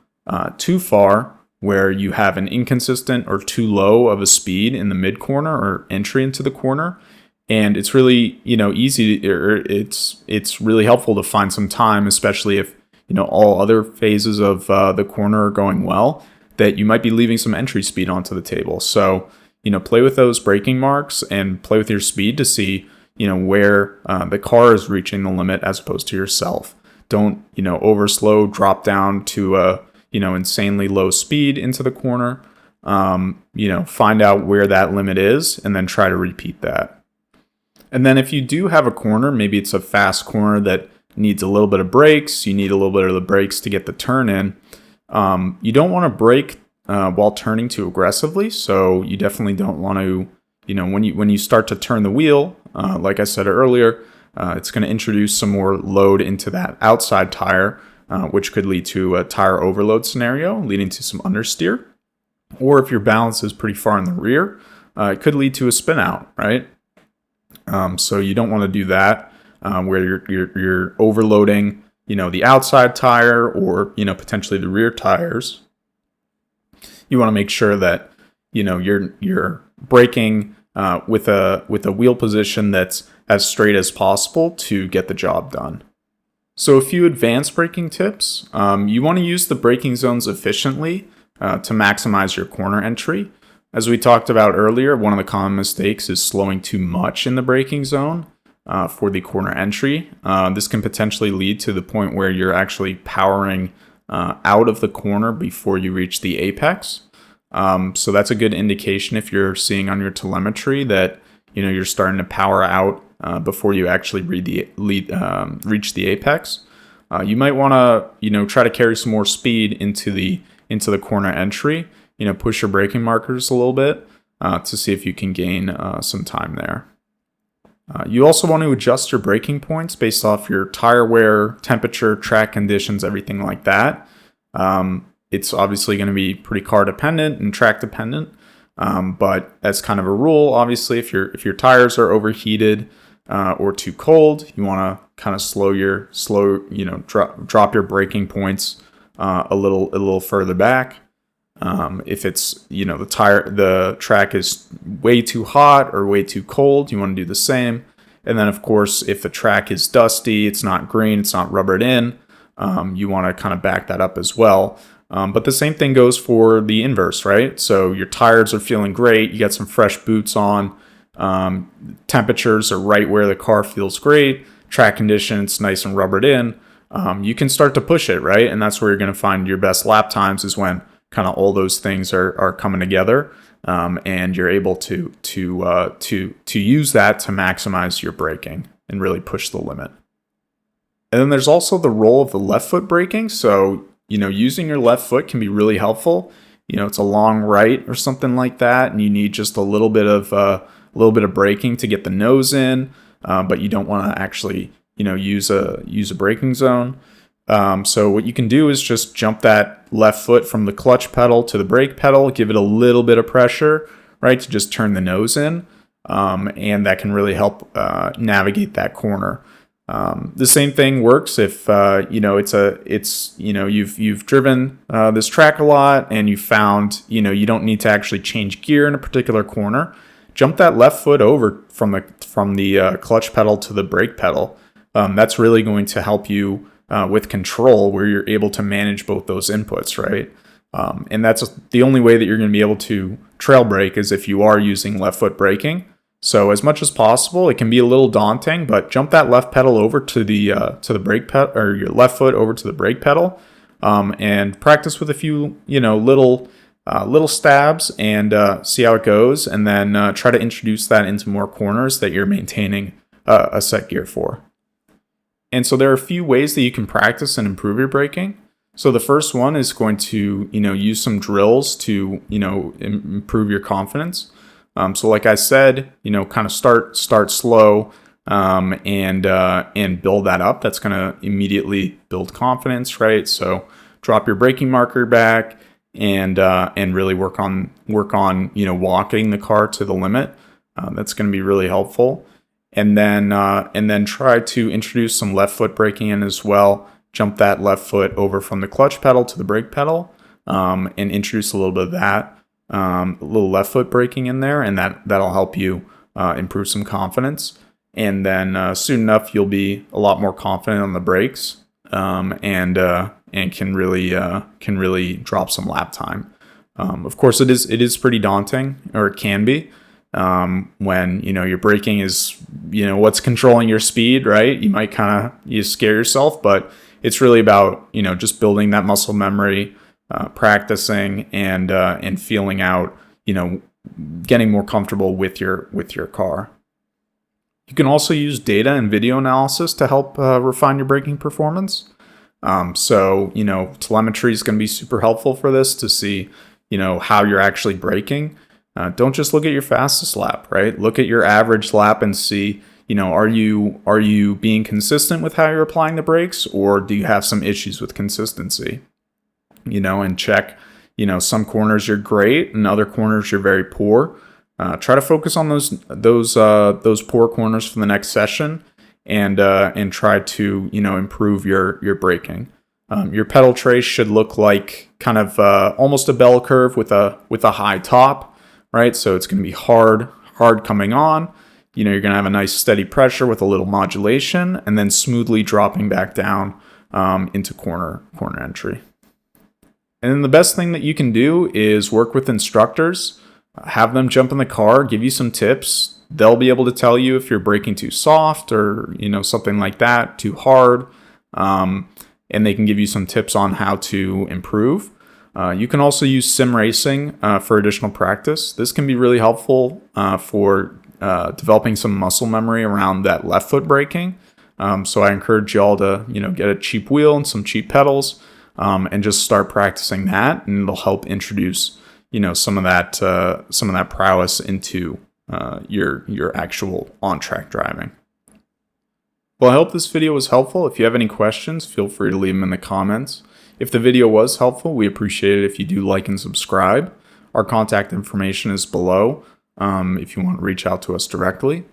too far where you have an inconsistent or too low of a speed in the mid corner or entry into the corner. And it's really, easy, or it's really helpful to find some time, especially if, all other phases of the corner are going well, that you might be leaving some entry speed onto the table. So, play with those braking marks and play with your speed to see, where the car is reaching the limit as opposed to yourself. Don't, overslow, drop down to a, insanely low speed into the corner. Find out where that limit is and then try to repeat that. And then if you do have a corner, maybe it's a fast corner that needs a little bit of brakes, you need a little bit of the brakes to get the turn in. You don't want to brake while turning too aggressively. So you definitely don't want to, when you start to turn the wheel, like I said earlier, it's going to introduce some more load into that outside tire, which could lead to a tire overload scenario, leading to some understeer. Or if your balance is pretty far in the rear, it could lead to a spin out, right? So you don't want to do that, where you're overloading, the outside tire or, potentially the rear tires. You want to make sure that, you're braking with a wheel position that's as straight as possible to get the job done. So a few advanced braking tips. You want to use the braking zones efficiently to maximize your corner entry. As we talked about earlier, one of the common mistakes is slowing too much in the braking zone for the corner entry. This can potentially lead to the point where you're actually powering out of the corner before you reach the apex. So that's a good indication if you're seeing on your telemetry that you're starting to power out before you actually reach the apex. You might want to try to carry some more speed into the corner entry. Push your braking markers a little bit to see if you can gain some time there. You also want to adjust your braking points based off your tire wear, temperature, track conditions, everything like that. It's obviously going to be pretty car dependent and track dependent, but as kind of a rule, obviously, if your tires are overheated or too cold, you want to kind of drop your braking points a little further back. If it's the track is way too hot or way too cold, you want to do the same. And then of course, if the track is dusty, it's not green, it's not rubbered in, you want to kind of back that up as well. But the same thing goes for the inverse, right? So your tires are feeling great, you got some fresh boots on, temperatures are right where the car feels great, track conditions nice and rubbered in. You can start to push it, right? And that's where you're going to find your best lap times, is when kind of all those things are coming together, and you're able to use that to maximize your braking and really push the limit. And then there's also the role of the left foot braking. So using your left foot can be really helpful. It's a long right or something like that, and you need just a little bit of braking to get the nose in, but you don't want to actually use a braking zone. So what you can do is just jump that left foot from the clutch pedal to the brake pedal, give it a little bit of pressure, right, to just turn the nose in, and that can really help navigate that corner. The same thing works if you've driven this track a lot and you found you don't need to actually change gear in a particular corner. Jump that left foot over from the clutch pedal to the brake pedal. That's really going to help you with control, where you're able to manage both those inputs, right? And that's the only way that you're going to be able to trail brake, is if you are using left foot braking. So as much as possible, it can be a little daunting, but jump that left pedal over to the brake pedal, or your left foot over to the brake pedal, and practice with a few little stabs and see how it goes, and then try to introduce that into more corners that you're maintaining a set gear for. And so there are a few ways that you can practice and improve your braking. So the first one is going to, use some drills to, improve your confidence. So like I said, kind of start slow, and build that up. That's going to immediately build confidence, right? So drop your braking marker back and really work on, walking the car to the limit. That's going to be really helpful. And then try to introduce some left foot braking in as well. Jump that left foot over from the clutch pedal to the brake pedal, and introduce a little bit of that, a little left foot braking in there, and that'll help you improve some confidence. And then soon enough, you'll be a lot more confident on the brakes, and can really drop some lap time. Of course, it is pretty daunting, or it can be. When your braking is what's controlling your speed, right? You might you scare yourself, but it's really about just building that muscle memory, practicing and feeling out, getting more comfortable with your car. You can also use data and video analysis to help refine your braking performance. So telemetry is going to be super helpful for this, to see how you're actually braking. Don't just look at your fastest lap, right? Look at your average lap and see, are you being consistent with how you're applying the brakes, or do you have some issues with consistency? And check, some corners you're great and other corners you're very poor. Try to focus on those poor corners for the next session, and try to improve your braking. Your pedal trace should look like kind of almost a bell curve with a high top. Right, so it's going to be hard coming on. You're going to have a nice steady pressure with a little modulation, and then smoothly dropping back down into corner entry. And then the best thing that you can do is work with instructors, have them jump in the car, give you some tips. They'll be able to tell you if you're braking too soft, or something like that, too hard, and they can give you some tips on how to improve. You can also use sim racing for additional practice. This can be really helpful for developing some muscle memory around that left foot braking. So I encourage y'all to, get a cheap wheel and some cheap pedals, and just start practicing that, and it'll help introduce, some of that prowess into your actual on-track driving. Well, I hope this video was helpful. If you have any questions, feel free to leave them in the comments. If the video was helpful, we appreciate it if you do like and subscribe. Our contact information is below if you want to reach out to us directly.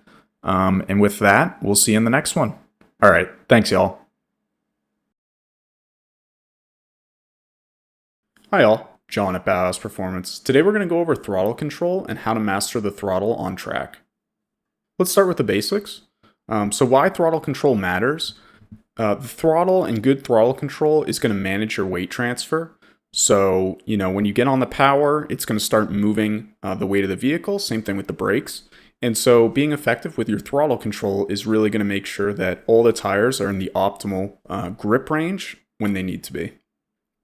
And with that, we'll see you in the next one. All right. Thanks, y'all. Hi, y'all. John at BauhausPerformance. Today we're going to go over throttle control and how to master the throttle on track. Let's start with the basics. So why throttle control matters. The throttle and good throttle control is going to manage your weight transfer. So, when you get on the power, it's going to start moving the weight of the vehicle. Same thing with the brakes. And so being effective with your throttle control is really going to make sure that all the tires are in the optimal grip range when they need to be.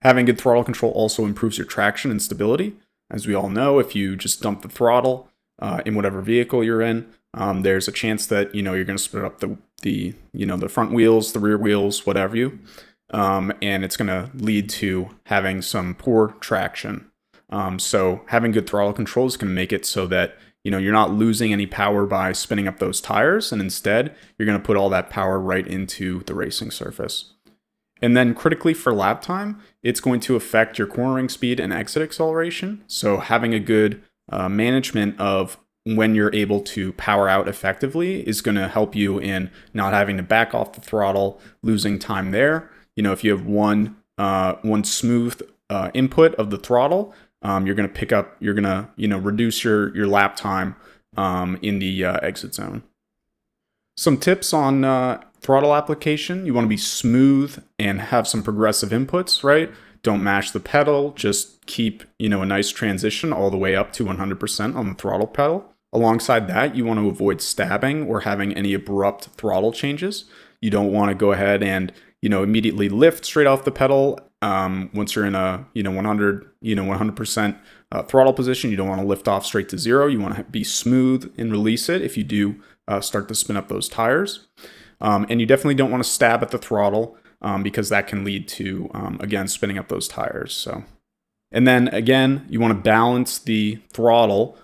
Having good throttle control also improves your traction and stability. As we all know, if you just dump the throttle in whatever vehicle you're in, there's a chance that, you're going to split up the front wheels, the rear wheels, whatever you. And it's going to lead to having some poor traction. So having good throttle control is going to make it so that, you're not losing any power by spinning up those tires. And instead, you're going to put all that power right into the racing surface. And then critically for lap time, it's going to affect your cornering speed and exit acceleration. So having a good management of when you're able to power out effectively is going to help you in not having to back off the throttle, losing time there. If you have one smooth input of the throttle, you're going to reduce your lap time in the exit zone. Some tips on throttle application. You want to be smooth and have some progressive inputs, right? Don't mash the pedal. Just keep, a nice transition all the way up to 100% on the throttle pedal. Alongside that, you want to avoid stabbing or having any abrupt throttle changes. You don't want to go ahead and, immediately lift straight off the pedal. Once you're in a, 100% throttle position, you don't want to lift off straight to zero. You want to be smooth and release it if you do start to spin up those tires. And you definitely don't want to stab at the throttle because that can lead to, again, spinning up those tires. And then again, you want to balance the throttle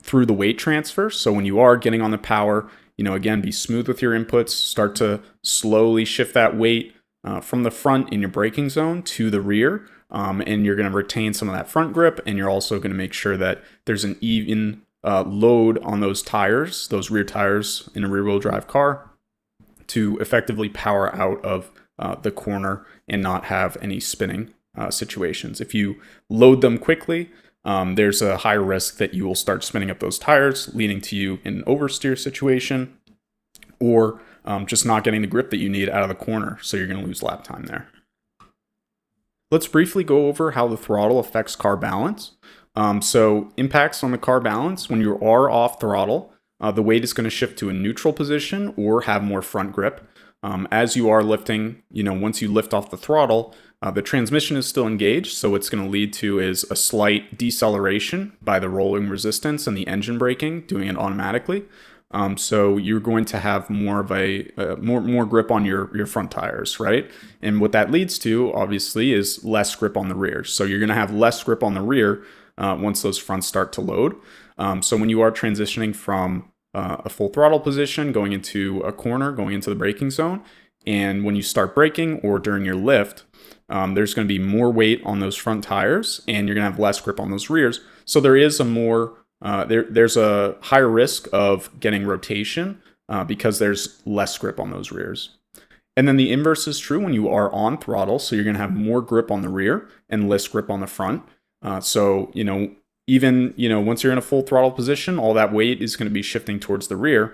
through the weight transfer. So when you are getting on the power, again, be smooth with your inputs, start to slowly shift that weight from the front in your braking zone to the rear. And you're going to retain some of that front grip. And you're also going to make sure that there's an even load on those tires, those rear tires in a rear wheel drive car, to effectively power out of the corner and not have any spinning situations. If you load them quickly, there's a higher risk that you will start spinning up those tires, leading to you in an oversteer situation, or just not getting the grip that you need out of the corner, so you're going to lose lap time there. Let's briefly go over how the throttle affects car balance. So impacts on the car balance: when you are off throttle, the weight is going to shift to a neutral position or have more front grip. As you are lifting, once you lift off the throttle, the transmission is still engaged, so what's going to lead to is a slight deceleration by the rolling resistance and the engine braking, doing it automatically. So you're going to have more of a more grip on your front tires, right? And what that leads to, obviously, is less grip on the rear. So you're going to have less grip on the rear once those fronts start to load. So when you are transitioning from a full throttle position, going into a corner, going into the braking zone, and when you start braking or during your lift, there's going to be more weight on those front tires, and you're going to have less grip on those rears. So there is there's a higher risk of getting rotation because there's less grip on those rears. And then the inverse is true when you are on throttle. So you're going to have more grip on the rear and less grip on the front. Even once you're in a full throttle position, all that weight is going to be shifting towards the rear,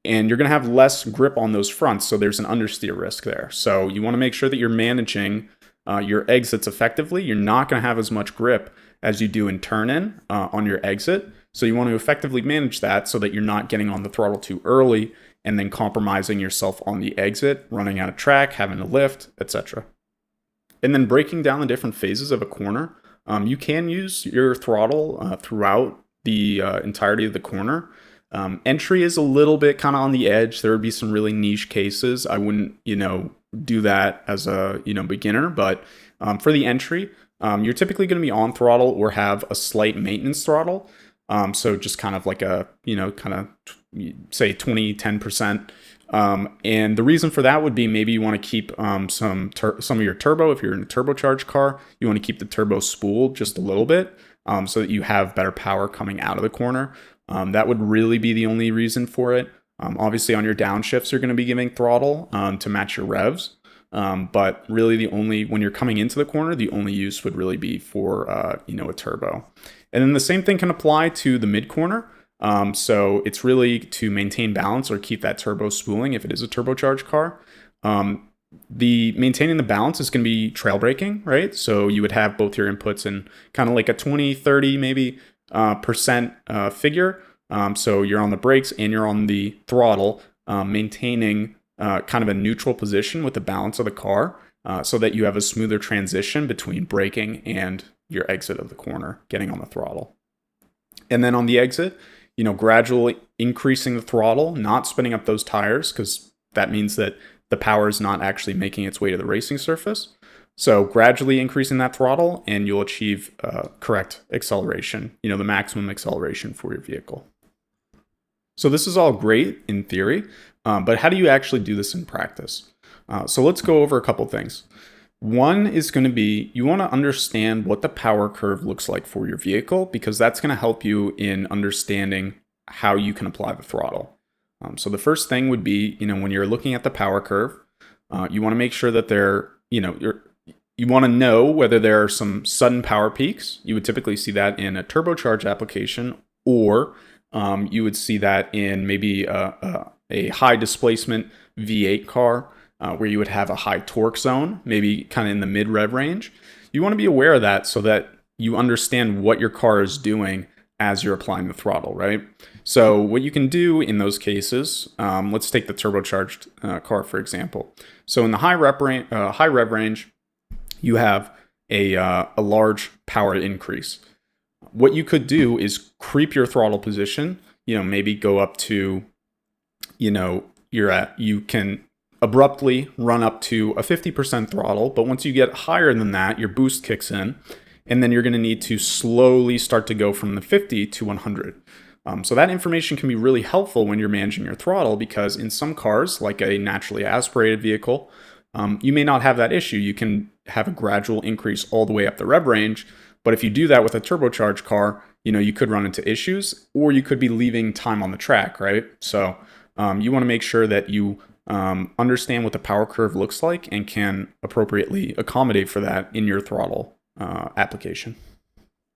and you're going to have less grip on those fronts. So there's an understeer risk there. So you want to make sure that you're managing your exits effectively. You're not going to have as much grip as you do in turn-in on your exit. So you want to effectively manage that so that you're not getting on the throttle too early and then compromising yourself on the exit, running out of track, having to lift, etc. And then breaking down the different phases of a corner. You can use your throttle throughout the entirety of the corner. Entry is a little bit kind of on the edge. There would be some really niche cases. I wouldn't, do that as a, beginner, but for the entry, you're typically going to be on throttle or have a slight maintenance throttle. So just kind of like a, say 20, 10%. And the reason for that would be maybe you want to keep some of your turbo. If you're in a turbocharged car, you want to keep the turbo spooled just a little bit so that you have better power coming out of the corner. That would really be the only reason for it. Obviously, on your downshifts, you're going to be giving throttle to match your revs. But really, when you're coming into the corner, the only use would really be for a turbo. And then the same thing can apply to the mid corner. So it's really to maintain balance or keep that turbo spooling if it is a turbocharged car. The maintaining the balance is going to be trail braking, right? So you would have both your inputs in kind of like a 20, 30, maybe percent figure. So you're on the brakes and you're on the throttle, maintaining kind of a neutral position with the balance of the car so that you have a smoother transition between braking and your exit of the corner, getting on the throttle. And then on the exit, gradually increasing the throttle, not spinning up those tires, because that means that the power is not actually making its way to the racing surface. So gradually increasing that throttle and you'll achieve correct acceleration, the maximum acceleration for your vehicle. So this is all great in theory, but how do you actually do this in practice? So let's go over a couple things. One is going to be, you want to understand what the power curve looks like for your vehicle, because that's going to help you in understanding how you can apply the throttle. So the first thing would be, when you're looking at the power curve, you want to make sure that you want to know whether there are some sudden power peaks. You would typically see that in a turbocharged application, or you would see that in maybe a high displacement V8 car, where you would have a high torque zone, maybe kind of in the mid-rev range. You want to be aware of that so that you understand what your car is doing as you're applying the throttle, right? So what you can do in those cases, let's take the turbocharged car, for example. So in the high rev range, you have a large power increase. What you could do is creep your throttle position, maybe go up to, you can abruptly run up to a 50% throttle, but once you get higher than that, your boost kicks in, and then you're going to need to slowly start to go from the 50 to 100. So that information can be really helpful when you're managing your throttle, because in some cars, like a naturally aspirated vehicle, you may not have that issue. You can have a gradual increase all the way up the rev range, but if you do that with a turbocharged car, you could run into issues, or you could be leaving time on the track, right? So you want to make sure that you understand what the power curve looks like and can appropriately accommodate for that in your throttle application.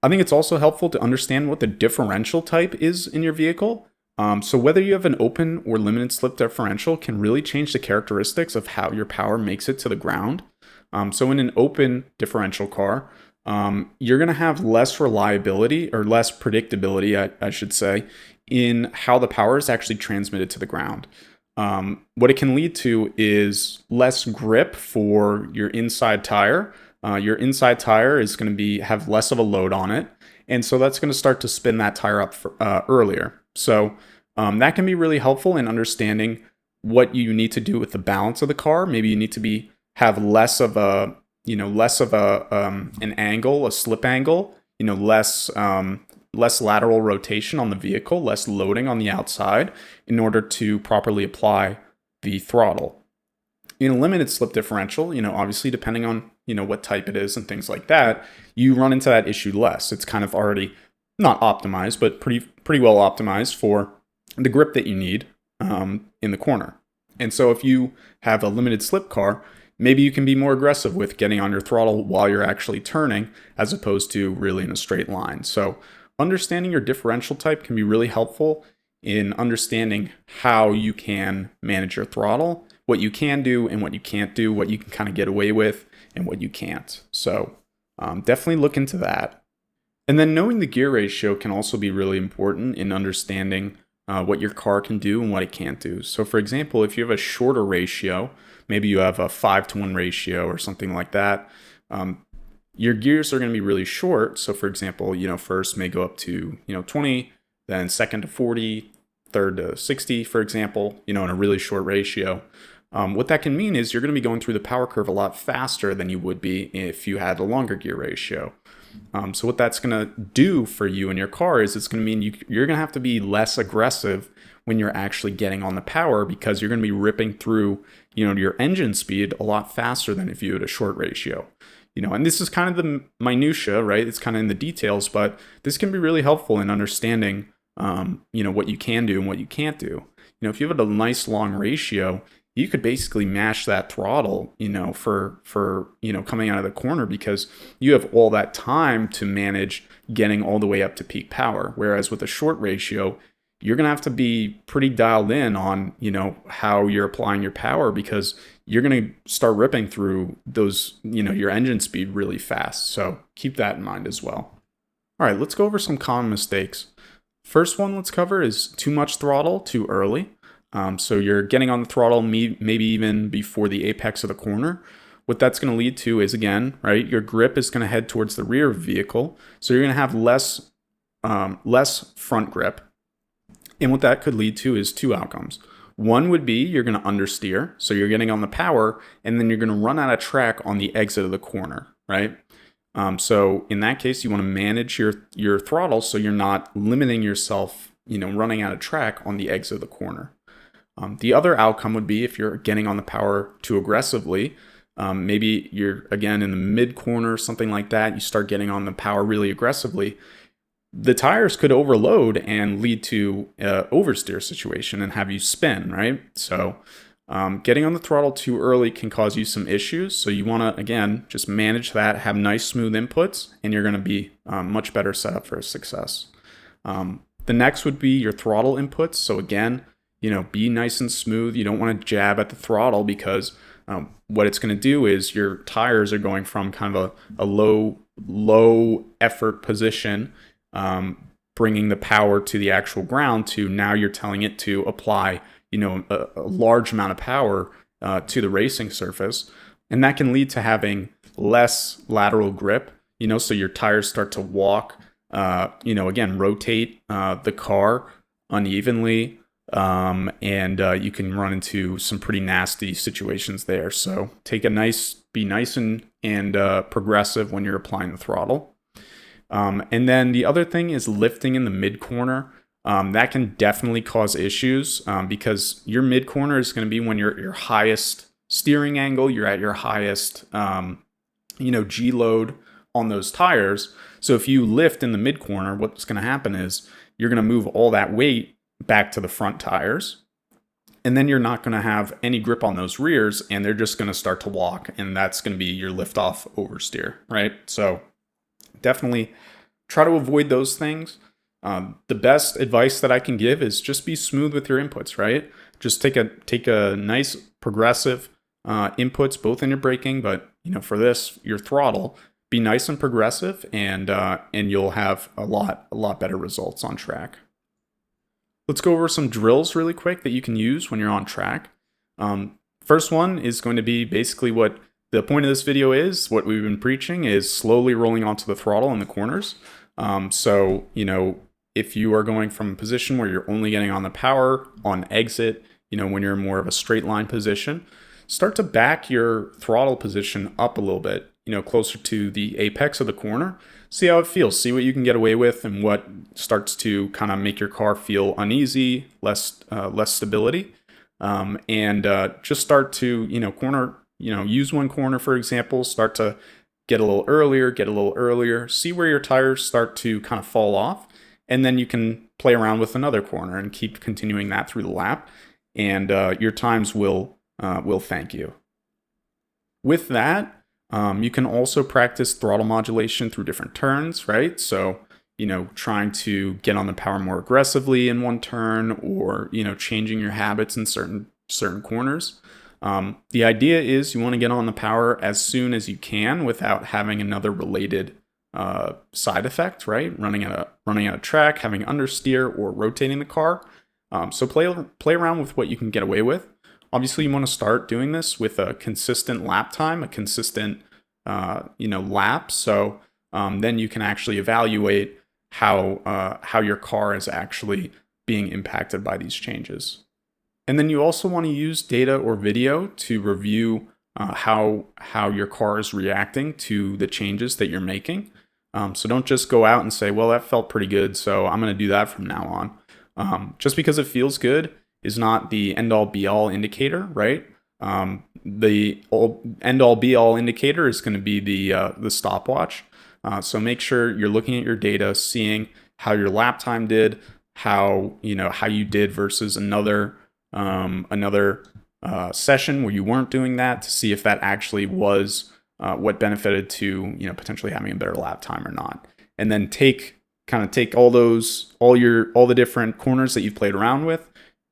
I think it's also helpful to understand what the differential type is in your vehicle. So whether you have an open or limited slip differential can really change the characteristics of how your power makes it to the ground. So in an open differential car, you're going to have less reliability, or less predictability, I should say, in how the power is actually transmitted to the ground. What it can lead to is less grip for your inside tire. Your inside tire is going to have less of a load on it, and so that's going to start to spin that tire up earlier. So that can be really helpful in understanding what you need to do with the balance of the car. Maybe you need to have less of an angle, a slip angle, less lateral rotation on the vehicle, less loading on the outside, in order to properly apply the throttle. In a limited slip differential, obviously depending on, what type it is and things like that, you run into that issue less. It's kind of already not optimized, but pretty well optimized for the grip that you need in the corner. And so if you have a limited slip car, maybe you can be more aggressive with getting on your throttle while you're actually turning, as opposed to really in a straight line. So understanding your differential type can be really helpful in understanding how you can manage your throttle, what you can do and what you can't do, what you can kind of get away with and what you can't. So definitely look into that. And then knowing the gear ratio can also be really important in understanding what your car can do and what it can't do. So for example, if you have a shorter ratio, maybe you have a 5-to-1 ratio or something like that, your gears are going to be really short. So for example, first may go up to 20, then second to 40, third to 60, for example, in a really short ratio. What that can mean is you're going to be going through the power curve a lot faster than you would be if you had a longer gear ratio. So what that's going to do for you in your car is it's going to mean you're going to have to be less aggressive when you're actually getting on the power, because you're going to be ripping through, your engine speed a lot faster than if you had a short ratio. And this is kind of the minutia, right? It's kind of in the details, but this can be really helpful in understanding, what you can do and what you can't do. If you have a nice long ratio, you could basically mash that throttle, for coming out of the corner, because you have all that time to manage getting all the way up to peak power. Whereas with a short ratio, you're going to have to be pretty dialed in on, how you're applying your power, because you're going to start ripping through those, your engine speed really fast. So keep that in mind as well. All right, let's go over some common mistakes. First one let's cover is too much throttle too early. So you're getting on the throttle maybe even before the apex of the corner. What that's going to lead to is, again, right, your grip is going to head towards the rear of the vehicle. So you're going to have less front grip. And what that could lead to is two outcomes. One would be you're going to understeer. So you're getting on the power, and then you're going to run out of track on the exit of the corner, right? So in that case, you want to manage your throttle so you're not limiting yourself, running out of track on the exit of the corner. The other outcome would be if you're getting on the power too aggressively, maybe you're, again, in the mid corner, something like that, you start getting on the power really aggressively, the tires could overload and lead to an oversteer situation and have you spin, right? So getting on the throttle too early can cause you some issues. So you want to, again, just manage that, have nice smooth inputs, and you're going to be much better set up for success. The next would be your throttle inputs. So again, be nice and smooth. You don't want to jab at the throttle, because what it's going to do is your tires are going from kind of a low effort position, bringing the power to the actual ground, to now you're telling it to apply, a large amount of power to the racing surface. And that can lead to having less lateral grip, so your tires start to walk, again, rotate the car unevenly. And you can run into some pretty nasty situations there. So be nice and progressive when you're applying the throttle. And then the other thing is lifting in the mid corner. That can definitely cause issues, because your mid corner is going to be when you're at your highest steering angle, you're at your highest, G load on those tires. So if you lift in the mid corner, what's going to happen is you're going to move all that weight back to the front tires, and then you're not going to have any grip on those rears, and they're just going to start to walk, and that's going to be your lift-off oversteer, right? So definitely try to avoid those things. The best advice that I can give is just be smooth with your inputs, right? Just take a nice progressive inputs, both in your braking, but for this, your throttle, be nice and progressive, and you'll have a lot better results on track. Let's go over some drills really quick that you can use when you're on track. First one is going to be basically what the point of this video is, what we've been preaching, is slowly rolling onto the throttle in the corners. So, if you are going from a position where you're only getting on the power on exit, when you're in more of a straight line position, start to back your throttle position up a little bit, closer to the apex of the corner. See how it feels, see what you can get away with, and what starts to kind of make your car feel uneasy, less stability. And just start to, corner, use one corner, for example, start to get a little earlier, see where your tires start to kind of fall off. And then you can play around with another corner and keep continuing that through the lap. And your times will thank you. With that, you can also practice throttle modulation through different turns, right? So, trying to get on the power more aggressively in one turn, or, changing your habits in certain corners. The idea is you want to get on the power as soon as you can without having another related side effect, right? Running out of track, having understeer, or rotating the car. So play around with what you can get away with. Obviously, you want to start doing this with a consistent lap time, a consistent lap. So then you can actually evaluate how your car is actually being impacted by these changes. And then you also want to use data or video to review how your car is reacting to the changes that you're making. So don't just go out and say, well, that felt pretty good, so I'm going to do that from now on. Just because it feels good is not the end-all be-all indicator, right? The end-all be-all indicator is going to be the stopwatch. So make sure you're looking at your data, seeing how your lap time did, how you did versus another session where you weren't doing that, to see if that actually was what benefited to potentially having a better lap time or not. And then take all the different corners that you've played around with,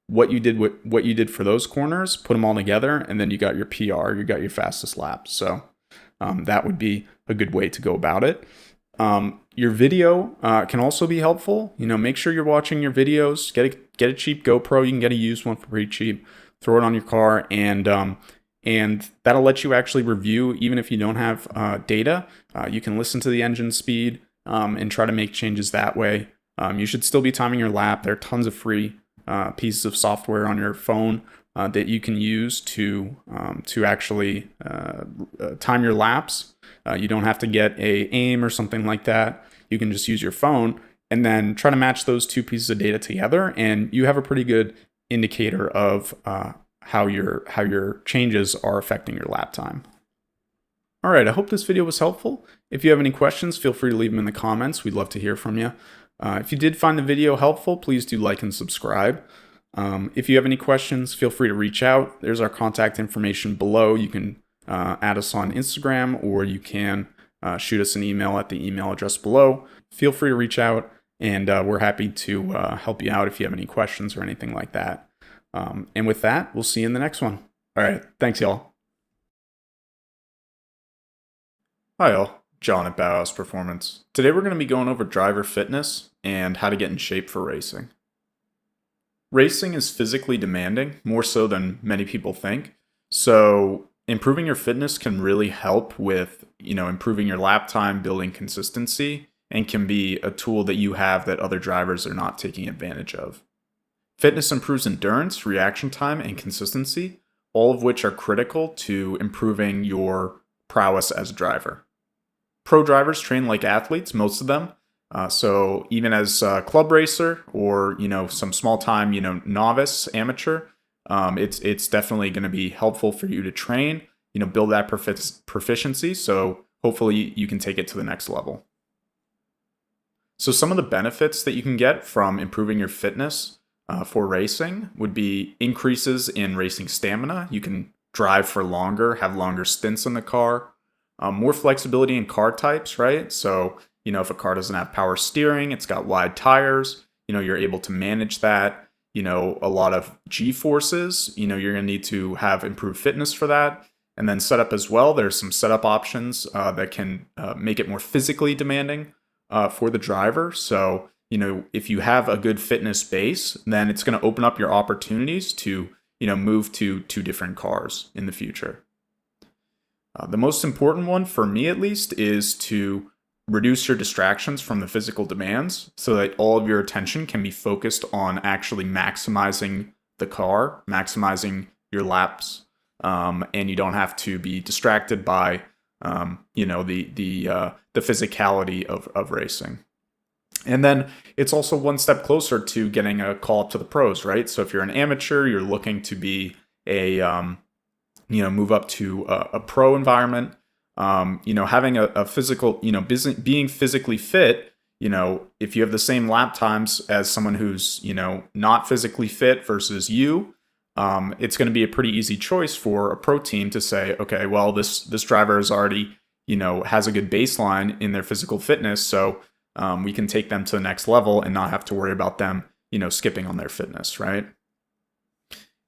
what you did for those corners, put them all together, and then you got your PR, you got your fastest lap. So that would be a good way to go about it. Your video can also be helpful. Make sure you're watching your videos. Get a cheap GoPro. You can get a used one for pretty cheap. Throw it on your car, and that'll let you actually review, even if you don't have data. You can listen to the engine speed and try to make changes that way. You should still be timing your lap. There are tons of free pieces of software on your phone that you can use to actually time your laps. You don't have to get a aim or something like that. You can just use your phone and then try to match those two pieces of data together, and you have a pretty good indicator of how your changes are affecting your lap time. All right, I hope this video was helpful. If you have any questions, feel free to leave them in the comments. We'd love to hear from you. If you did find the video helpful, please do like and subscribe. If you have any questions, feel free to reach out. There's our contact information below. You can add us on Instagram, or you can shoot us an email at the email address below. Feel free to reach out, and we're happy to help you out if you have any questions or anything like that. And with that, we'll see you in the next one. All right, thanks, y'all. Hi, all. John at BauhausPerformance. Today we're going to be going over driver fitness and how to get in shape for racing. Racing is physically demanding, more so than many people think. So improving your fitness can really help with, improving your lap time, building consistency, and can be a tool that you have that other drivers are not taking advantage of. Fitness improves endurance, reaction time, and consistency, all of which are critical to improving your prowess as a driver. Pro drivers train like athletes, most of them. So even as a club racer or, some small time, novice, amateur, it's definitely going to be helpful for you to train, build that proficiency. So hopefully you can take it to the next level. So some of the benefits that you can get from improving your fitness for racing would be increases in racing stamina. You can drive for longer, have longer stints in the car. More flexibility in car types, right? So, if a car doesn't have power steering, it's got wide tires, you're able to manage that. A lot of G-forces, you're going to need to have improved fitness for that. And then setup as well. There's some setup options that can make it more physically demanding for the driver. So, if you have a good fitness base, then it's going to open up your opportunities to, move to two different cars in the future. The most important one, for me at least, is to reduce your distractions from the physical demands so that all of your attention can be focused on actually maximizing the car, maximizing your laps, and you don't have to be distracted by, the physicality of racing. And then it's also one step closer to getting a call up to the pros, right? So if you're an amateur, you're looking to be move up to a pro environment, having a physical, being physically fit, if you have the same lap times as someone who's, not physically fit versus you, it's going to be a pretty easy choice for a pro team to say, okay, well, this driver is already, has a good baseline in their physical fitness. So we can take them to the next level and not have to worry about them, skipping on their fitness, right?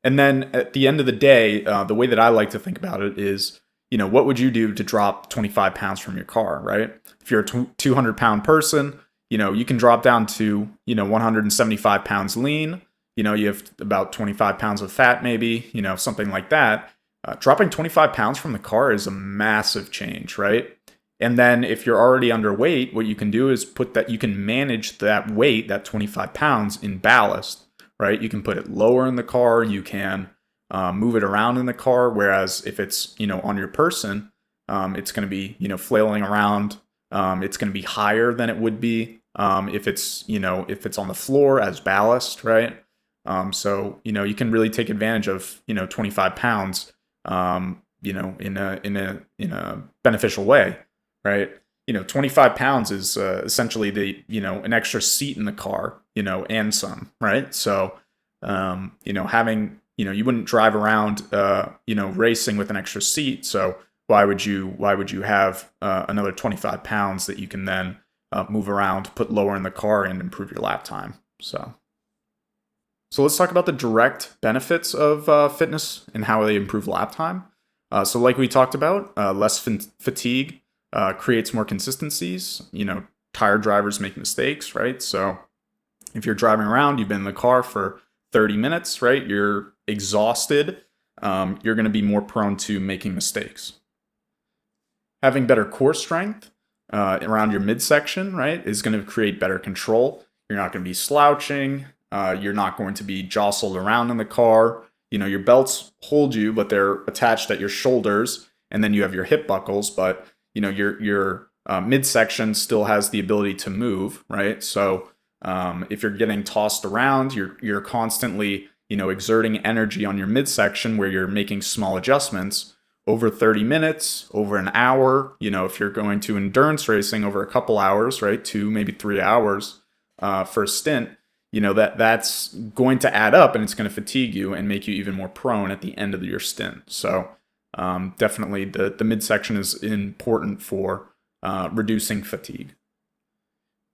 And then at the end of the day, the way that I like to think about it is, what would you do to drop 25 pounds from your car, right? If you're a 200-pound person, you can drop down to, 175 pounds lean. You have about 25 pounds of fat, maybe, something like that. Dropping 25 pounds from the car is a massive change, right? And then if you're already underweight, what you can do is you can manage that weight, that 25 pounds in ballast, right? You can put it lower in the car. You can move it around in the car. Whereas if it's, on your person, it's going to be, flailing around. It's going to be higher than it would be if it's on the floor as ballast, right? So you can really take advantage of 25 pounds, in a beneficial way, right? 25 pounds is essentially an extra seat in the car, and some, right? So, having, you wouldn't drive around, racing with an extra seat. So why would you have another 25 pounds that you can then move around, put lower in the car, and improve your lap time? So let's talk about the direct benefits of fitness and how they improve lap time. So like we talked about, less fatigue creates more consistencies. Tired drivers make mistakes, right? So if you're driving around, you've been in the car for 30 minutes, right? You're exhausted. You're going to be more prone to making mistakes. Having better core strength around your midsection, right, is going to create better control. You're not going to be slouching. You're not going to be jostled around in the car. Your belts hold you, but they're attached at your shoulders, and then you have your hip buckles, but your midsection still has the ability to move, right? So if you're getting tossed around, you're constantly exerting energy on your midsection where you're making small adjustments over 30 minutes, over an hour. If you're going to endurance racing, over a couple hours, right, 2 maybe 3 hours for a stint. That's going to add up, and it's going to fatigue you and make you even more prone at the end of your stint. So definitely the midsection is important for reducing fatigue.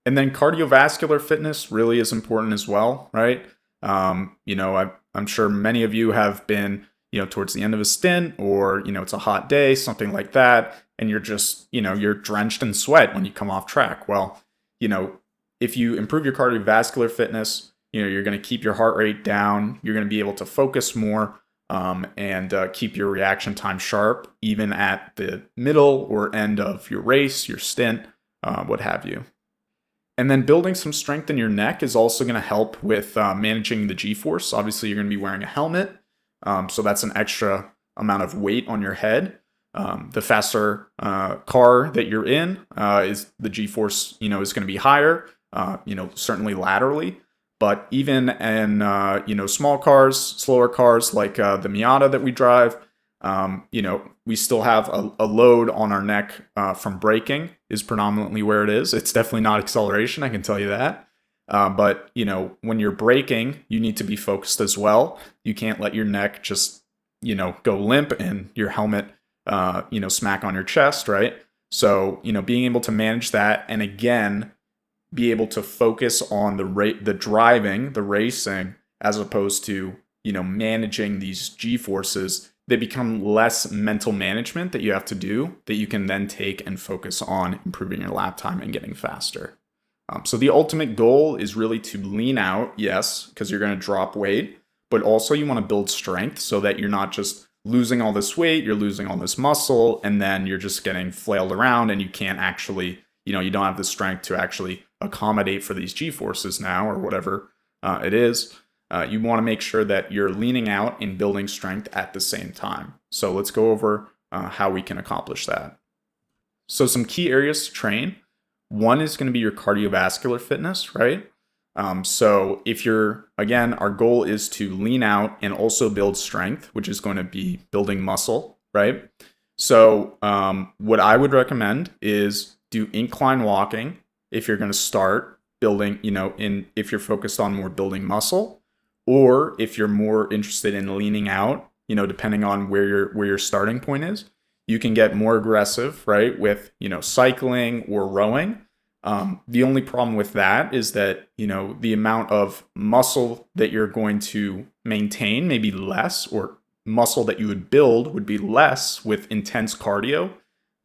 And then cardiovascular fitness really is important as well, right? I'm sure many of you have been, towards the end of a stint, or, it's a hot day, something like that, and you're just, you're drenched in sweat when you come off track. Well, if you improve your cardiovascular fitness, you're going to keep your heart rate down. You're going to be able to focus more and keep your reaction time sharp, even at the middle or end of your race, your stint, what have you. And then building some strength in your neck is also going to help with managing the G-force. Obviously, you're going to be wearing a helmet, so that's an extra amount of weight on your head. The faster car that you're in is the G-force, is going to be higher. Certainly laterally, but even in, small cars, slower cars like the Miata that we drive, we still have a load on our neck from braking is predominantly where it is. It's definitely not acceleration, I can tell you that. But, when you're braking, you need to be focused as well. You can't let your neck just, go limp and your helmet, smack on your chest, right? So, being able to manage that, and again, be able to focus on the driving, the racing, as opposed to, managing these G-forces. They become less mental management that you have to do, that you can then take and focus on improving your lap time and getting faster. So the ultimate goal is really to lean out, yes, because you're going to drop weight, but also you want to build strength so that you're not just losing all this weight, you're losing all this muscle, and then you're just getting flailed around and you can't actually, you don't have the strength to actually accommodate for these G-forces now, or whatever it is. You want to make sure that you're leaning out and building strength at the same time. So let's go over how we can accomplish that. So some key areas to train. One is going to be your cardiovascular fitness, right? So if again, our goal is to lean out and also build strength, which is going to be building muscle, right? So what I would recommend is do incline walking if you're going to start building, if you're focused on more building muscle, or if you're more interested in leaning out, depending on where your starting point is. You can get more aggressive, right, with, cycling or rowing. The only problem with that is that, the amount of muscle that you're going to maintain may be less, or muscle that you would build would be less with intense cardio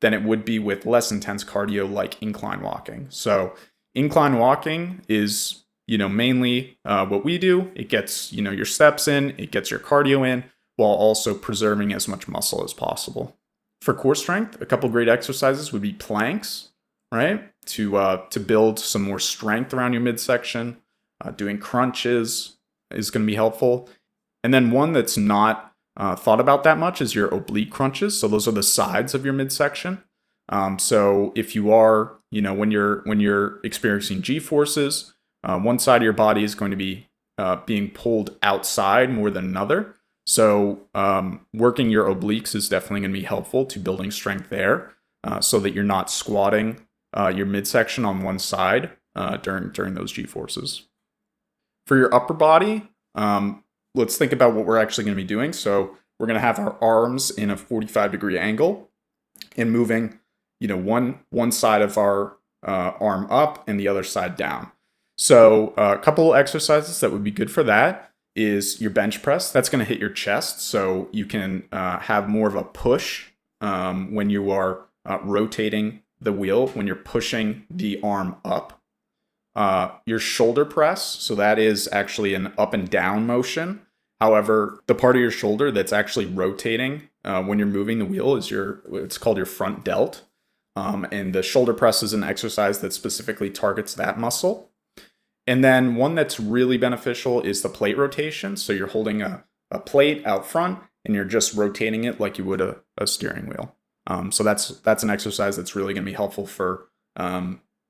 than it would be with less intense cardio like incline walking. So incline walking is, mainly what we do. It gets, your steps in, it gets your cardio in, while also preserving as much muscle as possible. For core strength, a couple great exercises would be planks, right? To build some more strength around your midsection. Doing crunches is going to be helpful. And then one that's not thought about that much is your oblique crunches. So those are the sides of your midsection. So if you are, when you're experiencing G forces, one side of your body is going to be being pulled outside more than another. So working your obliques is definitely going to be helpful to building strength there, so that you're not squatting your midsection on one side during those G forces. For your upper body, let's think about what we're actually going to be doing. So we're going to have our arms in a 45-degree angle and moving, one side of our arm up and the other side down. So a couple exercises that would be good for that is your bench press. That's going to hit your chest, so you can have more of a push when you are rotating the wheel, when you're pushing the arm up. Your shoulder press, so that is actually an up and down motion. However, the part of your shoulder that's actually rotating when you're moving the wheel is it's called your front delt. And the shoulder press is an exercise that specifically targets that muscle. And then one that's really beneficial is the plate rotation. So you're holding a plate out front and you're just rotating it like you would a steering wheel. So that's an exercise that's really going to be helpful for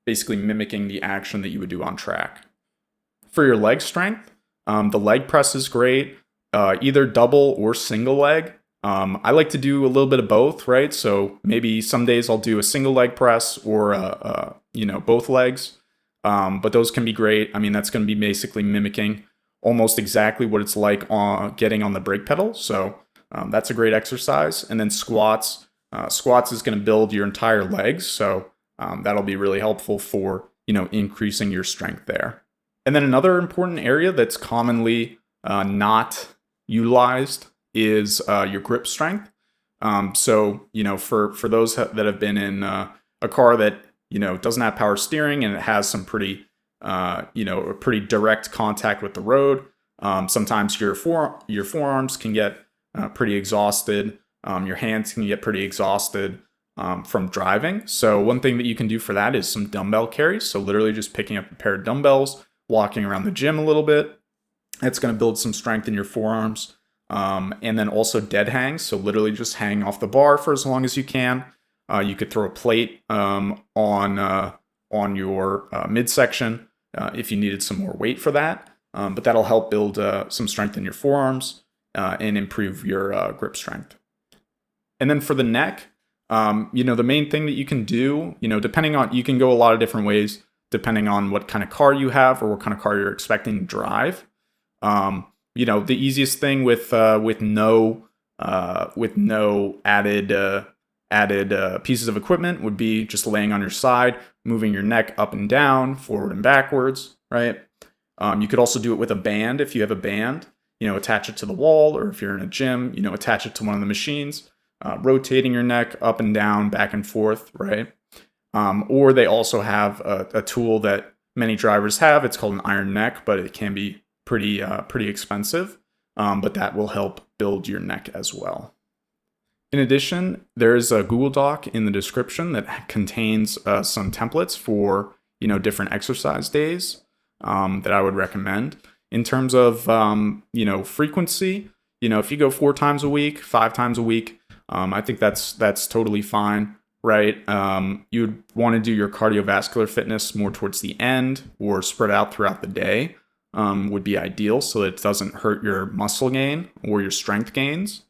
basically mimicking the action that you would do on track. For your leg strength, the leg press is great, either double or single leg. I like to do a little bit of both, right? So maybe some days I'll do a single leg press or both legs. But those can be great. I mean, that's going to be basically mimicking almost exactly what it's like getting on the brake pedal. So that's a great exercise. And then squats. Squats is going to build your entire legs. So that'll be really helpful for, increasing your strength there. And then another important area that's commonly not utilized is your grip strength. So, for those that have been in a car that doesn't have power steering and it has some pretty, a pretty direct contact with the road. Sometimes your forearms can get pretty exhausted. Your hands can get pretty exhausted from driving. So one thing that you can do for that is some dumbbell carries. So literally just picking up a pair of dumbbells, walking around the gym a little bit. It's going to build some strength in your forearms. And then also dead hangs. So literally just hang off the bar for as long as you can. You could throw a plate on your midsection if you needed some more weight for that. But that'll help build some strength in your forearms and improve your grip strength. And then for the neck, the main thing that you can do, you can go a lot of different ways depending on what kind of car you have or what kind of car you're expecting to drive. The easiest thing with no added pieces of equipment would be just laying on your side, moving your neck up and down, forward and backwards, right? You could also do it with a band if you have a band, attach it to the wall, or if you're in a gym, attach it to one of the machines, rotating your neck up and down, back and forth, right? Or they also have a tool that many drivers have. It's called an iron neck, but it can be pretty expensive, but that will help build your neck as well. In addition, there's a Google Doc in the description that contains some templates for different exercise days that I would recommend. In terms of frequency, if you go 4 times a week, 5 times a week, I think that's totally fine, right? You'd want to do your cardiovascular fitness more towards the end or spread out throughout the day would be ideal, so that it doesn't hurt your muscle gain or your strength gains.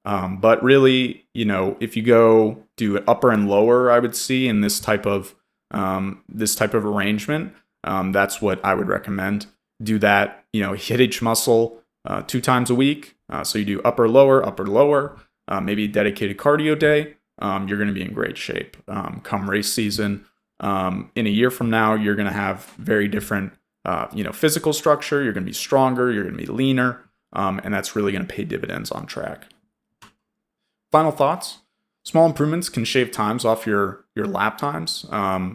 But really, if you go do upper and lower, I would see in this type of arrangement, that's what I would recommend. Do that, hit each muscle 2 times a week. So you do upper, lower, maybe a dedicated cardio day. You're going to be in great shape. Come race season, in a year from now, you're going to have very different, physical structure. You're going to be stronger. You're going to be leaner. And that's really going to pay dividends on track. Final thoughts. Small improvements can shave times off your lap times.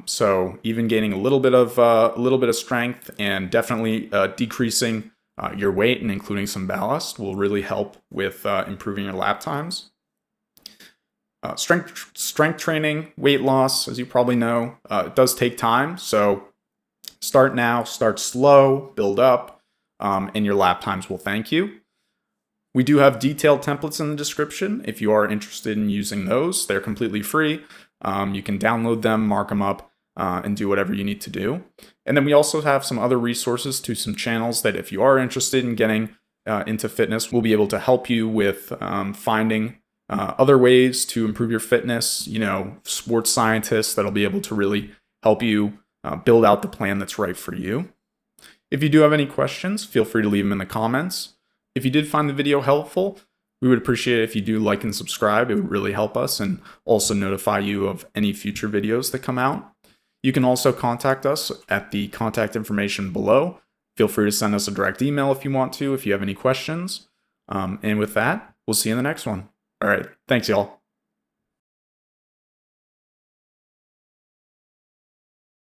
So even gaining a little bit of strength and definitely decreasing your weight and including some ballast will really help with improving your lap times. Strength training, weight loss, as you probably know, it does take time. So start now, start slow, build up, and your lap times will thank you. We do have detailed templates in the description if you are interested in using those. They're completely free. You can download them, mark them up, and do whatever you need to do. And then we also have some other resources to some channels that if you are interested in getting into fitness, we'll be able to help you with finding other ways to improve your fitness, sports scientists that'll be able to really help you build out the plan that's right for you. If you do have any questions, feel free to leave them in the comments. If you did find the video helpful, we would appreciate it if you do like and subscribe. It would really help us and also notify you of any future videos that come out. You can also contact us at the contact information below. Feel free to send us a direct email if you want to, if you have any questions. And with that, we'll see you in the next one. All right. Thanks, y'all.